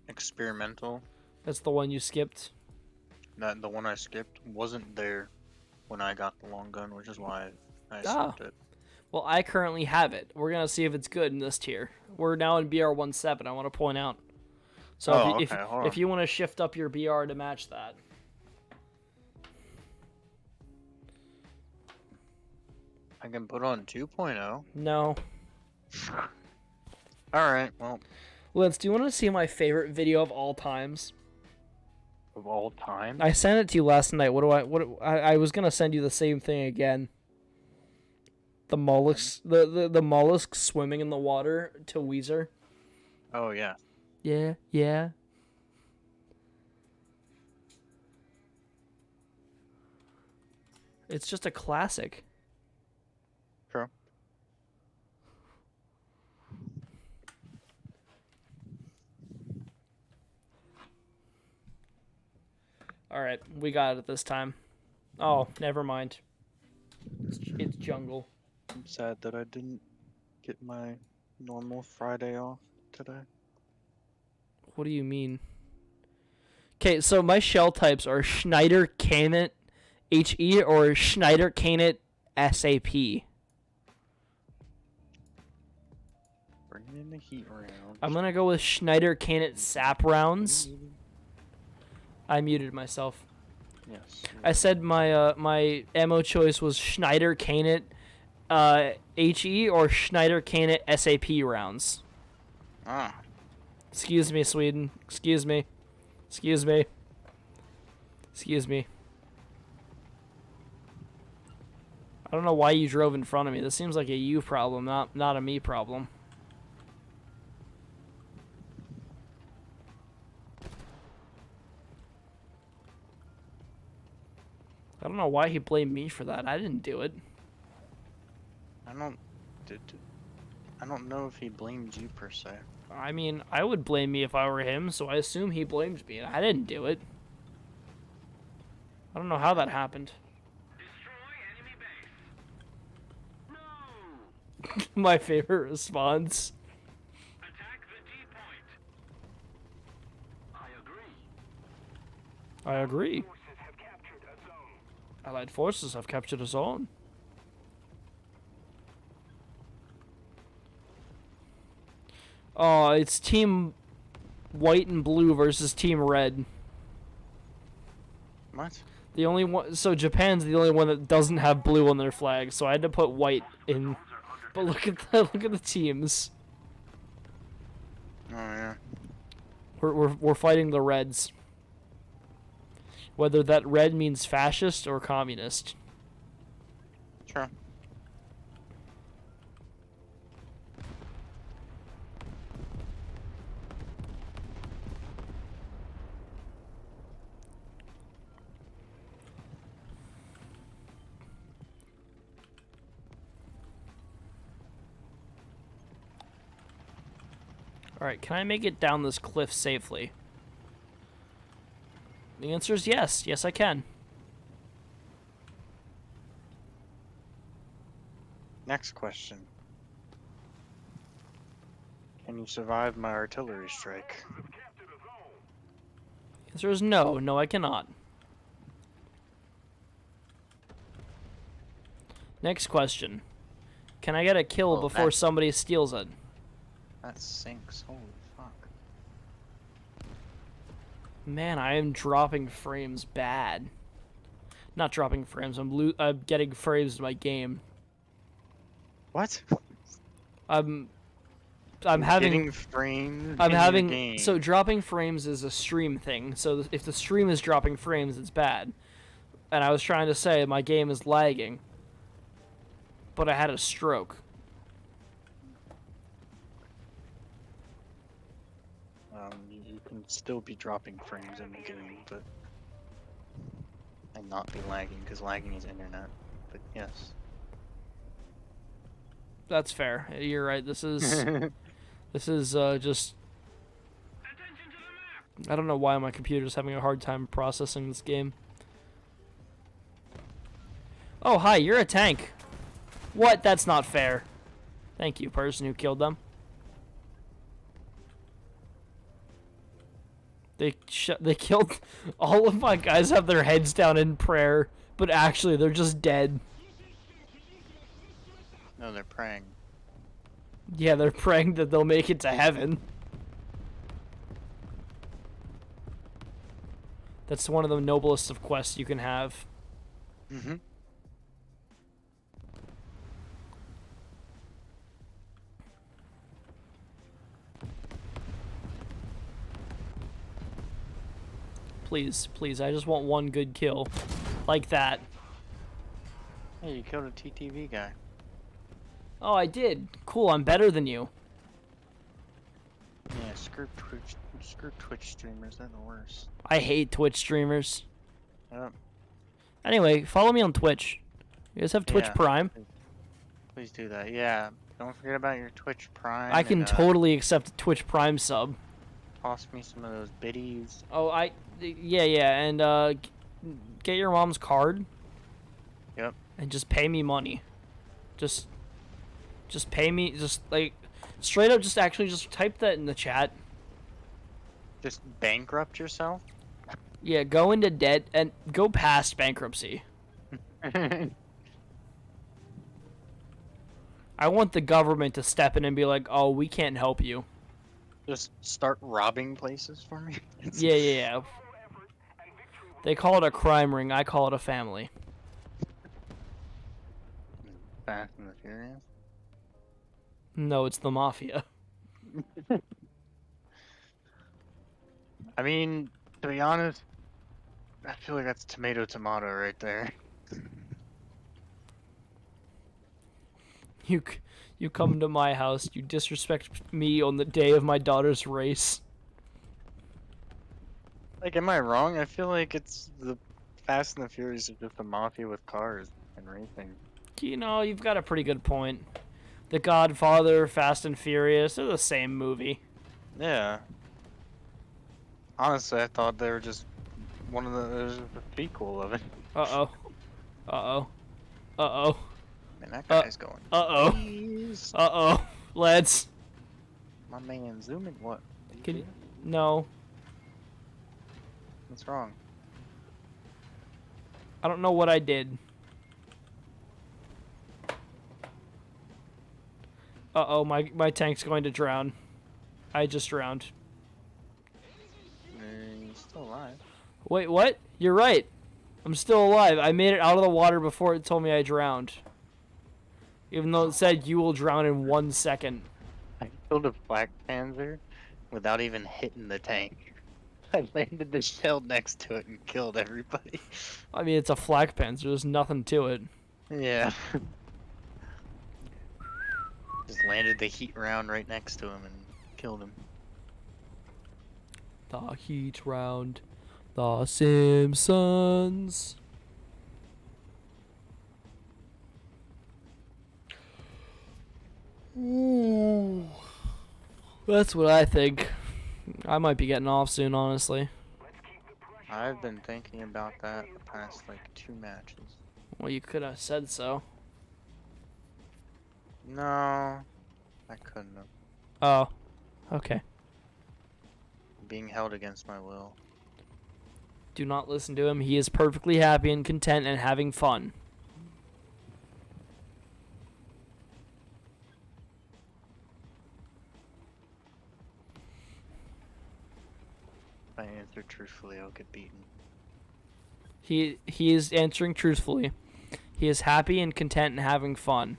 experimental, That's the one you skipped. the one I skipped wasn't there when I got the long gun, which is why I Ah. skipped it. Well, I currently have it. We're going to see if it's good in this tier. We're now in BR17, I want to point out. So Oh, if, okay, hold if on. you want to shift up your BR to match that. I can put on 2.0. No. Alright, well, Lance, do you want to see my favorite video of all times? of all time. I sent it to you last night. I was going to send you the same thing again. The mollusks, the mollusks swimming in the water to Weezer. Oh, yeah. Yeah, yeah. It's just a classic. True. Alright, we got it this time. Oh, never mind. It's jungle. I'm sad that I didn't get my normal Friday off today. What do you mean? Okay, so my shell types are Schneider Canet HE or Schneider Canet SAP. Bringing in the heat round. I'm gonna go with Schneider Canet SAP rounds. I muted myself. Yes. I said my my ammo choice was Schneider Canet HE or Schneider Canet SAP rounds. Ah. Excuse me, Sweden. Excuse me. Excuse me. Excuse me. I don't know why you drove in front of me. This seems like a you problem, not a me problem. I don't know why he blamed me for that. I didn't do it. I don't know if he blamed you per se. I mean, I would blame me if I were him, so I assume he blamed me. I didn't do it. I don't know how that happened. Destroy enemy base. No. My favorite response. Attack the D point. I agree. I agree. Forces have captured a zone. Allied forces have captured a zone. Oh, it's Team White and Blue versus Team Red. What? The only one, so Japan's the only one that doesn't have blue on their flag, so I had to put white in. But look at the teams. Oh yeah. We're fighting the Reds. Whether that red means fascist or communist. Sure. Alright, can I make it down this cliff safely? The answer is yes. Yes, I can. Next question. Can you survive my artillery strike? The answer is no. No, I cannot. Next question. Can I get a kill Oh, before that- somebody steals it? That sinks. Holy fuck. Man, I am dropping frames bad. Not dropping frames. I'm getting frames in my game. What? I'm having Getting frames. I'm in your having game. so dropping frames is a stream thing. So if the stream is dropping frames, it's bad. And I was trying to say my game is lagging, but I had a stroke. You can still be dropping frames in the game, but and not be lagging because lagging is internet. But yes. That's fair. You're right. This is just. Attention to the map. I don't know why my computer's having a hard time processing this game. Oh, hi, you're a tank. What? That's not fair. Thank you, person who killed them. They killed all of my guys have their heads down in prayer, but actually they're just dead. No, they're praying. Yeah, they're praying that they'll make it to heaven. That's one of the noblest of quests you can have. Mm-hmm. Please, please, I just want one good kill. Like that. Hey, you killed a TTV guy. Oh, I did. Cool, I'm better than you. Yeah, screw Twitch streamers. They're the worst. I hate Twitch streamers. Yep. Anyway, follow me on Twitch. You guys have Twitch Yeah. Prime? Please do that. Yeah. Don't forget about your Twitch Prime. I can and, totally accept a Twitch Prime sub. toss me some of those biddies. Oh, yeah, and get your mom's card. Yep. And just pay me money. Just pay me. Just like straight up. Just actually just type that in the chat. Just bankrupt yourself. Yeah, go into debt and go past bankruptcy. I want the government to step in and be like, "Oh, we can't help you." Just start robbing places for me. Yeah. They call it a crime ring. I call it a family. Fast and the Furious. No, it's the mafia. I mean, to be honest, I feel like that's tomato right there. You come to my house. You disrespect me on the day of my daughter's race. Like, am I wrong? I feel like it's the Fast and the Furious is just a mafia with cars and racing. You know, you've got a pretty good point. The Godfather, Fast and Furious, they're the same movie. Yeah. Honestly, I thought they were just one of the. It was just a sequel of it. Uh-oh. Uh-oh. Uh-oh. Man, that guy's going. Uh-oh. Jeez. Uh-oh. Lads. My man, zooming. What? Can you... No. What's wrong? I don't know what I did. Uh-oh, my tank's going to drown. I just drowned. He's still alive. Wait, what? You're right. I'm still alive. I made it out of the water before it told me I drowned. Even though it said you will drown in 1 second. I killed a Black Panther without even hitting the tank. I landed the shell next to it and killed everybody. I mean, it's a flak panther. There's nothing to it. Yeah. Just landed the heat round right next to him and killed him. The heat round. The Simpsons. Ooh. That's what I think. I might be getting off soon, honestly. I've been thinking about that the past like 2 matches. Well, you could have said so. No, I couldn't have. Oh. Okay. Being held against my will. Do not listen to him. He is perfectly happy and content and having fun. If I answer truthfully, I'll get beaten. He is answering truthfully. He is happy and content and having fun.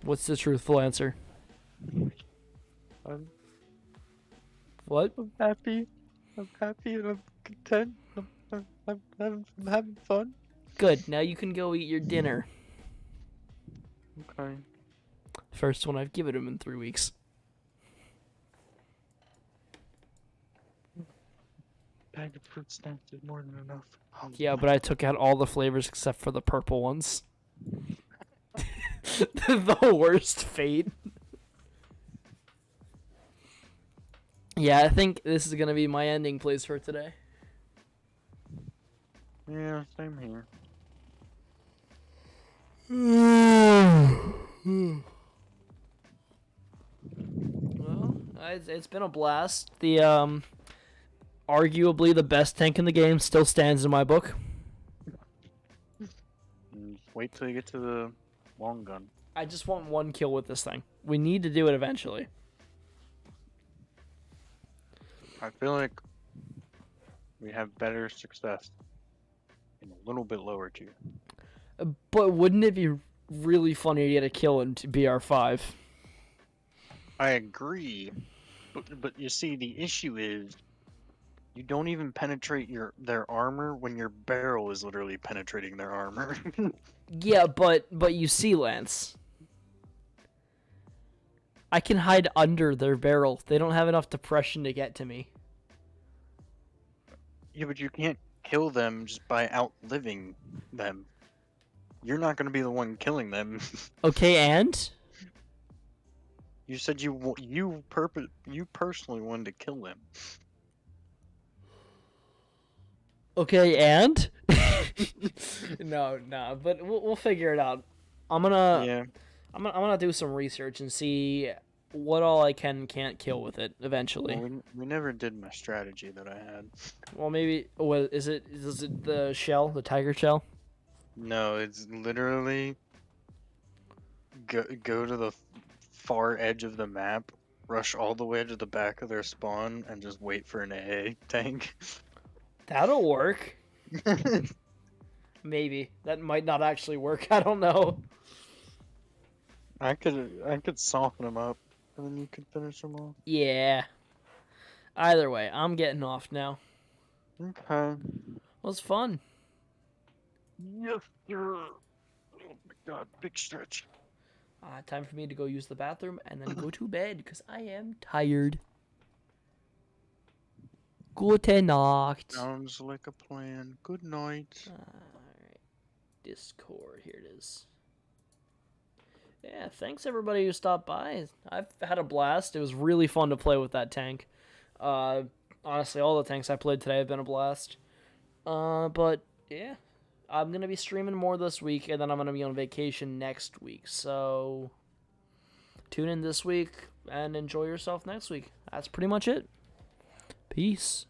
What's the truthful answer? I'm What? happy. I'm happy and I'm content. I'm having fun. Good. Now you can go eat your dinner. Okay. First one I've given him in 3 weeks. Bag of fruit snacks is more than enough. Yeah, but I took out all the flavors except for the purple ones. The worst fate. Yeah, I think this is gonna be my ending place for today. Yeah, same here. Well, it's been a blast. The arguably the best tank in the game still stands in my book. Just wait till you get to the long gun. I just want 1 kill with this thing. We need to do it eventually. I feel like we have better success in a little bit lower tier. But wouldn't it be really funny to get a kill in BR5? I agree, but you see, the issue is you don't even penetrate their armor when your barrel is literally penetrating their armor. Yeah, but you see, Lance. I can hide under their barrel. They don't have enough depression to get to me. Yeah, but you can't kill them just by outliving them. You're not going to be the one killing them. Okay, and? You said you personally wanted to kill him. Okay, and no, but we'll figure it out. I'm gonna Yeah. I'm gonna do some research and see what all I can and can't kill with it Well, eventually. we never did my strategy that I had. Well, maybe what is it? Is it the shell, the tiger shell? No, it's literally go to the far edge of the map, rush all the way to the back of their spawn, and just wait for an AA tank. That'll work. Maybe that might not actually work. I don't know. I could soften them up, and then you could finish them off. Yeah. Either way, I'm getting off now. Okay. It was fun. Yes, sir. Oh my god, big stretch. Time for me to go use the bathroom and then go to bed because I am tired. Gute Nacht. Sounds like a plan. Good night. Alright. Discord. Here it is. Yeah, thanks everybody who stopped by. I've had a blast. It was really fun to play with that tank. Honestly, all the tanks I played today have been a blast. But yeah, I'm gonna be streaming more this week, and then I'm gonna be on vacation next week. So tune in this week and enjoy yourself next week. That's pretty much it. Peace.